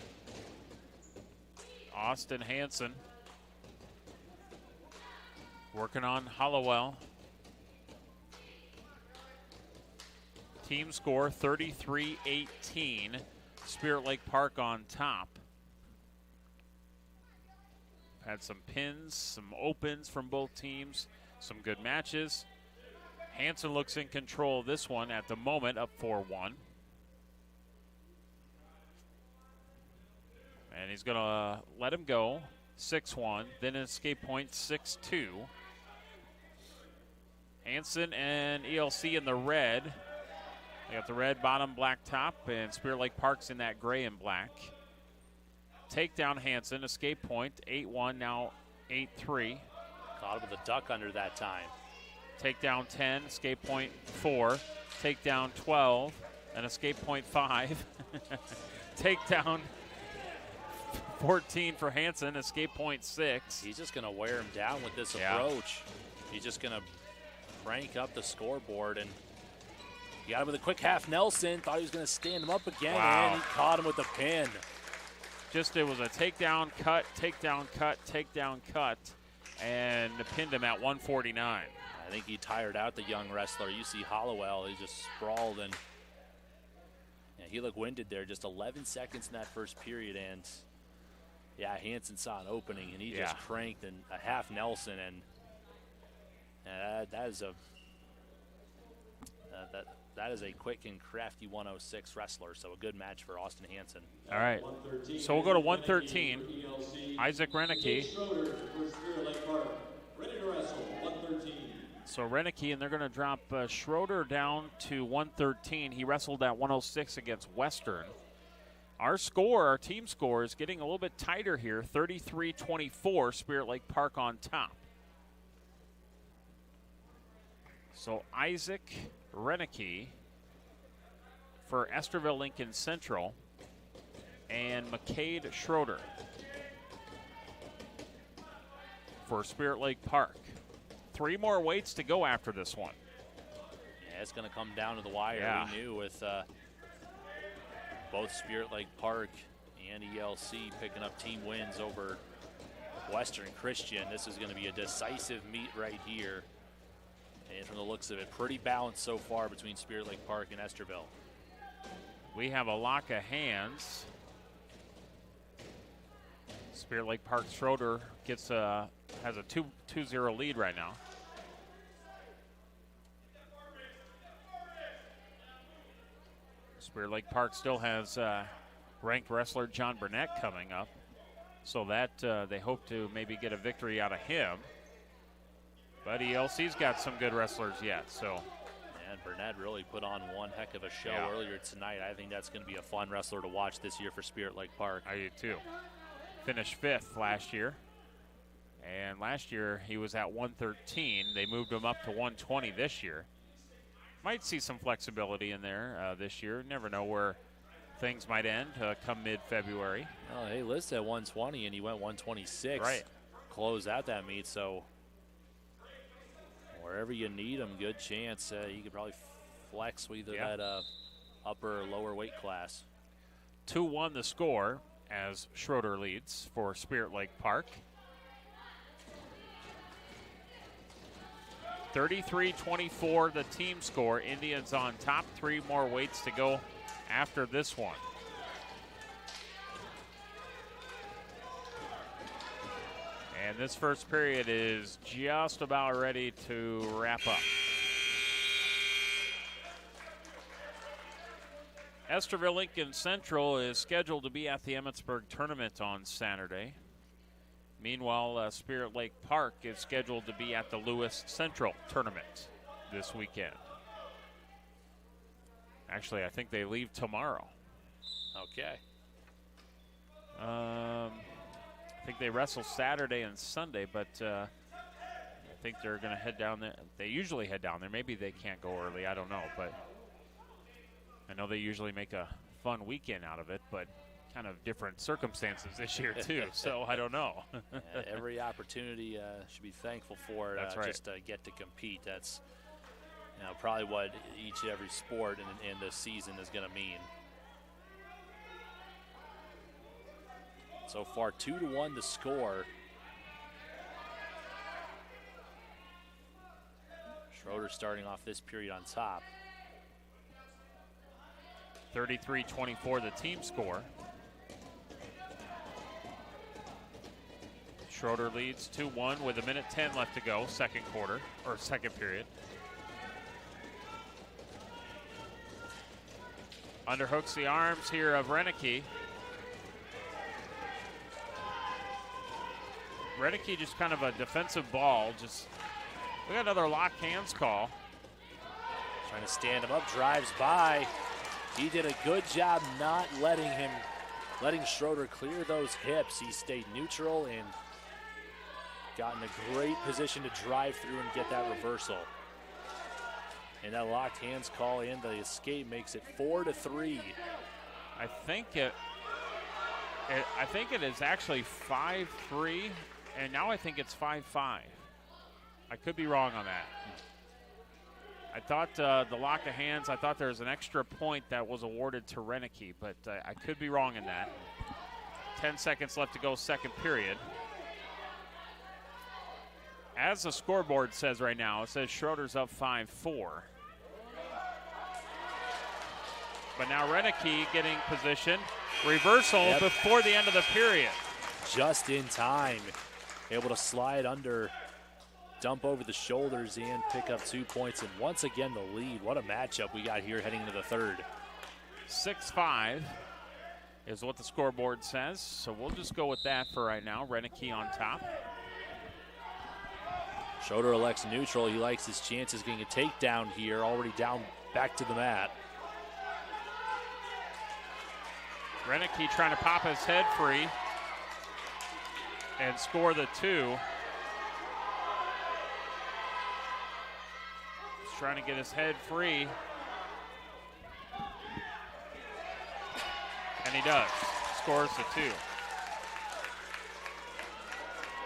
Austin Hansen working on Hollowell. Team score 33-18. Spirit Lake Park on top. Had some pins, some opens from both teams, some good matches. Hansen looks in control of this one at the moment, up 4-1. And he's going to let him go, 6-1, then an escape point, 6-2. Hansen and ELC in the red. They got the red bottom, black top, and Spirit Lake Park's in that gray and black. Takedown Hansen, escape point, 8-1, now 8-3. Caught him with a duck under that time. Takedown 10, escape point 4. Takedown 12, and escape point 5. Takedown 14 for Hansen, escape point 6. He's just going to wear him down with this approach. He's just going to crank up the scoreboard, and he got him with a quick half Nelson. Thought he was going to stand him up again, and he caught him with a pin. It was a takedown, cut, takedown, cut, takedown, cut, and pinned him at 149. I think he tired out the young wrestler. You see Hollowell, he just sprawled, and he looked winded there. Just 11 seconds in that first period, and Hansen saw an opening, and he just cranked and a half Nelson, and that is a quick and crafty 106 wrestler, so a good match for Austin Hansen. All right, so we'll go to 113. Isaac Renicky. So Renicky, and they're going to drop Schroeder down to 113. He wrestled at 106 against Western. Our team score, is getting a little bit tighter here, 33-24, Spirit Lake Park on top. So Isaac Renicky for Esterville Lincoln Central, and McCade Schroeder for Spirit Lake Park. 3 more weights to go after this one. Yeah, it's going to come down to the wire. Yeah. We knew with both Spirit Lake Park and ELC picking up team wins over Western Christian. This is going to be a decisive meet right here. And from the looks of it, pretty balanced so far between Spirit Lake Park and Esterville. We have a lock of hands. Spirit Lake Park Schroeder has a 2-0 lead right now. Spirit Lake Park still has ranked wrestler John Burnett coming up, so that they hope to maybe get a victory out of him. But ELC's got some good wrestlers yet, so. And Burnett really put on one heck of a show earlier tonight. I think that's going to be a fun wrestler to watch this year for Spirit Lake Park. I do too. Finished 5th last year. And last year he was at 113. They moved him up to 120 this year. Might see some flexibility in there this year. Never know where things might end come mid-February. Well, he listed at 120 and he went 126. Right. Close out that meet, so wherever you need him, good chance. You could probably flex with either that upper or lower weight class. 2-1 the score as Schroeder leads for Spirit Lake Park. 33-24 the team score. Indians on top. 3 more weights to go after this one. And this first period is just about ready to wrap up. Esterville Lincoln Central is scheduled to be at the Emmetsburg tournament on Saturday. Meanwhile, Spirit Lake Park is scheduled to be at the Lewis Central tournament this weekend. Actually, I think they leave tomorrow. Okay. I think they wrestle Saturday and Sunday, but I think they're going to head down there. They usually head down there. Maybe they can't go early. I don't know, but I know they usually make a fun weekend out of it, but kind of different circumstances this year too, so I don't know. Every opportunity should be thankful for. That's right. Just to get to compete. That's probably what each and every sport in the season is going to mean. So far, 2-1 the score. Schroeder starting off this period on top. 33-24 the team score. Schroeder leads 2-1 with 1:10 left to go, second period. Underhooks the arms here of Renicky. Renicky just kind of a defensive ball. We got another lock hands call. Trying to stand him up, drives by. He did a good job not letting Schroeder clear those hips. He stayed neutral and got in a great position to drive through and get that reversal. And that locked hands call in the escape makes it 4-3. I think it is actually 5-3, and now I think it's 5-5. I could be wrong on that. I thought the lock of hands, I thought there was an extra point that was awarded to Renicky, but I could be wrong in that. 10 seconds left to go, second period. As the scoreboard says right now, it says Schroeder's up 5-4. But now Renicky getting position. Reversal before the end of the period. Just in time. Able to slide under, dump over the shoulders, and pick up 2 points. And once again, the lead. What a matchup we got here heading into the third. 6-5 is what the scoreboard says. So we'll just go with that for right now. Renicky on top. Schroeder elects neutral. He likes his chances getting a takedown here. Already down back to the mat. Renicky trying to pop his head free and score the 2. He's trying to get his head free. And he does. Scores the 2.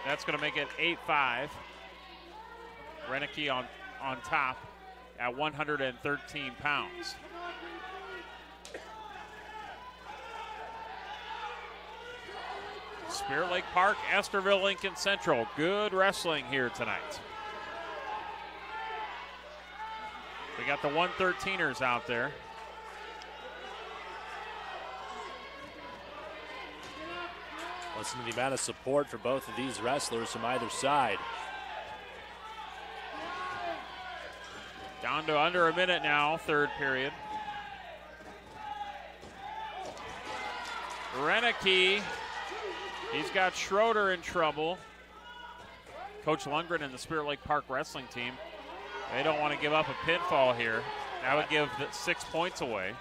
That's going to make it 8-5. Renicky on top at 113 pounds. Spirit Lake Park, Esterville Lincoln Central. Good wrestling here tonight. We got the 113ers out there. Listen to the amount of support for both of these wrestlers from either side. Down to under a minute now, third period. Renicky, he's got Schroeder in trouble. Coach Lundgren and the Spirit Lake Park wrestling team, they don't want to give up a pinfall here. That would give 6 points away.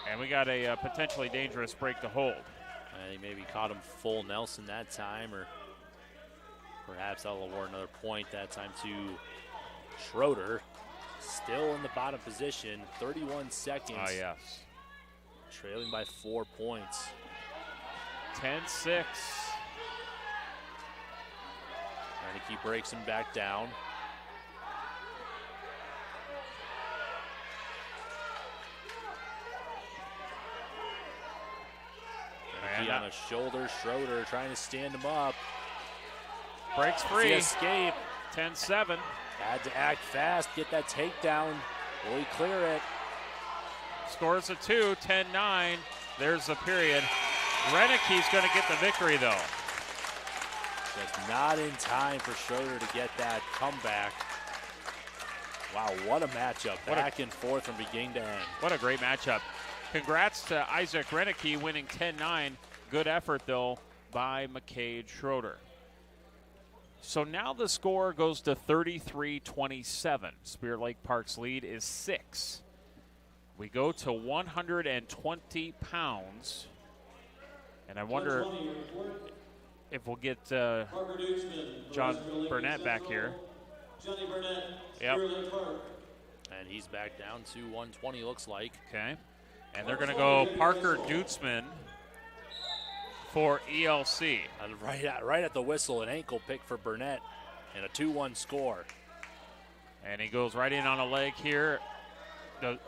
And we got a potentially dangerous break to hold. He maybe caught him full Nelson that time, or perhaps that'll award another point that time to Schroeder. Still in the bottom position, 31 seconds. Oh, yes. Trailing by 4 points. 10-6. Renicky breaks him back down. on a shoulder. Schroeder trying to stand him up. Breaks free. Escape. 10-7. Had to act fast, get that takedown. Will he clear it? Scores a 2, 10-9. There's the period. Reneke's going to get the victory, though. Just not in time for Schroeder to get that comeback. Wow, what a matchup. Back and forth from beginning to end. What a great matchup. Congrats to Isaac Reneke winning 10-9. Good effort, though, by McCade Schroeder. So now the score goes to 33-27. Spirit Lake Park's lead is 6. We go to 120 pounds. And I wonder if we'll get John Burnett back here. Johnny Burnett, yep. Spirit Lake Park. And he's back down to 120, looks like. Okay. And they're going to go Parker Dutzman for ELC. And right at the whistle, an ankle pick for Burnett and a 2-1 score. And he goes right in on a leg here.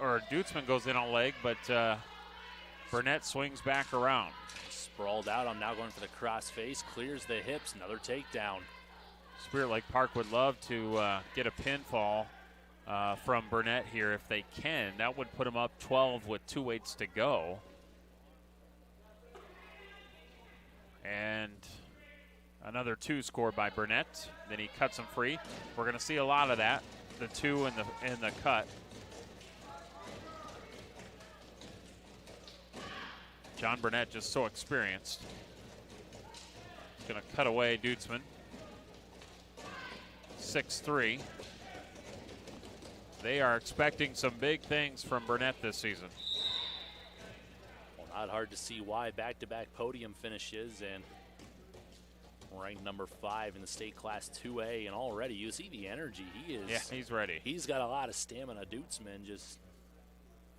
Or Dutzman goes in on a leg, but Burnett swings back around. Sprawled out. I'm now going for the cross face. Clears the hips. Another takedown. Spirit Lake Park would love to get a pinfall from Burnett here if they can. That would put him up 12 with 2 weights to go. And another 2 scored by Burnett. Then he cuts him free. We're going to see a lot of that. The 2 and the cut. John Burnett just so experienced. He's going to cut away Dutzman. 6-3. They are expecting some big things from Burnett this season. Well, not hard to see why. Back-to-back podium finishes and ranked number 5 in the state class 2A. And already you see the energy. He's ready. He's got a lot of stamina. Dutzman just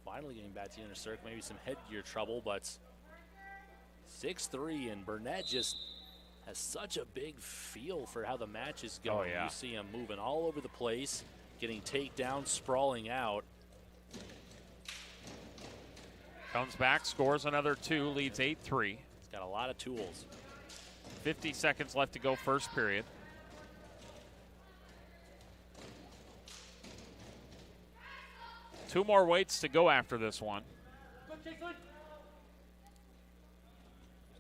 finally getting back to the inner circle. Maybe some headgear trouble, but 6-3, and Burnett just has such a big feel for how the match is going. Oh, yeah. You see him moving all over the place, getting takedowns, sprawling out. Comes back, scores another 2, leads 8-3. He's got a lot of tools. 50 seconds left to go first period. Two more weights to go after this one.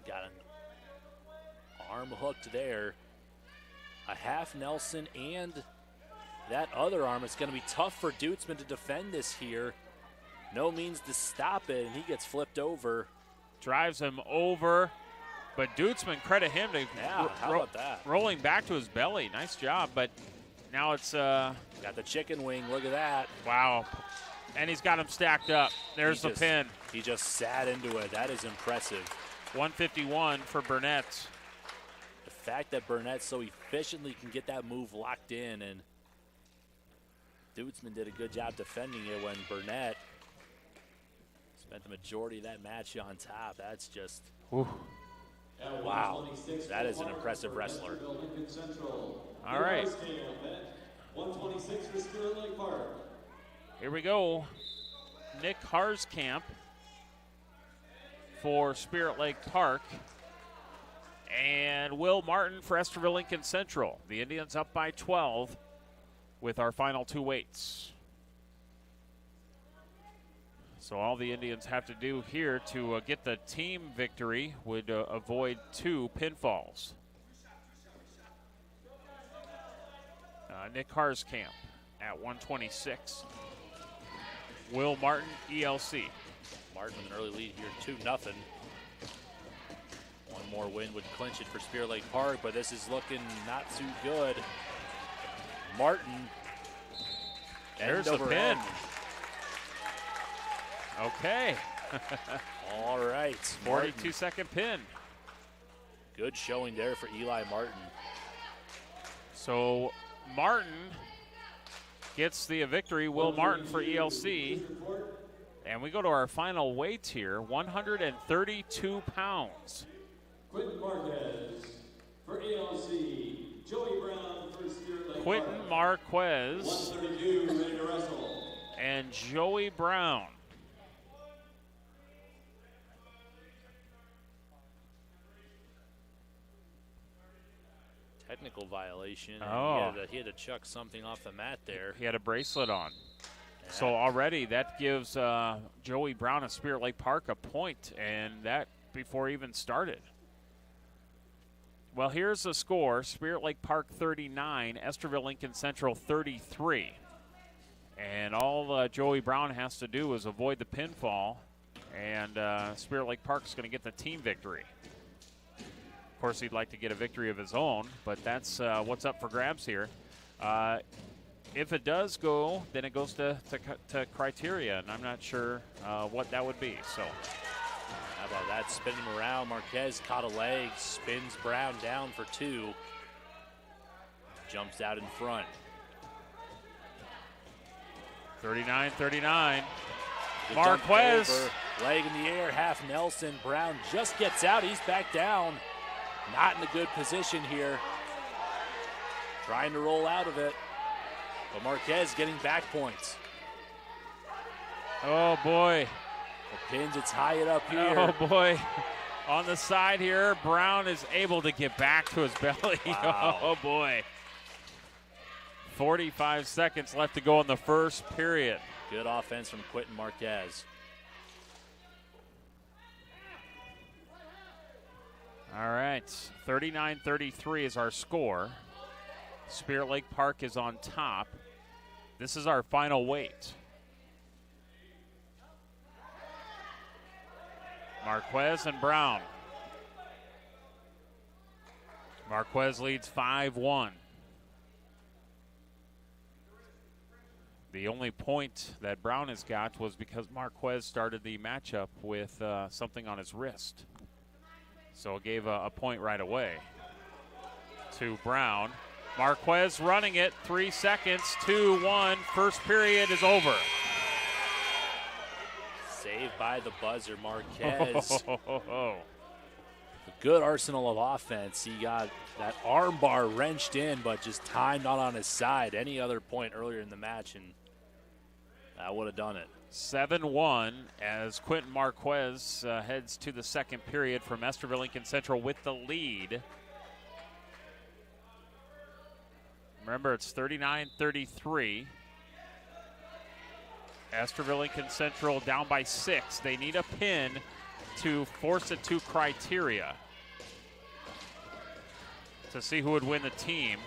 Got an arm hooked there. A half Nelson and that other arm. It's going to be tough for Dutzman to defend this here. No means to stop it, and he gets flipped over. Drives him over, but Dutzman, credit him to how about that? Rolling back to his belly. Nice job, but now it's got the chicken wing. Look at that. Wow. And he's got him stacked up. There's the pin. He just sat into it. That is impressive. 151 for Burnett. The fact that Burnett so efficiently can get that move locked in, and Dutzman did a good job defending it when Burnett spent the majority of that match on top. That's just, wow. That is an impressive wrestler. All right. 126 for Spirit Lake Park. Here we go. Nick Harskamp for Spirit Lake Park. And Will Martin for Esterville Lincoln Central. The Indians up by 12 with our final 2 weights. So all the Indians have to do here to get the team victory would avoid 2 pinfalls. Nick Harskamp at 126. Will Martin, ELC. Martin with an early lead here, 2-0. One more win would clinch it for Spirit Lake Park, but this is looking not too good. Martin. There's the pin. Okay. All right. 42-second pin. Good showing there for Eli Martin. So Martin gets the victory. Will Martin for ELC. And we go to our final weights here, 132 pounds. Quentin Marquez for ELC. Joey Brown for Spirit Lake Quentin Park. Marquez 132, ready to wrestle. and Joey Brown. technical violation. And Oh. he had to chuck something off the mat there. He had a bracelet on. Yeah. So already that gives Joey Brown of Spirit Lake Park a point, and that before he even started. Well, here's the score. Spirit Lake Park 39, Esterville Lincoln Central 33. And all Joey Brown has to do is avoid the pinfall, and Spirit Lake Park's going to get the team victory. Of course, he'd like to get a victory of his own, but that's what's up for grabs here. If it does go, then it goes to criteria, and I'm not sure what that would be. So, how about that? Spin him around. Marquez caught a leg, spins Brown down for 2. Jumps out in front. 39-39. Good Marquez. dump over, leg in the air, half Nelson. Brown just gets out. He's back down. Not in a good position here. Trying to roll out of it. But Marquez getting back points. Oh, boy. The pins, it's high it up here. Oh, boy. On the side here, Brown is able to get back to his belly. Wow. Oh, boy. 45 seconds left to go in the first period. Good offense from Quentin Marquez. All right, 39-33 is our score. Spirit Lake Park is on top. This is our final weight. Marquez and Brown. Marquez leads 5-1. The only point that Brown has got was because Marquez started the matchup with something on his wrist. So it gave a point right away to Brown. Marquez running it, 3 seconds, 2-1. First period is over. Saved by the buzzer, Marquez. A good arsenal of offense. He got that arm bar wrenched in, but just timed not on his side. Any other point earlier in the match, and that would have done it. 7-1 as Quentin Marquez heads to the second period from Esterville Lincoln Central with the lead. Remember, it's 39-33. Esterville Lincoln Central down by 6. They need a pin to force it to criteria to see who would win the team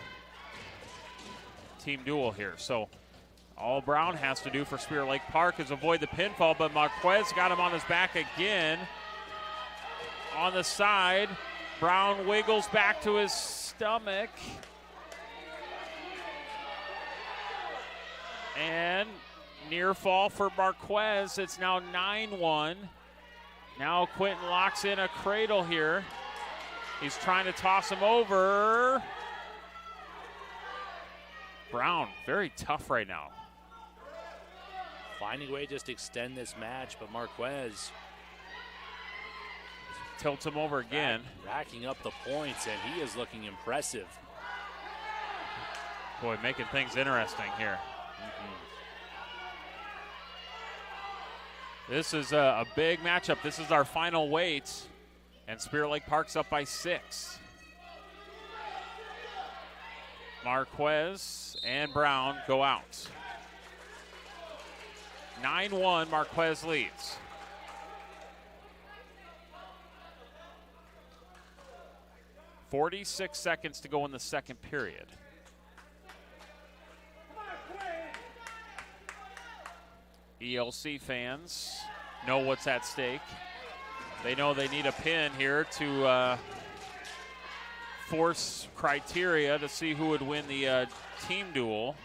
duel here. So all Brown has to do for Spirit Lake Park is avoid the pinfall, but Marquez got him on his back again. On the side, Brown wiggles back to his stomach. And near fall for Marquez. It's now 9-1. Now Quentin locks in a cradle here. He's trying to toss him over. Brown, very tough right now. Finding a way just to extend this match, but Marquez tilts him over again. Racking up the points, and he is looking impressive. Boy, making things interesting here. This is a big matchup. This is our final weight, and Spirit Lake Park's up by 6. Marquez and Brown go out. 9-1, Marquez leads. .46 seconds to go in the second period. ELC fans know what's at stake. They know they need a pin here to force criteria to see who would win the team duel.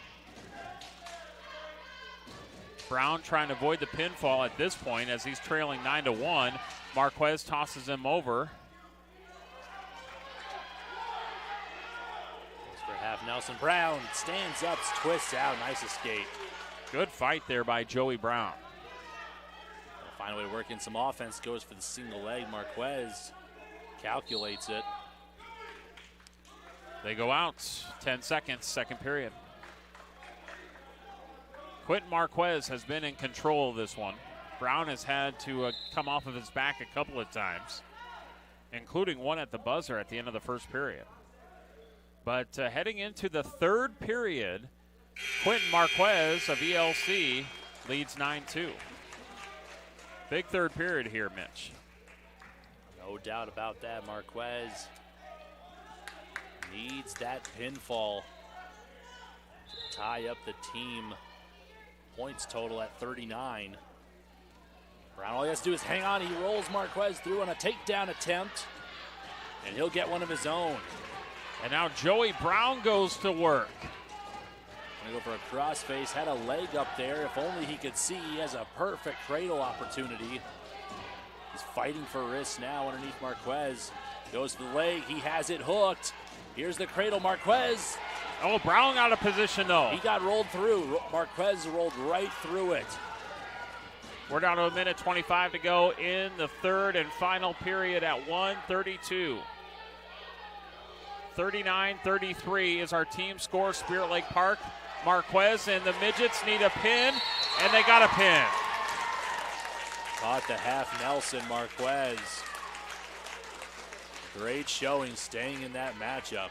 Brown trying to avoid the pinfall at this point as he's trailing 9-1. Marquez tosses him over. For half, Nelson Brown stands up, twists out, nice escape. Good fight there by Joey Brown. Find a way to work in some offense, goes for the single leg. Marquez calculates it. They go out, 10 seconds, second period. Quentin Marquez has been in control of this one. Brown has had to come off of his back a couple of times, including one at the buzzer at the end of the first period. But heading into the third period, Quentin Marquez of ELC leads 9-2. Big third period here, Mitch. No doubt about that. Marquez needs that pinfall to tie up the team points total at 39. Brown, all he has to do is hang on. He rolls Marquez through on a takedown attempt, and he'll get one of his own. And now Joey Brown goes to work. Gonna go for a crossface, had a leg up there. If only he could see, he has a perfect cradle opportunity. He's fighting for wrists now underneath Marquez. Goes to the leg, he has it hooked. Here's the cradle, Marquez. Oh, Brown out of position though. He got rolled through. Marquez rolled right through it. We're down to a minute 25 to go in the third and final period at 1:32. 39-33 is our team score. Spirit Lake Park. Marquez and the Midgets need a pin, and they got a pin. Caught the half Nelson Marquez. Great showing, staying in that matchup.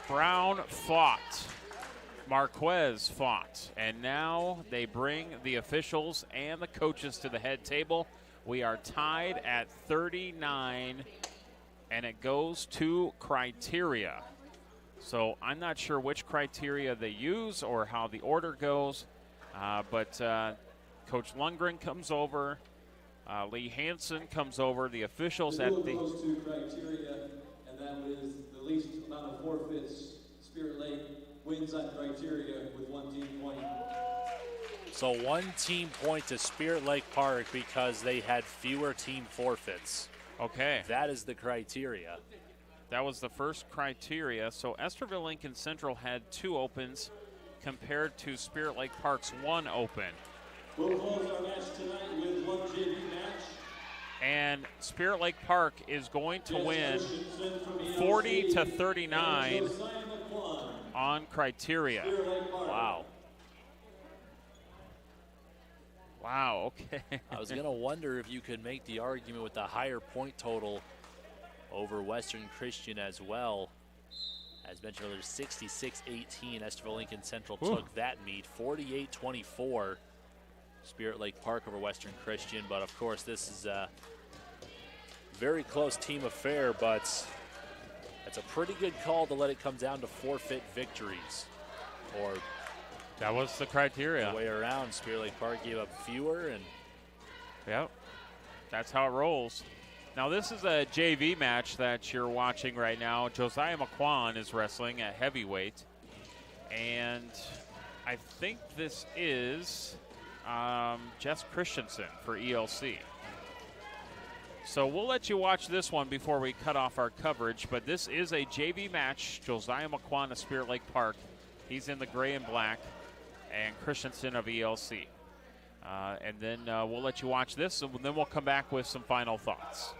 Brown fought. Marquez fought. And now they bring the officials and the coaches to the head table. We are tied at 39, and it goes to criteria. So I'm not sure which criteria they use or how the order goes, but Coach Lundgren comes over, Lee Hansen comes over, the officials at the... goes to criteria, and that is the least amount of forfeits. Spirit Lake wins on criteria with 1 team point. So 1 team point to Spirit Lake Park because they had fewer team forfeits. Okay. That is the criteria. That was the first criteria. So Esterville Lincoln Central had 2 opens compared to Spirit Lake Park's 1 open. We'll close our match tonight with 1 JV match. And Spirit Lake Park is going to win 40-39 on criteria. Wow. Wow, okay. I was going to wonder if you could make the argument with the higher point total over Western Christian as well. As mentioned earlier, 66-18, Esterville Lincoln Central took that meet. 48-24, Spirit Lake Park over Western Christian. But of course, this is a very close team affair, but it's a pretty good call to let it come down to forfeit victories. Or that was the criteria. The way around, Spirit Lake Park gave up fewer, and yep, that's how it rolls. Now this is a JV match that you're watching right now. Josiah McQuan is wrestling at heavyweight, and I think this is Jess Christensen for ELC. So we'll let you watch this one before we cut off our coverage, but this is a JV match. Josiah McQuan of Spirit Lake Park. He's in the gray and black, and Christensen of ELC. And then we'll let you watch this, and then we'll come back with some final thoughts.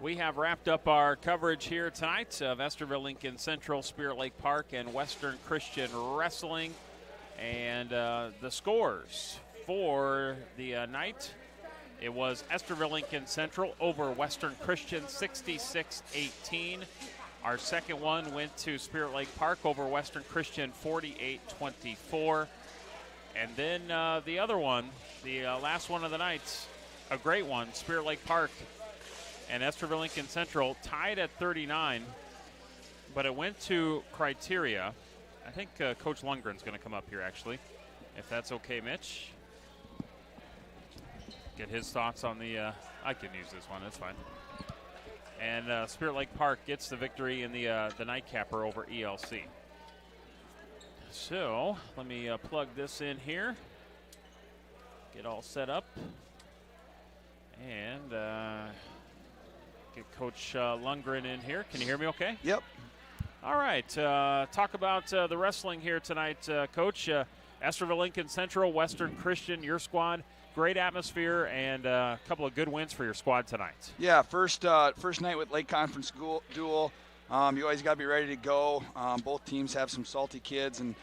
We have wrapped up our coverage here tonight of Esterville Lincoln Central, Spirit Lake Park, and Western Christian Wrestling. And the scores for the night, it was Esterville Lincoln Central over Western Christian 66-18. Our second one went to Spirit Lake Park over Western Christian 48-24. And then the other one, the last one of the night, a great one, Spirit Lake Park and Esterville Lincoln Central tied at 39, but it went to criteria. I think Coach Lundgren's going to come up here, actually, if that's okay, Mitch. Get his thoughts on the I can use this one, that's fine. And Spirit Lake Park gets the victory in the nightcapper over ELC. So let me plug this in here, get all set up, and get Coach Lundgren in here. Can you hear me okay? Yep. All right. Talk about the wrestling here tonight, Coach. Esterville Lincoln Central, Western Christian, your squad. Great atmosphere and a couple of good wins for your squad tonight. Yeah, first night with Lake Conference duel. You always got to be ready to go. Both teams have some salty kids, and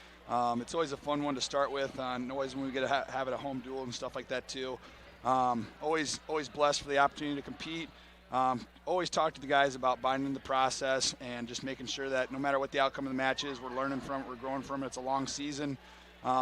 it's always a fun one to start with. Always when we get to have it a home duel and stuff like that too. Always blessed for the opportunity to compete. Always talk to the guys about binding the process and just making sure that no matter what the outcome of the match is, we're learning from it, we're growing from it. It's a long season,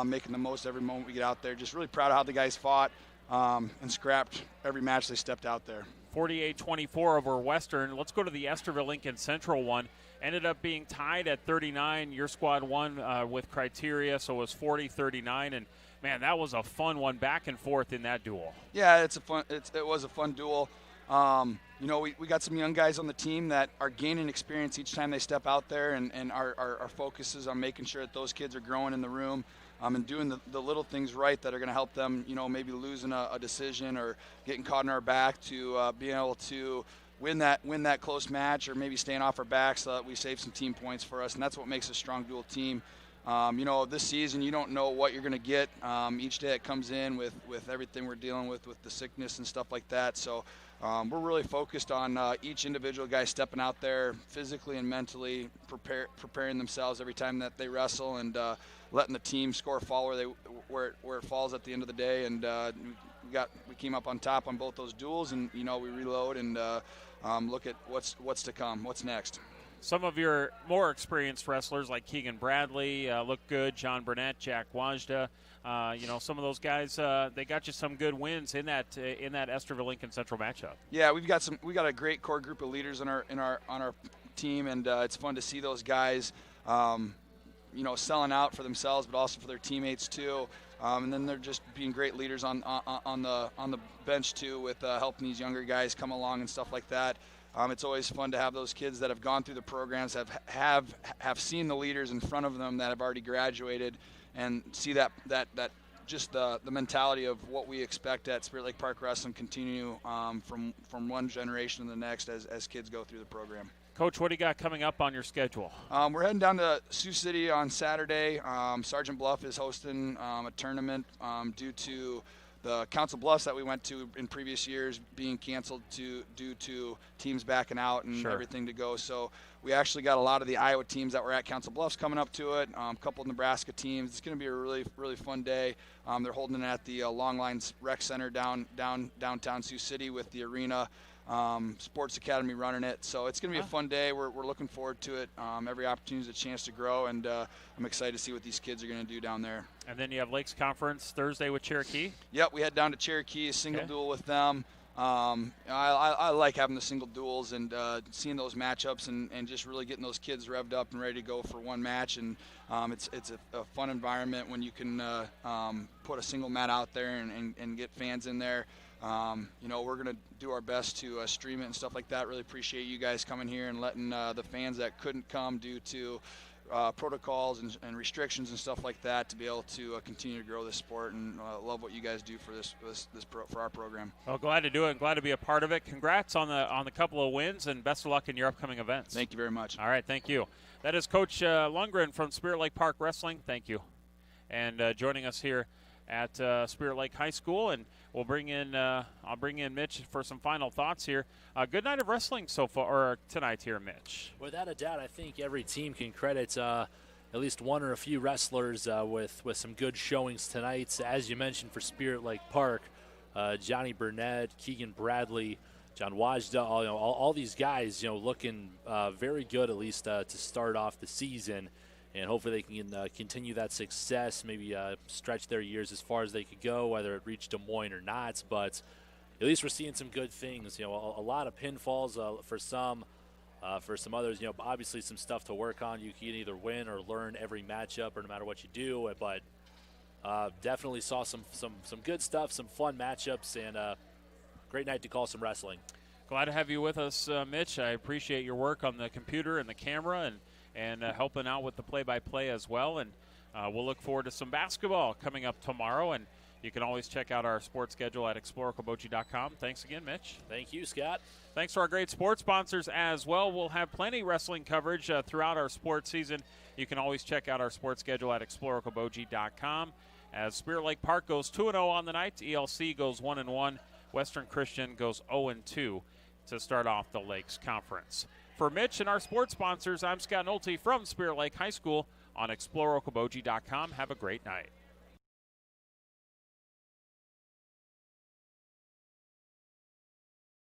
making the most every moment we get out there. Just really proud of how the guys fought and scrapped every match they stepped out there. 48-24 over Western. Let's go to the Esterville Lincoln Central one. Ended up being tied at 39. Your squad won with criteria, so it was 40-39. And, man, that was a fun one, back and forth in that duel. Yeah, it was a fun duel. We got some young guys on the team that are gaining experience each time they step out there, and our focus is on making sure that those kids are growing in the room and doing the little things right that are going to help them, maybe losing a decision or getting caught in our back to being able to win that close match, or maybe staying off our back so that we save some team points for us, and that's what makes a strong dual team. This season you don't know what you're going to get each day that comes in with everything we're dealing with the sickness and stuff like that. So we're really focused on each individual guy stepping out there physically and mentally, preparing themselves every time that they wrestle, and letting the team score fall where it falls at the end of the day. And we came up on top on both those duels, and we reload and look at what's to come, what's next. Some of your more experienced wrestlers like Keegan Bradley look good, John Burnett, Jack Wajda. Some of those guys, they got you some good wins in that Esterville Lincoln Central matchup. Yeah, we got a great core group of leaders on our team, and it's fun to see those guys, selling out for themselves, but also for their teammates too. And then they're just being great leaders on the bench too, with helping these younger guys come along and stuff like that. It's always fun to have those kids that have gone through the programs, have seen the leaders in front of them that have already graduated, and see that just the mentality of what we expect at Spirit Lake Park Wrestling continue from one generation to the next as kids go through the program. Coach, what do you got coming up on your schedule? We're heading down to Sioux City on Saturday. Sergeant Bluff is hosting a tournament due to the Council Bluffs that we went to in previous years being canceled due to teams backing out and everything to go. So we actually got a lot of the Iowa teams that were at Council Bluffs coming up to it, a couple of Nebraska teams. It's going to be a really, really fun day. They're holding it at the Long Lines Rec Center downtown Sioux City with the Arena Sports Academy running it. So it's going to be a fun day. We're looking forward to it. Every opportunity is a chance to grow, and I'm excited to see what these kids are going to do down there. And then you have Lakes Conference Thursday with Cherokee. Yep, we head down to Cherokee, a single duel with them. I like having the single duels and seeing those matchups and just really getting those kids revved up and ready to go for one match. And it's a fun environment when you can put a single mat out there and get fans in there. We're going to do our best to stream it and stuff like that. Really appreciate you guys coming here and letting the fans that couldn't come due to protocols and restrictions and stuff like that to be able to continue to grow this sport, and love what you guys do for our program. Well, glad to do it and glad to be a part of it. Congrats on the couple of wins, and best of luck in your upcoming events. Thank you very much. All right, thank you. That is Coach Lundgren from Spirit Lake Park Wrestling. Thank you. And joining us here at Spirit Lake High School, and we'll bring in I'll bring in Mitch for some final thoughts here. Good night of wrestling so far, or tonight here, Mitch. Without a doubt, I think every team can credit at least one or a few wrestlers with some good showings tonight. As you mentioned, for Spirit Lake Park, Johnny Burnett, Keegan Bradley, John Wajda, all these guys, looking very good, at least to start off the season. And hopefully they can continue that success, maybe stretch their years as far as they could go, whether it reached Des Moines or not. But at least we're seeing some good things. A lot of pinfalls for some. For some others, obviously some stuff to work on. You can either win or learn every matchup, or no matter what you do. But definitely saw some good stuff, some fun matchups, and great night to call some wrestling. Glad to have you with us, Mitch. I appreciate your work on the computer and the camera, and helping out with the play-by-play as well. And we'll look forward to some basketball coming up tomorrow. And you can always check out our sports schedule at exploreokoboji.com. Thanks again, Mitch. Thank you, Scott. Thanks to our great sports sponsors as well. We'll have plenty of wrestling coverage throughout our sports season. You can always check out our sports schedule at exploreokoboji.com. As Spirit Lake Park goes 2-0 on the night, ELC goes 1-1, Western Christian goes 0-2 to start off the Lakes Conference. For Mitch and our sports sponsors, I'm Scott Nolte from Spirit Lake High School on exploreokoboji.com. Have a great night.